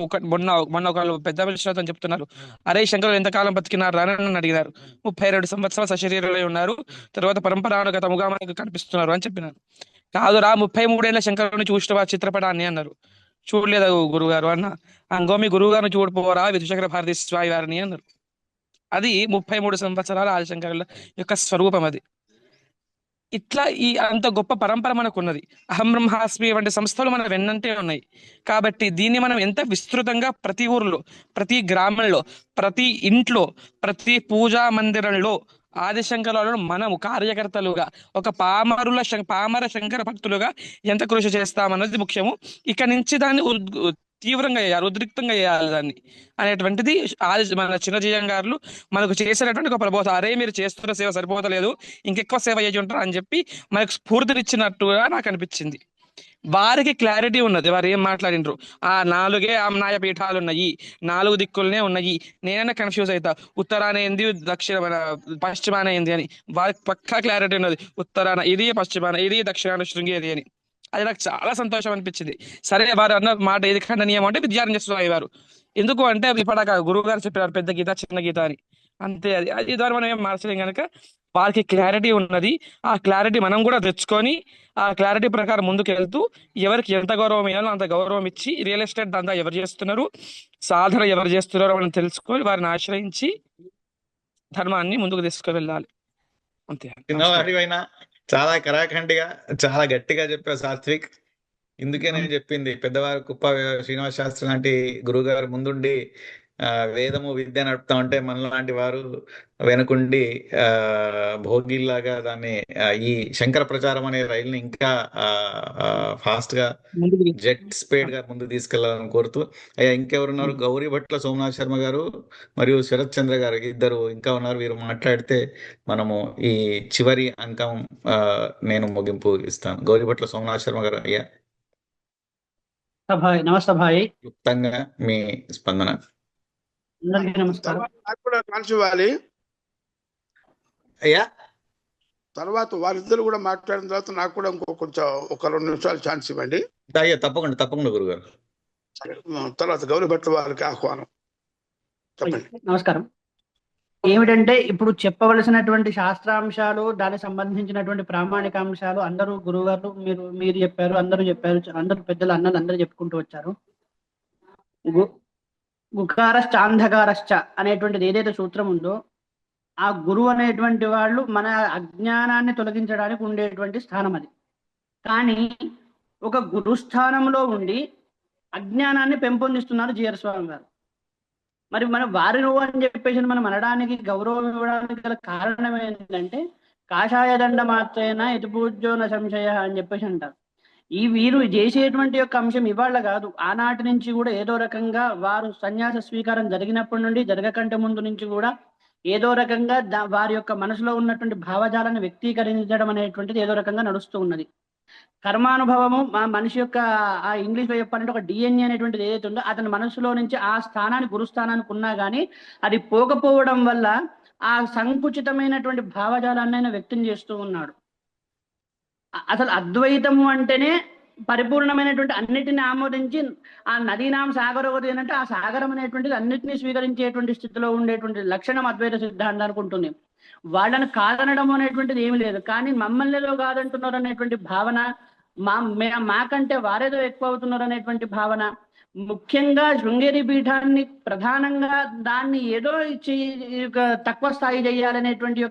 S8: మొన్న ఒక పెద్ద మనిషితో చెప్తున్నారు, అరే శంకరులు ఎంతకాలం బతికినారు అని నన్ను అడిగినారు. 32 సంవత్సరాలు సశరీరంలో ఉన్నారు, తర్వాత పరంపరానుగతముగా మనకు కనిపిస్తున్నారు అని చెప్పినారు. కాదురా 33 ఏళ్ళ శంకరుని చూసిన చిత్రపటాన్ని అన్నారు. చూడలేదు గురుగారు అన్న. అంగో మీ గురువు గారిని చూడపోరా విధుశంకర భారతీ స్వామి వారిని అన్నారు. అది 33 సంవత్సరాల ఆదిశంకరుల యొక్క స్వరూపం అది. ఇట్లా ఈ అంత గొప్ప పరంపర మనకు ఉన్నది. అహం బ్రహ్మాస్మి వంటి సంస్థలు మన వెన్నంటే ఉన్నాయి. కాబట్టి దీన్ని మనం ఎంత విస్తృతంగా ప్రతి ఊర్లో, ప్రతి గ్రామంలో, ప్రతి ఇంట్లో, ప్రతి పూజా మందిరంలో ఆదిశంకరులను మనము కార్యకర్తలుగా, ఒక పామర శంకర భక్తులుగా ఎంత కృషి చేస్తామన్నది ముఖ్యము. ఇక నుంచి దాన్ని తీవ్రంగా చేయాలి, ఉద్రిక్తంగా చేయాలి దాన్ని అనేటువంటిది మన చిన్నజీయం గారు మనకు చేసినటువంటి ఒక ప్రబోధ. అరే మీరు చేస్తున్న సేవ సరిపోతలేదు, ఇంకెక్కువ సేవ చేసి ఉంటారు అని చెప్పి మనకు స్ఫూర్తినిచ్చినట్టుగా నాకు అనిపించింది. వారికి క్లారిటీ ఉన్నది, వారు ఏం మాట్లాడినరు. ఆ 4 ఆమ్నాయ పీఠాలు ఉన్నాయి, 4 దిక్కులనే ఉన్నాయి. నేనైనా కన్ఫ్యూజ్ అవుతా, ఉత్తరాన ఏంది పశ్చిమాన ఏంది అని. వారికి పక్కా క్లారిటీ ఉన్నది, ఉత్తరాన ఇది, పశ్చిమాన ఇది, దక్షిణాన శృంగేరి అని. అది నాకు చాలా సంతోషం అనిపించింది. సరే వారు అన్న మాట ఏది ఖండనీయం అంటే విద్యారణ్య స్వామి వారు. ఎందుకు అంటే ఇప్పటిక గురువు గారు చెప్పారు పెద్ద గీత చిన్న గీత అని, అంతే. అది ద్వారా మనం ఏం మార్చలేం కనుక వారికి క్లారిటీ ఉన్నది. ఆ క్లారిటీ మనం కూడా తెచ్చుకొని ఆ క్లారిటీ ప్రకారం ముందుకు వెళ్తూ ఎవరికి ఎంత గౌరవం ఇవ్వాలో అంత గౌరవం ఇచ్చి, రియల్ ఎస్టేట్ దంతా ఎవరు చేస్తున్నారు, సాధన ఎవరు చేస్తున్నారో మనం తెలుసుకొని వారిని ఆశ్రయించి ధర్మాన్ని ముందుకు తీసుకు వెళ్ళాలి, అంతే.
S2: చిన్నవాడివైనా చాలా కరాఖండిగా చాలా గట్టిగా చెప్పావు సాత్విక్. ఇందుకే నేను చెప్పింది, పెద్దవారు కుప్ప శ్రీనివాస శాస్త్రి లాంటి గురువు గారు ముందుండి వేదము విద్య నడుపుతా ఉంటే మనలాంటి వారు వెనుకుండి భోగిల్లాగా దాన్ని ఈ శంకర ప్రచారం అనే రైలుని ఇంకా ఫాస్ట్ గా జెట్ స్పీడ్ గా ముందు తీసుకెళ్లాలని కోరుతూ, అయ్యా ఇంకెవరున్నారు? గౌరీ భట్ల సోమనాథ్ శర్మ గారు మరియు శరత్ చంద్ర గారు ఇద్దరు ఇంకా ఉన్నారు. వీరు మాట్లాడితే మనము ఈ చివరి అంకం నేను ముగింపు ఇస్తాను. గౌరీ భట్ల సోమనాథ్ శర్మ గారు, అయ్యా
S9: నమస్తే భాయ్.
S2: క్లుప్తంగా మీ స్పందన.
S9: అందరికీ నమస్కారం.
S6: నాకు కూడా ఛాన్స్ ఇవ్వాలి.
S2: అయ్యా
S6: తర్వాత వారిద్దరు కూడా మాట్లాడిన తర్వాత నాకు కూడా కొంచెం ఒక 2 నిమిషాలు ఛాన్స్ ఇవ్వండి.
S2: అయ్యా తప్పకుండా గురుగారు.
S6: తర్వాత గౌరీ భట్ల వారికి ఆహ్వానం. చెప్పండి.
S9: నమస్కారం. ఏమిటంటే ఇప్పుడు చెప్పవలసినటువంటి శాస్త్రాంశాలు, దానికి సంబంధించినటువంటి ప్రామాణికాంశాలు అందరూ గురువుగారు మీరు చెప్పారు, అందరూ చెప్పారు, అందరూ పెద్దలు అందరూ చెప్పుకుంటూ వచ్చారు. గుకారశ్చాంధకారశ్చ అనేటువంటిది ఏదైతే సూత్రం ఉందో, ఆ గురువు అనేటువంటి వాళ్ళు మన అజ్ఞానాన్ని తొలగించడానికి ఉండేటువంటి స్థానం అది. కానీ ఒక గురుస్థానంలో ఉండి అజ్ఞానాన్ని పెంపొందిస్తున్నారు జిఆర్ స్వామి గారు. మరి మనం వారి నువ్వు అని చెప్పేసి మనం అనడానికి, గౌరవం ఇవ్వడానికి గల కారణం ఏంటంటే, కాషాయ దండ మాత్రేనా ఇతి పూజ్యో న సంశయ అని చెప్పేసి అంటారు. ఈ వీరు చేసేటువంటి యొక్క అంశం ఇవాళ కాదు, ఆనాటి నుంచి కూడా ఏదో రకంగా వారు సన్యాస స్వీకారం జరిగినప్పటి నుండి, జరగకంటే ముందు నుంచి కూడా ఏదో రకంగా వారి యొక్క మనసులో ఉన్నటువంటి భావజాలాన్ని వ్యక్తీకరించడం అనేటువంటిది ఏదో రకంగా నడుస్తూ ఉన్నది. కర్మానుభవము మనిషి యొక్క ఆ ఇంగ్లీష్ లో చెప్పాలంటే ఒక డిఎన్ఏ అనేటువంటిది ఏదైతే ఉందో, అతని మనసులో నుంచి ఆ స్థానానికి గురుస్థానానికి ఉన్నా కానీ అది పోకపోవడం వల్ల ఆ సంకుచితమైనటువంటి భావజాలాన్ని ఆయన వ్యక్తం చేస్తూ ఉన్నాడు. అసలు అద్వైతము అంటేనే పరిపూర్ణమైనటువంటి అన్నిటిని ఆమోదించి ఆ నదీనాం సాగరవతి అంటే ఆ సాగరం అనేటువంటిది అన్నిటినీ స్వీకరించేటువంటి స్థితిలో ఉండేటువంటి లక్షణం అద్వైత సిద్ధాంతానికి ఉంటుంది. వాళ్ళని కాదనడం అనేటువంటిది ఏమి లేదు. కానీ మమ్మల్నిలో కాదంటున్నారు అనేటువంటి భావన, మాకంటే వారేదో ఎక్కువ అవుతున్నారు అనేటువంటి భావన, ముఖ్యంగా శృంగేరి పీఠాన్ని ప్రధానంగా దాన్ని ఏదో తక్కువ స్థాయి చేయాలనేటువంటి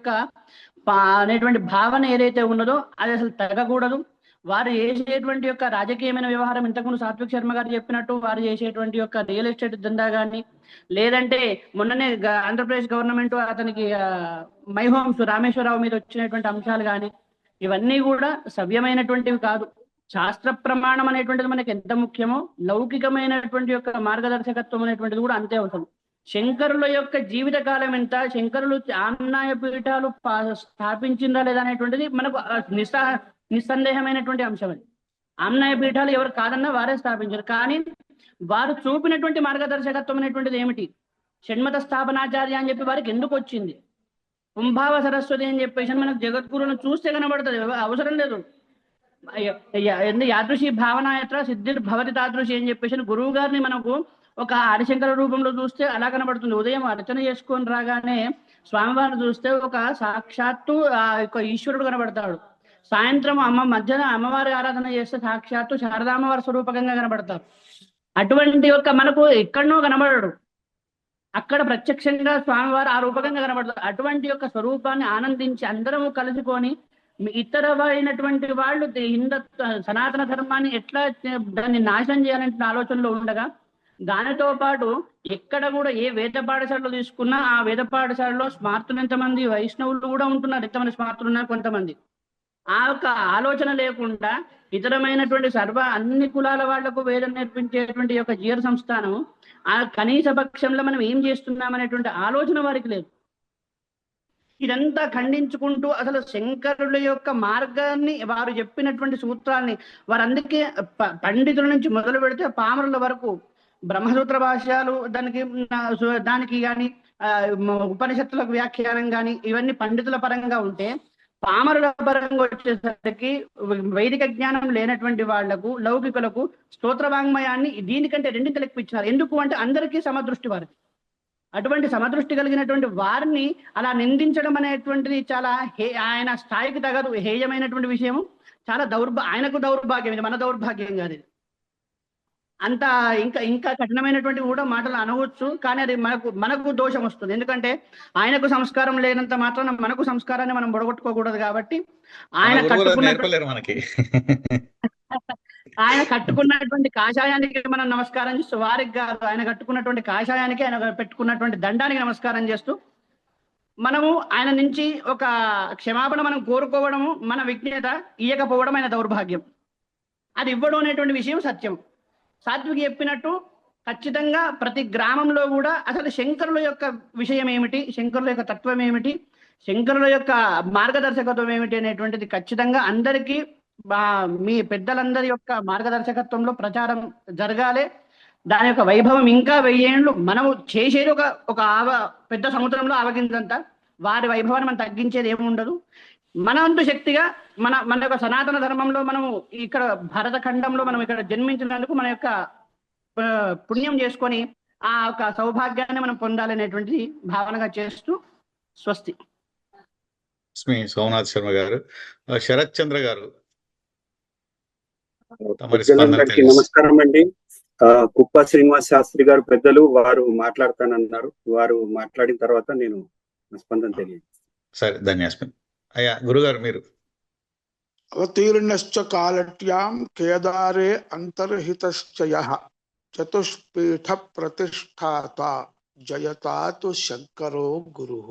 S9: అనేటువంటి భావన ఏదైతే ఉన్నదో అది అసలు తగ్గకూడదు. వారు చేసేటువంటి రాజకీయమైన వ్యవహారం, ఇంతకుముందు సాత్విక్ శర్మ గారు చెప్పినట్టు వారు చేసేటువంటి రియల్ ఎస్టేట్ దందా కానీ, లేదంటే మొన్ననే ఆంధ్రప్రదేశ్ గవర్నమెంట్ అతనికి మై హోమ్స్ రామేశ్వరరావు మీద వచ్చినటువంటి అంశాలు కానీ, ఇవన్నీ కూడా సవ్యమైనటువంటివి కాదు. శాస్త్ర ప్రమాణం అనేటువంటిది మనకి ఎంత ముఖ్యమో లౌకికమైనటువంటి మార్గదర్శకత్వం అనేటువంటిది కూడా అంతే అవసరం. శంకరుల జీవిత కాలం ఎంత, శంకరులు ఆమ్నాయ పీఠాలు స్థాపించిందా లేదా అనేటువంటిది మనకు నిస్సందేహమైనటువంటి అంశం. అది ఆమ్నాయ పీఠాలు ఎవరు కాదన్నా వారే స్థాపించారు. కానీ వారు చూపినటువంటి మార్గదర్శకత్వం అనేటువంటిది ఏమిటి? షణ్మత స్థాపనాచార్య అని చెప్పి వారికి ఎందుకు వచ్చింది? కుంభావ సరస్వతి అని చెప్పేసి మనకు జగద్గురువులను చూస్తే కనబడుతుంది, అవసరం లేదు. యాదృశి భావనాయత్ర సిద్ధిర్భవతి తాదృశి అని చెప్పేసి గురువు గారిని మనకు ఒక హరిశంకర రూపంలో చూస్తే అలా కనబడుతుంది. ఉదయం అర్చన చేసుకొని రాగానే స్వామివారిని చూస్తే ఒక సాక్షాత్తు ఈశ్వరుడు కనబడతాడు. సాయంత్రం మధ్యాహ్న అమ్మవారి ఆరాధన చేస్తే సాక్షాత్తు శారదామ్మవారి స్వరూపకంగా కనబడతారు. అటువంటి మనకు ఎక్కడనో కనబడడు, అక్కడ ప్రత్యక్షంగా స్వామివారు ఆ రూపకంగా కనబడతారు. అటువంటి స్వరూపాన్ని ఆనందించి అందరము కలుసుకొని ఇతరమైనటువంటి వాళ్ళు సనాతన ధర్మాన్ని ఎట్లా దాన్ని నాశనం చేయాలంటే ఆలోచనలో ఉండగా, దానితో పాటు ఎక్కడ కూడా ఏ వేద పాఠశాలలో తీసుకున్నా ఆ వేద పాఠశాలలో స్మార్తులు ఎంతమంది, వైష్ణవులు కూడా ఉంటున్నారు, ఎంతమంది స్మార్తులు ఉన్నారు కొంతమంది. ఆ ఆలోచన లేకుండా ఇతరమైనటువంటి అన్ని కులాల వాళ్లకు వేదం నేర్పించేటువంటి జీర సంస్థానం ఆ కనీస పక్షంలో మనం ఏం చేస్తున్నాం అనేటువంటి ఆలోచన వారికి లేదు. ఇదంతా ఖండించుకుంటూ అసలు శంకరుల మార్గాన్ని, వారు చెప్పినటువంటి సూత్రాన్ని, వారు అందుకే పండితుల నుంచి మొదలు పెడితే పామరుల వరకు బ్రహ్మసూత్ర భాష్యాలు, దానికి కానీ ఉపనిషత్తులకు వ్యాఖ్యానం కానీ ఇవన్నీ పండితుల పరంగా ఉంటే, పామరుల పరంగా వచ్చేసరికి వైదిక జ్ఞానం లేనటువంటి వాళ్లకు, లౌకికులకు స్తోత్ర వాంగ్మయాన్ని దీనికంటే రెండింటి లెక్కించారు. ఎందుకు అంటే అందరికీ సమదృష్టి వారికి. అటువంటి సమదృష్టి కలిగినటువంటి వారిని అలా నిందించడం అనేటువంటిది చాలా ఆయన స్థాయికి తగదు, హేయమైనటువంటి విషయము. చాలా ఆయనకు దౌర్భాగ్యం, ఇది మన దౌర్భాగ్యం కాదు. అంత ఇంకా కఠినమైనటువంటి కూడా మాటలు అనవచ్చు, కానీ అది మనకు దోషం వస్తుంది. ఎందుకంటే ఆయనకు సంస్కారం లేనంత మాత్రాన మనకు సంస్కారాన్ని మనం బొడగొట్టుకోకూడదు. కాబట్టి ఆయన కట్టుకున్నటువంటి కాషాయానికి మనం నమస్కారం చేస్తూ, వారికి కాదు, ఆయన కట్టుకున్నటువంటి కాషాయానికి, ఆయన పెట్టుకున్నటువంటి దండానికి నమస్కారం చేస్తూ, మనము ఆయన నుంచి ఒక క్షమాపణ మనం కోరుకోవడము మన విజ్ఞత, ఇయ్యకపోవడం ఆయన దౌర్భాగ్యం. అది ఇవ్వడం అనేటువంటి విషయం సత్యం. సాత్విక్ చెప్పినట్టు ఖచ్చితంగా ప్రతి గ్రామంలో కూడా అసలు శంకరుల విషయం ఏమిటి, శంకరుల తత్వం ఏమిటి, శంకరుల మార్గదర్శకత్వం ఏమిటి అనేటువంటిది ఖచ్చితంగా అందరికీ మీ పెద్దలందరి మార్గదర్శకత్వంలో ప్రచారం జరగాలి. దాని వైభవం ఇంకా 1000 ఏళ్ళు మనము చేసేది ఒక పెద్ద సముద్రంలో ఆవగించంత. వారి వైభవాన్ని మనం తగ్గించేది ఏమి ఉండదు. మన అంతు శక్తిగా మన సనాతన ధర్మంలో మనము ఇక్కడ భారతఖండంలో మనం ఇక్కడ జన్మించినందుకు మన పుణ్యం చేసుకొని ఆ సౌభాగ్యాన్ని మనం పొందాలనేటువంటిది భావనగా చేస్తూ స్వస్తి.
S2: సోమనాథ్ శర్మ గారు. శరత్ చంద్ర గారు,
S10: నమస్కారం అండి. కుప్ప శ్రీనివాస్ శాస్త్రి గారు పెద్దలు, వారు మాట్లాడతానన్నారు. వారు మాట్లాడిన తర్వాత నేను స్పందన తెలియదు.
S2: సరే, ధన్యవాదాలు. అయ్యా గురుగారు మీరు.
S6: అవతీర్ణశ్చ కాలట్యాం కేదారే అంతర్హితశ్చ యః చతుష్పీఠ ప్రతిష్ఠాత జయతాతు శంకరో గురుః.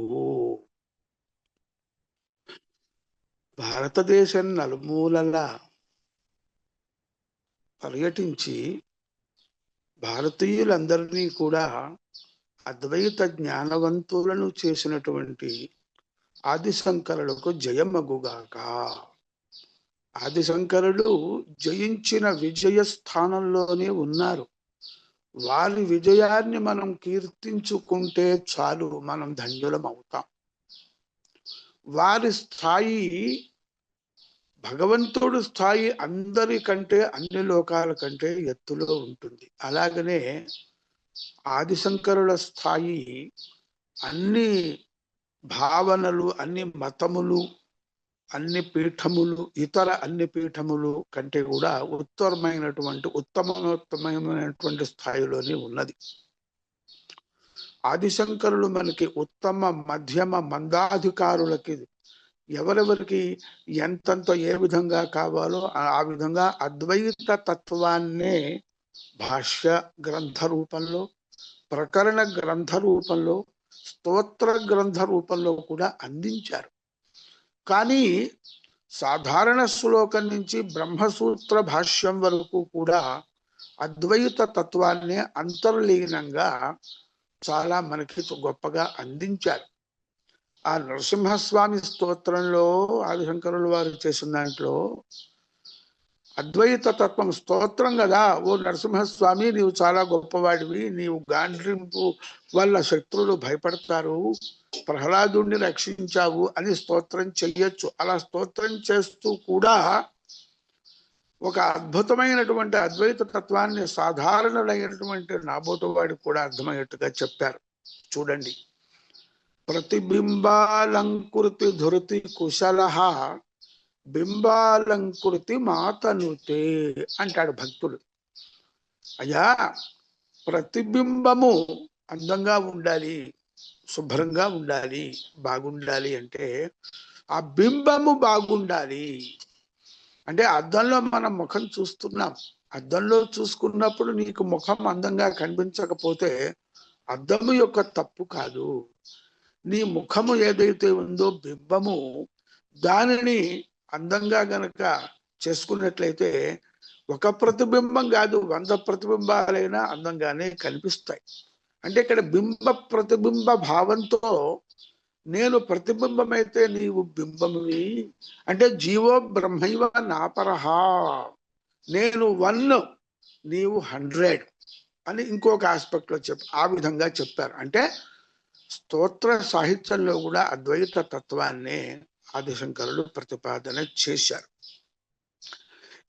S6: భారతదేశం నలుమూలలా పర్యటించి భారతీయులందరినీ కూడా అద్వైత జ్ఞానవంతులను చేసినటువంటి ఆదిశంకరులకు జయమగుగాక. ఆదిశంకరులు జయించిన విజయ స్థానంలోనే ఉన్నారు. వారి విజయాన్ని మనం కీర్తించుకుంటే చాలు, మనం ధన్యులం అవుతాం. వారి స్థాయి, భగవంతుడు స్థాయి అందరికంటే, అన్ని లోకాల కంటే ఎత్తులో ఉంటుంది. అలాగనే ఆదిశంకరుల స్థాయి అన్ని భావనలు, అన్ని మతములు, అన్ని పీఠములు, ఇతర అన్ని పీఠములు కంటే కూడా ఉత్తమమైనటువంటి స్థాయిలోనే ఉన్నది. ఆదిశంకరులు మనకి ఉత్తమ, మధ్యమ, మందాధికారులకి ఎవరెవరికి ఎంతంత ఏ విధంగా కావాలో ఆ విధంగా అద్వైత తత్వాన్నే భాష్య గ్రంథ రూపంలో, ప్రకరణ గ్రంథ రూపంలో, స్తోత్ర గ్రంథ రూపంలో కూడా అందించారు. కానీ సాధారణ శ్లోకం నుంచి బ్రహ్మసూత్ర భాష్యం వరకు కూడా అద్వైత తత్వాన్ని అంతర్లీనంగా చాలా మనకి గొప్పగా అందించారు. ఆ నరసింహస్వామి స్తోత్రంలో ఆదిశంకరులు వారు చేసిన దాంట్లో అద్వైత తత్వం స్తోత్రం కదా, ఓ నరసింహస్వామి నీవు చాలా గొప్పవాడివి, నీవు గాండ్రింపు వల్ల శత్రువులు భయపడతారు, ప్రహ్లాదుని రక్షించావు అని స్తోత్రం చెయ్యొచ్చు. అలా స్తోత్రం చేస్తూ కూడా ఒక అద్భుతమైనటువంటి అద్వైత తత్వాన్ని సాధారణమైనటువంటి నాబోటు వాడికి కూడా అర్థమయ్యేట్టుగా చెప్పారు. చూడండి, ప్రతిబింబాలంకృతి ధృతి కుశలః బింబాలంకృతి మాతనుతే అంటాడు భక్తుడు. అయ్యా, ప్రతిబింబము అందంగా ఉండాలి, శుభ్రంగా ఉండాలి, బాగుండాలి అంటే ఆ బింబము బాగుండాలి. అంటే అద్దంలో మనం ముఖం చూస్తున్నాం, అద్దంలో చూసుకున్నప్పుడు నీకు ముఖం అందంగా కనిపించకపోతే అద్దము యొక్క తప్పు కాదు. నీ ముఖము ఏదైతే ఉందో బింబము, దానిని అందంగా గనక చేసుకున్నట్లయితే ఒక ప్రతిబింబం కాదు 100 ప్రతిబింబాలైనా అందంగానే కనిపిస్తాయి. అంటే ఇక్కడ బింబ ప్రతిబింబ భావంతో నేను ప్రతిబింబమైతే నీవు బింబమువి, అంటే జీవో బ్రహ్మైవ నాపరహ, నేను 1 నీవు 100 అని ఇంకొక ఆస్పెక్ట్ లో ఆ విధంగా చెప్పారు. అంటే స్తోత్ర సాహిత్యంలో కూడా అద్వైత తత్వాన్ని ఆదిశంకరులు ప్రతిపాదన చేశారు.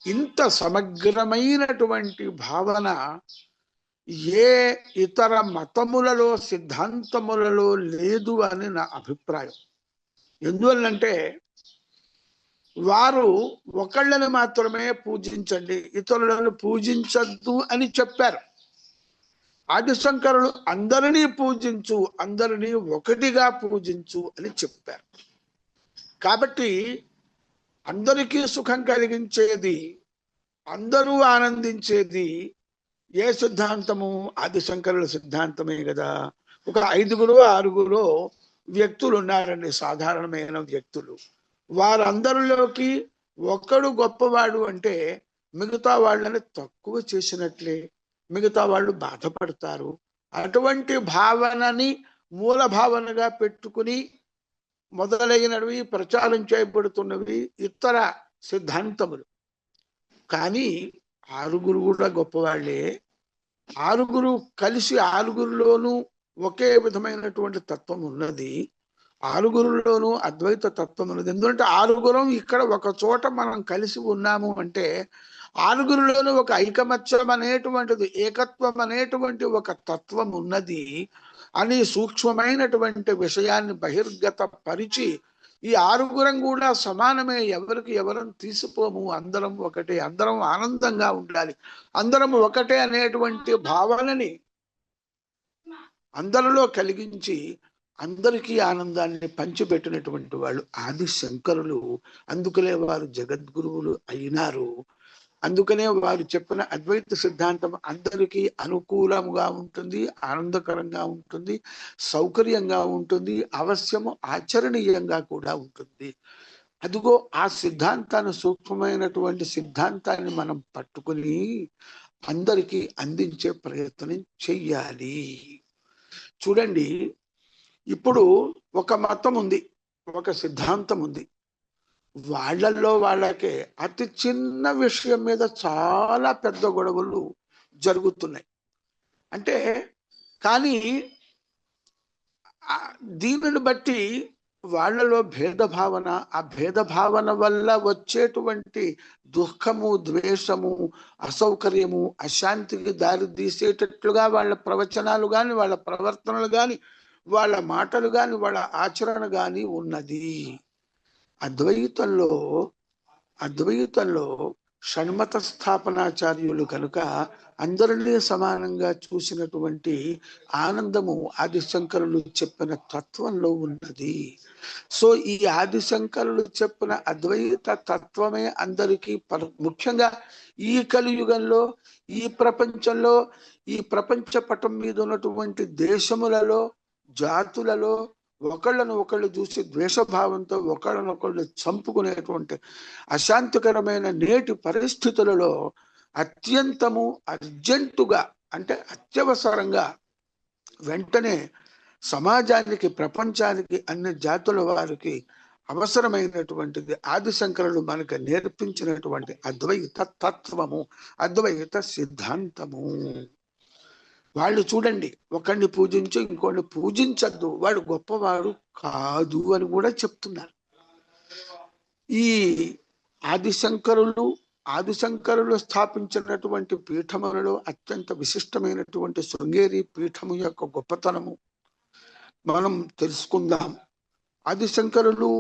S6: ఇంత సమగ్రమైనటువంటి భావన ఏ ఇతర మతములలో, సిద్ధాంతములలో లేదు అని నా అభిప్రాయం. ఎందువల్లంటే వారు ఒకళ్ళని మాత్రమే పూజించండి, ఇతరులను పూజించద్దు అని చెప్పారు. ఆదిశంకరులు అందరినీ పూజించు, అందరినీ ఒకటిగా పూజించు అని చెప్పారు. కాబట్టి అందరికీ సుఖం కలిగించేది, అందరూ ఆనందించేది ఏ సిద్ధాంతము? ఆదిశంకరుల సిద్ధాంతమే కదా. ఒక 5-6 వ్యక్తులు ఉన్నారండి, సాధారణమైన వ్యక్తులు. వారందరిలోకి ఒక్కడు గొప్పవాడు అంటే మిగతా వాళ్ళని తక్కువ చేసినట్లే, మిగతా వాళ్ళు బాధపడతారు. అటువంటి భావనని మూల భావనగా పెట్టుకుని మొదలైనవి ప్రచారం చేయబడుతున్నవి ఇతర సిద్ధాంతములు. కానీ 6 కూడా గొప్పవాళ్లే. 6 కలిసి 6లోనూ ఒకే విధమైనటువంటి తత్వం ఉన్నది, 6లోనూ అద్వైత తత్వం ఉన్నది. ఎందుకంటే 6 ఇక్కడ ఒక చోట మనం కలిసి ఉన్నాము అంటే 6లోనూ ఒక ఐకమత్యం అనేటువంటిది, ఏకత్వం అనేటువంటి ఒక తత్వం ఉన్నది అని సూక్ష్మమైనటువంటి విషయాన్ని బహిర్గత పరిచి ఈ 6 కూడా సమానమే, ఎవరికి ఎవరం తీసిపోము, అందరం ఒకటే, అందరం ఆనందంగా ఉండాలి, అందరం ఒకటే అనేటువంటి భావనని అందరిలో కలిగించి అందరికీ ఆనందాన్ని పంచిపెట్టినటువంటి వాళ్ళు ఆదిశంకరులు. అందుకనే వారు జగద్గురువులు అయినారు. అందుకనే వారు చెప్పిన అద్వైత సిద్ధాంతం అందరికీ అనుకూలంగా ఉంటుంది, ఆనందకరంగా ఉంటుంది, సౌకర్యంగా ఉంటుంది, అవశ్యము ఆచరణీయంగా కూడా ఉంటుంది. అదిగో ఆ సిద్ధాంతాన్ని, సూక్ష్మమైనటువంటి సిద్ధాంతాన్ని మనం పట్టుకుని అందరికీ అందించే ప్రయత్నం చెయ్యాలి. చూడండి, ఇప్పుడు ఒక మతం ఉంది, ఒక సిద్ధాంతం ఉంది, వాళ్ళల్లో వాళ్ళకే అతి చిన్న విషయం మీద చాలా పెద్ద గొడవలు జరుగుతున్నాయి. అంటే కానీ దీనిని బట్టి వాళ్ళలో భేదభావన, ఆ భేదభావన వల్ల వచ్చేటువంటి దుఃఖము, ద్వేషము, అసౌకర్యము, అశాంతికి దారి తీసేటట్లుగా వాళ్ళ ప్రవచనాలు కానీ, వాళ్ళ ప్రవర్తనలు కానీ, వాళ్ళ మాటలు కానీ, వాళ్ళ ఆచరణ కానీ ఉన్నది. అద్వైతంలో షణ్మత స్థాపనాచార్యులు కనుక అందరినీ సమానంగా చూసినటువంటి ఆనందము ఆదిశంకరులు చెప్పిన తత్వంలో ఉన్నది. సో ఈ ఆదిశంకరులు చెప్పిన అద్వైత తత్వమే అందరికీ ముఖ్యంగా ఈ కలియుగంలో, ఈ ప్రపంచంలో, ఈ ప్రపంచ పటం మీద ఉన్నటువంటి దేశములలో, జాతులలో ఒకళ్ళను ఒకళ్ళు చూసి ద్వేషభావంతో ఒకళ్ళనొకళ్ళు చంపుకునేటువంటి అశాంతికరమైన నేటి పరిస్థితులలో అత్యంతము అర్జెంటుగా, అంటే అత్యవసరంగా వెంటనే సమాజానికి, ప్రపంచానికి, అన్ని జాతుల వారికి అవసరమైనటువంటిది ఆదిశంకరులు మనకు నేర్పించినటువంటి అద్వైత తత్వము, అద్వైత సిద్ధాంతము. వాళ్ళు చూడండి, ఒకరిని పూజించి ఇంకోటిని పూజించద్దు, వాడు గొప్పవాడు కాదు అని కూడా చెప్తున్నారు. ఈ ఆదిశంకరులు స్థాపించినటువంటి పీఠములలో అత్యంత విశిష్టమైనటువంటి శృంగేరి పీఠము యొక్క గొప్పతనము మనం తెలుసుకుందాం. ఆదిశంకరులు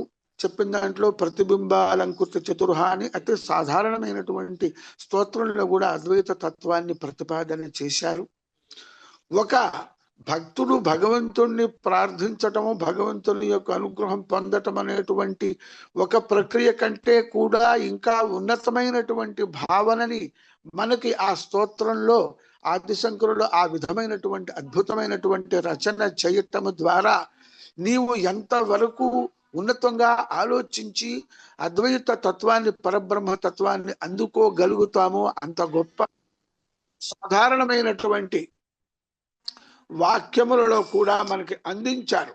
S6: చెప్పిన దాంట్లో ప్రతిబింబాలంకృత చతుర్హ అని అతి సాధారణమైనటువంటి స్తోత్రంలో కూడా అద్వైత తత్వాన్ని ప్రతిపాదన చేశారు. ఒక భక్తుడు భగవంతుణ్ణి ప్రార్థించటము, భగవంతుని యొక్క అనుగ్రహం పొందటం అనేటువంటి ఒక ప్రక్రియ కంటే కూడా ఇంకా ఉన్నతమైనటువంటి భావనని మనకి ఆ స్తోత్రంలో ఆదిశంకరులు ఆ విధమైనటువంటి అద్భుతమైనటువంటి రచన చేయటము ద్వారా నీవు ఎంతవరకు ఉన్నతంగా ఆలోచించి అద్వైత తత్వాన్ని, పరబ్రహ్మ తత్వాన్ని అందుకోగలుగుతామో అంత గొప్ప సాధారణమైనటువంటి వాక్యములలో కూడా మనకి అందించారు.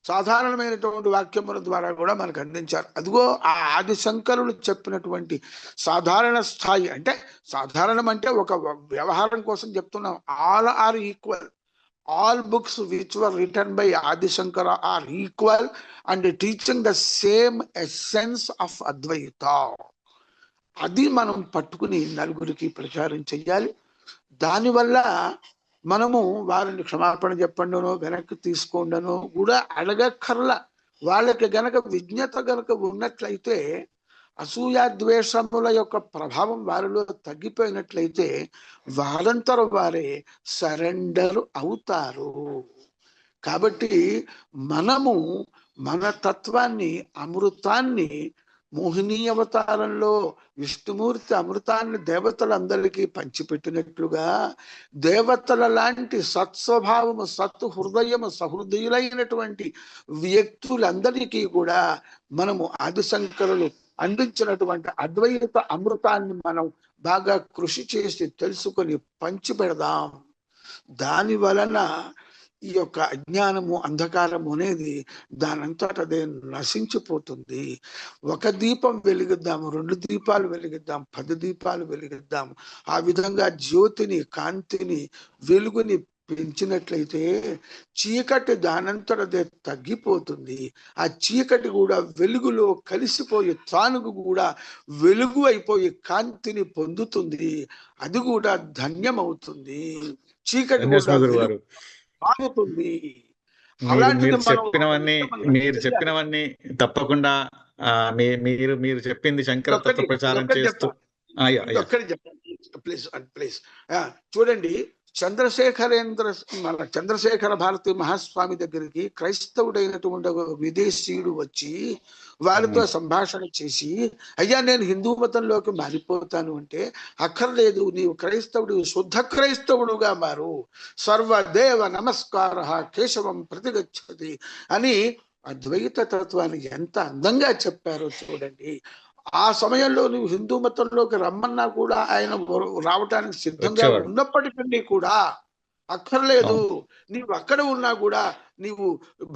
S6: సాధారణమైనటువంటి వాక్యముల ద్వారా కూడా మనకు అందించారు. అదిగో ఆ ఆదిశంకరులు చెప్పినటువంటి సాధారణ స్థాయి, అంటే సాధారణం అంటే ఒక వ్యవహారం కోసం చెప్తున్నాం. All are equal. All books which were written by Adi Shankara are equal and teaching the same essence of Advaita. అది మనం పట్టుకుని నలుగురికి ప్రచారం చెయ్యాలి. దానివల్ల మనము వారిని క్షమాపణ చెప్పండినో వెనక్కి తీసుకోండినో కూడా అడగక్కర్లా. వాళ్ళకి గనక విజ్ఞత గనక ఉన్నట్లయితే, అసూయాద్వేషముల యొక్క ప్రభావం వారిలో తగ్గిపోయినట్లయితే వారంతర వారే సరెండర్ అవుతారు. కాబట్టి మనము మన తత్వాన్ని, అమృతాన్ని, మోహిని అవతారంలో విష్ణుమూర్తి అమృతాన్ని దేవతలందరికీ పంచిపెట్టినట్లుగా దేవతల లాంటి సత్స్వభావము, సత్ హృదయము, సహృదయులైనటువంటి వ్యక్తులందరికీ కూడా మనము ఆదిశంకరులు అందించినటువంటి అద్వైత అమృతాన్ని మనం బాగా కృషి చేసి తెలుసుకొని పంచిపెడదాం. దాని వలన ఈ యొక్క అజ్ఞానము, అంధకారము అనేది దానంతట అదే నశించిపోతుంది. ఒక దీపం వెలిగిద్దాము, 2 దీపాలు వెలిగిద్దాం, 10 దీపాలు వెలిగిద్దాం. ఆ విధంగా జ్యోతిని, కాంతిని, వెలుగుని పెంచినట్లయితే చీకటి దానంతటదే తగ్గిపోతుంది. ఆ చీకటి కూడా వెలుగులో కలిసిపోయి తానుగు కూడా వెలుగు అయిపోయి కాంతిని పొందుతుంది. అది కూడా ధన్యమవుతుంది. చీకటి కూడా ఆగుతుంది.
S2: మీరు చెప్పినవన్నీ తప్పకుండా మీరు చెప్పింది శంకర తత్వ ప్రచారం చేస్తూ
S6: ప్లీజ్ చూడండి. చంద్రశేఖర భారతి మహాస్వామి దగ్గరికి క్రైస్తవుడైనటువంటి విదేశీయుడు వచ్చి వారితో సంభాషణ చేసి, అయ్యా నేను హిందూ మతంలోకి మారిపోతాను అంటే, అక్కర్లేదు, నీవు క్రైస్తవుడు, శుద్ధ క్రైస్తవుడుగా మారు, సర్వదేవ నమస్కార కేశవం ప్రతిగచ్చతి అని అద్వైత తత్వాన్ని ఎంత అందంగా చెప్పారో చూడండి. ఆ సమయంలో నువ్వు హిందూ మతంలోకి రమ్మన్నా కూడా ఆయన రావటానికి సిద్ధంగా ఉన్నప్పటికీ కూడా అక్కర్లేదు, నీవు అక్కడ ఉన్నా కూడా నీవు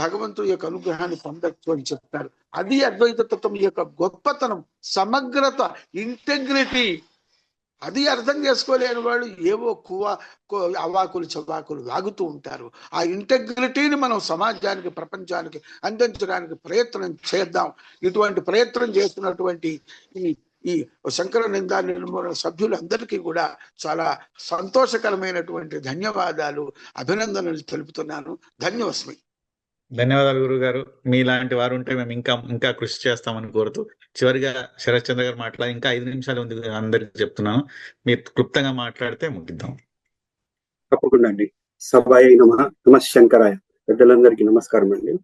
S6: భగవంతుడి యొక్క అనుగ్రహాన్ని పొందొచ్చు అని చెప్తారు. అది అద్వైత తత్వం యొక్క గొప్పతనం, సమగ్రత, ఇంటెగ్రిటీ. అది అర్థం చేసుకోలేని వాళ్ళు ఏవో అవాకులు చవాకులు వాగుతూ ఉంటారు. ఆ ఇంటెగ్రిటీని మనం సమాజానికి, ప్రపంచానికి అందించడానికి ప్రయత్నం చేద్దాం. ఇటువంటి ప్రయత్నం చేస్తున్నటువంటి ఈ శంకర నిందా నిర్మూలన సభ్యులందరికీ కూడా చాలా సంతోషకరమైనటువంటి ధన్యవాదాలు, అభినందనలు తెలుపుతున్నాను. ధన్యవాస్మి.
S2: ధన్యవాదాలు గురువు గారు. మీలాంటి వారు ఉంటే మేము ఇంకా ఇంకా కృషి చేస్తామని కోరుతూ చివరిగా శరత్ చంద్ర గారు మాట్లాడి, ఇంకా 5 నిమిషాలు ఉంది, అందరికి చెప్తున్నాను, మీరు క్లుప్తంగా మాట్లాడితే ముగిద్దాం.
S10: తప్పకుండా అండి. సభాయ నమ శంకరాయ. పెద్దలందరికీ నమస్కారం అండి.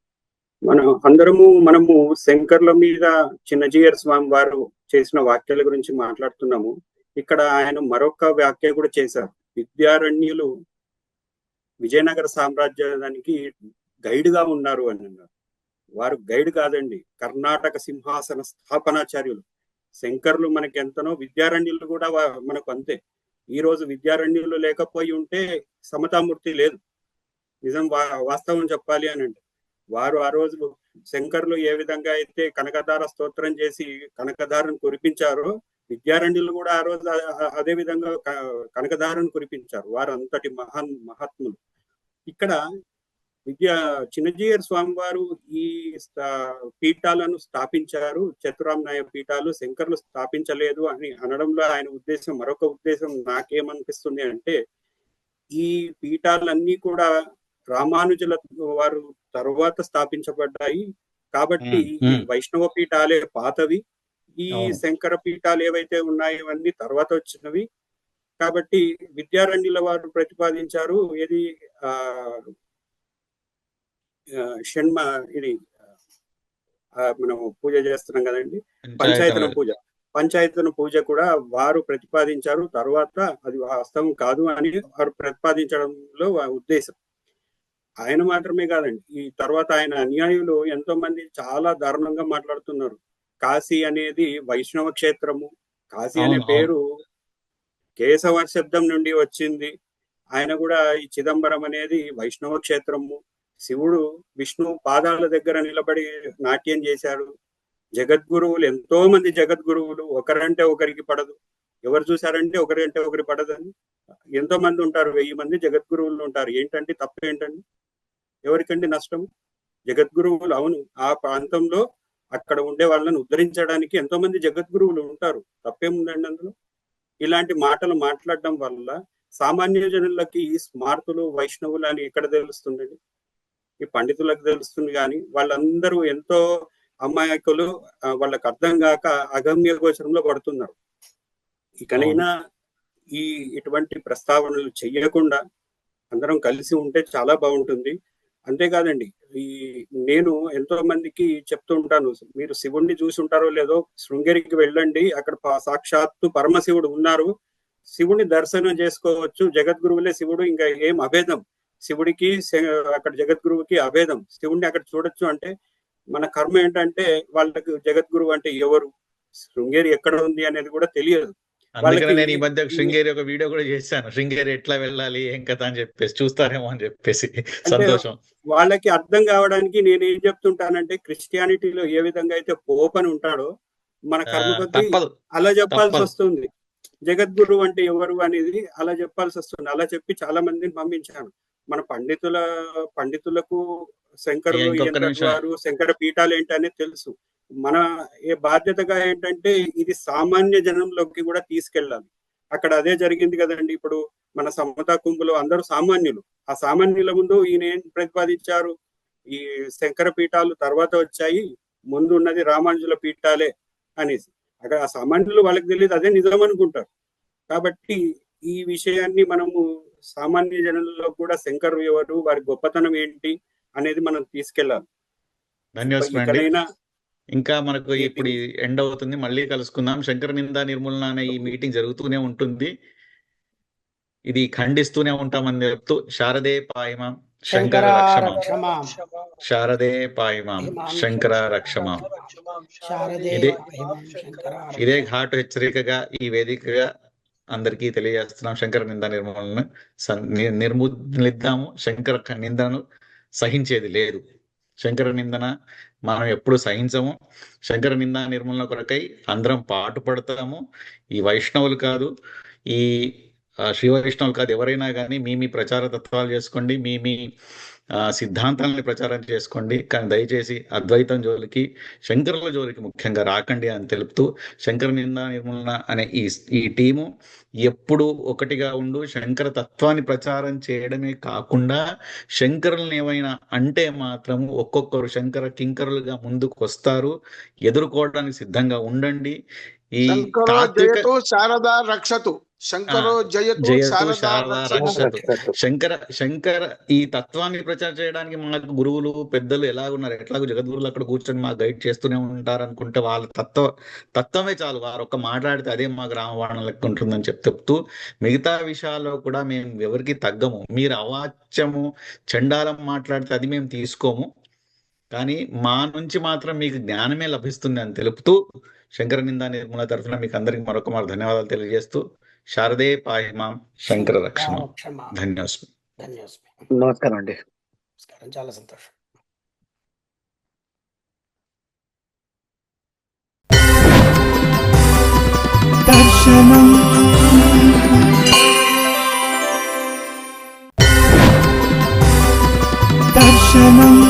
S10: మనము శంకర్ల మీద చిన్నజీయర్ స్వామి వారు చేసిన వ్యాఖ్యల గురించి మాట్లాడుతున్నాము. ఇక్కడ ఆయన మరొక వ్యాఖ్య కూడా చేశారు. విద్యారణ్యులు విజయనగర సామ్రాజ్యానికి గైడ్ గా ఉన్నారు అని అన్నారు. వారు గైడ్ కాదండి, కర్ణాటక సింహాసన స్థాపనాచార్యులు. శంకర్లు మనకి ఎంతనో, విద్యారణ్యులు కూడా మనకు అంతే. ఈ రోజు విద్యారణ్యులు లేకపోయి ఉంటే సమతామూర్తి లేదు. నిజం వాస్తవం చెప్పాలి అని అంటే, వారు ఆ రోజు శంకర్లు ఏ విధంగా అయితే కనకధార స్తోత్రం చేసి కనకధారను కురిపించారో, విద్యారణ్యులు కూడా ఆ రోజు అదే విధంగా కనకధారను కురిపించారు. వారు అంతటి మహాత్ములు. ఇక్కడ చిన్నజీయర్ స్వామి వారు ఈ పీఠాలను స్థాపించారు. చతురామ్నాయ పీఠాలు శంకర్లు స్థాపించలేదు అని అనడంలో ఆయన ఉద్దేశం, మరొక ఉద్దేశం నాకేమనిపిస్తుంది అంటే, ఈ పీఠాలన్నీ కూడా రామానుజుల వారు తరువాత స్థాపించబడ్డాయి కాబట్టి ఈ వైష్ణవ పీఠాలే పాతవి, ఈ శంకర పీఠాలు ఏవైతే ఉన్నాయో ఇవన్నీ తర్వాత వచ్చినవి. కాబట్టి విద్యారణ్యుల వారు ప్రతిపాదించారు ఇది షణ్మ ఇది మనం పూజ చేస్తున్నాం కదండి, పంచాయతన పూజ కూడా వారు ప్రతిపాదించారు. తర్వాత అది వాస్తవం కాదు అని వారు ప్రతిపాదించడంలో ఉద్దేశం. ఆయన మాత్రమే కాదండి, ఈ తర్వాత ఆయన అనుయాయులు ఎంతో మంది చాలా దారుణంగా మాట్లాడుతున్నారు. కాశీ అనేది వైష్ణవ క్షేత్రము, కాశీ అనే పేరు కేశవ శబ్దం నుండి వచ్చింది. ఆయన కూడా ఈ చిదంబరం అనేది వైష్ణవ క్షేత్రము. శివుడు విష్ణు పాదాల దగ్గర నిలబడి నాట్యం చేశాడు. జగద్గురువులు ఎంతో మంది జగద్గురువులు, ఒకరంటే ఒకరికి పడదు. ఎవరు చూసారంటే ఒకరంటే ఒకరి పడదని ఎంతో మంది ఉంటారు, 1000 మంది జగద్గురువులు ఉంటారు. ఏంటంటే తప్పేంటండి, ఎవరికండి నష్టం? జగద్గురువులు అవును, ఆ ప్రాంతంలో అక్కడ ఉండే వాళ్ళని ఉద్ధరించడానికి ఎంతో మంది జగద్గురువులు ఉంటారు, తప్పేముందండి అందులో? ఇలాంటి మాటలు మాట్లాడడం వల్ల సామాన్య జనులకి ఈ స్మార్తులు వైష్ణవులు అని ఎక్కడ తెలుస్తుందండి? ఈ పండితులకు తెలుస్తుంది. కానీ వాళ్ళందరూ ఎంతో అమాయకులు, వాళ్ళకి అర్థం కాక అగమ్య గోచరంలో పడుతున్నారు. ఇకనైనా ఇటువంటి ప్రస్తావనలు చెయ్యకుండా అందరం కలిసి ఉంటే చాలా బాగుంటుంది. అంతేకాదండి, నేను ఎంతో మందికి చెప్తూ ఉంటాను, మీరు శివుణ్ణి చూసి ఉంటారో లేదో, శృంగేరికి వెళ్ళండి, అక్కడ సాక్షాత్తు పరమశివుడు ఉన్నారు, శివుణ్ణి దర్శనం చేసుకోవచ్చు. జగద్గురువులే శివుడు, ఇంకా ఏం అభేదం శివుడికి అక్కడ జగద్గురువుకి అభేదం. శివుడిని అక్కడ చూడొచ్చు. అంటే మన కర్మ ఏంటంటే వాళ్ళకి జగద్గురువు అంటే ఎవరు, శృంగేరి ఎక్కడ ఉంది అనేది కూడా తెలియదు.
S2: అందుకని నేను ఈ మధ్య శృంగేరి ఒక వీడియో కూడా చేశాను, శృంగేరి ఎట్లా వెళ్ళాలి ఏం కథ అని చెప్పేసి, చూస్తారేమో అని చెప్పేసి. సంతోషం.
S10: వాళ్ళకి అర్థం కావడానికి నేను ఏం చెప్తుంటానంటే, క్రిస్టియానిటీలో ఏ విధంగా అయితే పోప్ అని ఉంటాడో, మన కర్మ కొద్దీ అలా చెప్పాల్సి వస్తుంది. జగద్గురు అంటే ఎవరు అనేది అలా చెప్పాల్సి వస్తుంది. అలా చెప్పి చాలా మందిని పంపించాను. మన పండితులకు శంకరులు వారు శంకర పీఠాలు ఏంటి అనేది తెలుసు. మన బాధ్యతగా ఏంటంటే ఇది సామాన్య జనంలోకి కూడా తీసుకెళ్ళాలి. అక్కడ అదే జరిగింది కదండి. ఇప్పుడు మన సమతా కుంభులు అందరూ సామాన్యులు. ఆ సామాన్యుల ముందు ఈయన ఏం ప్రతిపాదించారు, ఈ శంకర పీఠాలు తర్వాత వచ్చాయి, ముందు ఉన్నది రామానుజుల పీఠాలే అనేసి. అక్కడ ఆ సామాన్యులు వాళ్ళకి తెలియదు, అదే నిజం అనుకుంటారు. కాబట్టి ఈ విషయాన్ని మనము సామాన్య జనంలో కూడా శంకరు ఎవరు, వారి గొప్పతనం ఏంటి అనేది మనం తీసుకెళ్ళాలి.
S2: ధన్యవాదాలు. ఇంకా మనకు ఇప్పుడు ఎండ్ అవుతుంది, మళ్ళీ కలుసుకుందాం. శంకర నింద నిర్మూలన అనే ఈ మీటింగ్ జరుగుతూనే ఉంటుంది, ఇది ఖండిస్తూనే ఉంటామని చెప్తూ, శారదే పాయమాం శంకర రక్షమాం, శారదే పాయమాం శంకర రక్షమాం. ఇదే ఘాటు హెచ్చరికగా ఈ వేదికగా అందరికీ తెలియజేస్తున్నాం. శంకర నింద నిర్మూలన నిర్మూలిద్దాము. శంకర నిందను సహించేది లేదు. శంకర నిందన మనం ఎప్పుడు సహించము. శంకర నింద నిర్మూలన కొరకై అందరం పాటుపడతాము. ఈ వైష్ణవులు కాదు, ఈ శ్రీ వైష్ణవులు కాదు, ఎవరైనా కానీ మీ ప్రచార తత్వాలు చేసుకోండి, మీ సిద్ధాంతాలని ప్రచారం చేసుకోండి, కానీ దయచేసి అద్వైతం జోలికి, శంకరుల జోలికి ముఖ్యంగా రాకండి అని తెలుపుతూ, శంకర నిందా నిర్మూలన అనే ఈ టీము ఎప్పుడు ఒకటిగా ఉండు శంకర తత్వాన్ని ప్రచారం చేయడమే కాకుండా శంకరులను ఏమైనా అంటే మాత్రం ఒక్కొక్కరు శంకర కింకరులుగా ముందుకు వస్తారు. ఎదుర్కోవడానికి సిద్ధంగా ఉండండి. ఈ
S6: శంకరో
S2: తాత్విక
S6: జయతో శారదా రక్షతు, శంకరో జయతో
S2: జయతు
S6: శారదా
S2: శారదా
S6: రక్షతు.
S2: రక్షతు. శంకర ఈ తత్వాన్ని ప్రచారం చేయడానికి మాకు గురువులు పెద్దలు ఎలాగున్నారు, ఎట్లాగో జగద్గురువులు అక్కడ కూర్చొని మాకు గైడ్ చేస్తూనే ఉంటారు అనుకుంటే వాళ్ళ తత్వమే చాలు. వారు ఒక్క మాట్లాడితే అదే మాకు రామబాణం లెక్క ఉంటుందని చెప్తూ మిగతా విషయాల్లో కూడా మేము ఎవరికి తగ్గము. మీరు అవాచ్యము చండాలం మాట్లాడితే అది మేము తీసుకోము, కానీ మా నుంచి మాత్రం మీకు జ్ఞానమే లభిస్తుంది అని తెలుపుతూ శంకర నిందా నిర్మూలన తరఫున మీకు అందరికి మరొక ధన్యవాదాలు తెలియజేస్తూ శారదే పాహిమాం శంకర రక్షణ. ధన్యోస్మి.
S7: నమస్కారం అండి.
S3: నమస్కారం, చాలా సంతోషం.
S11: దర్శనం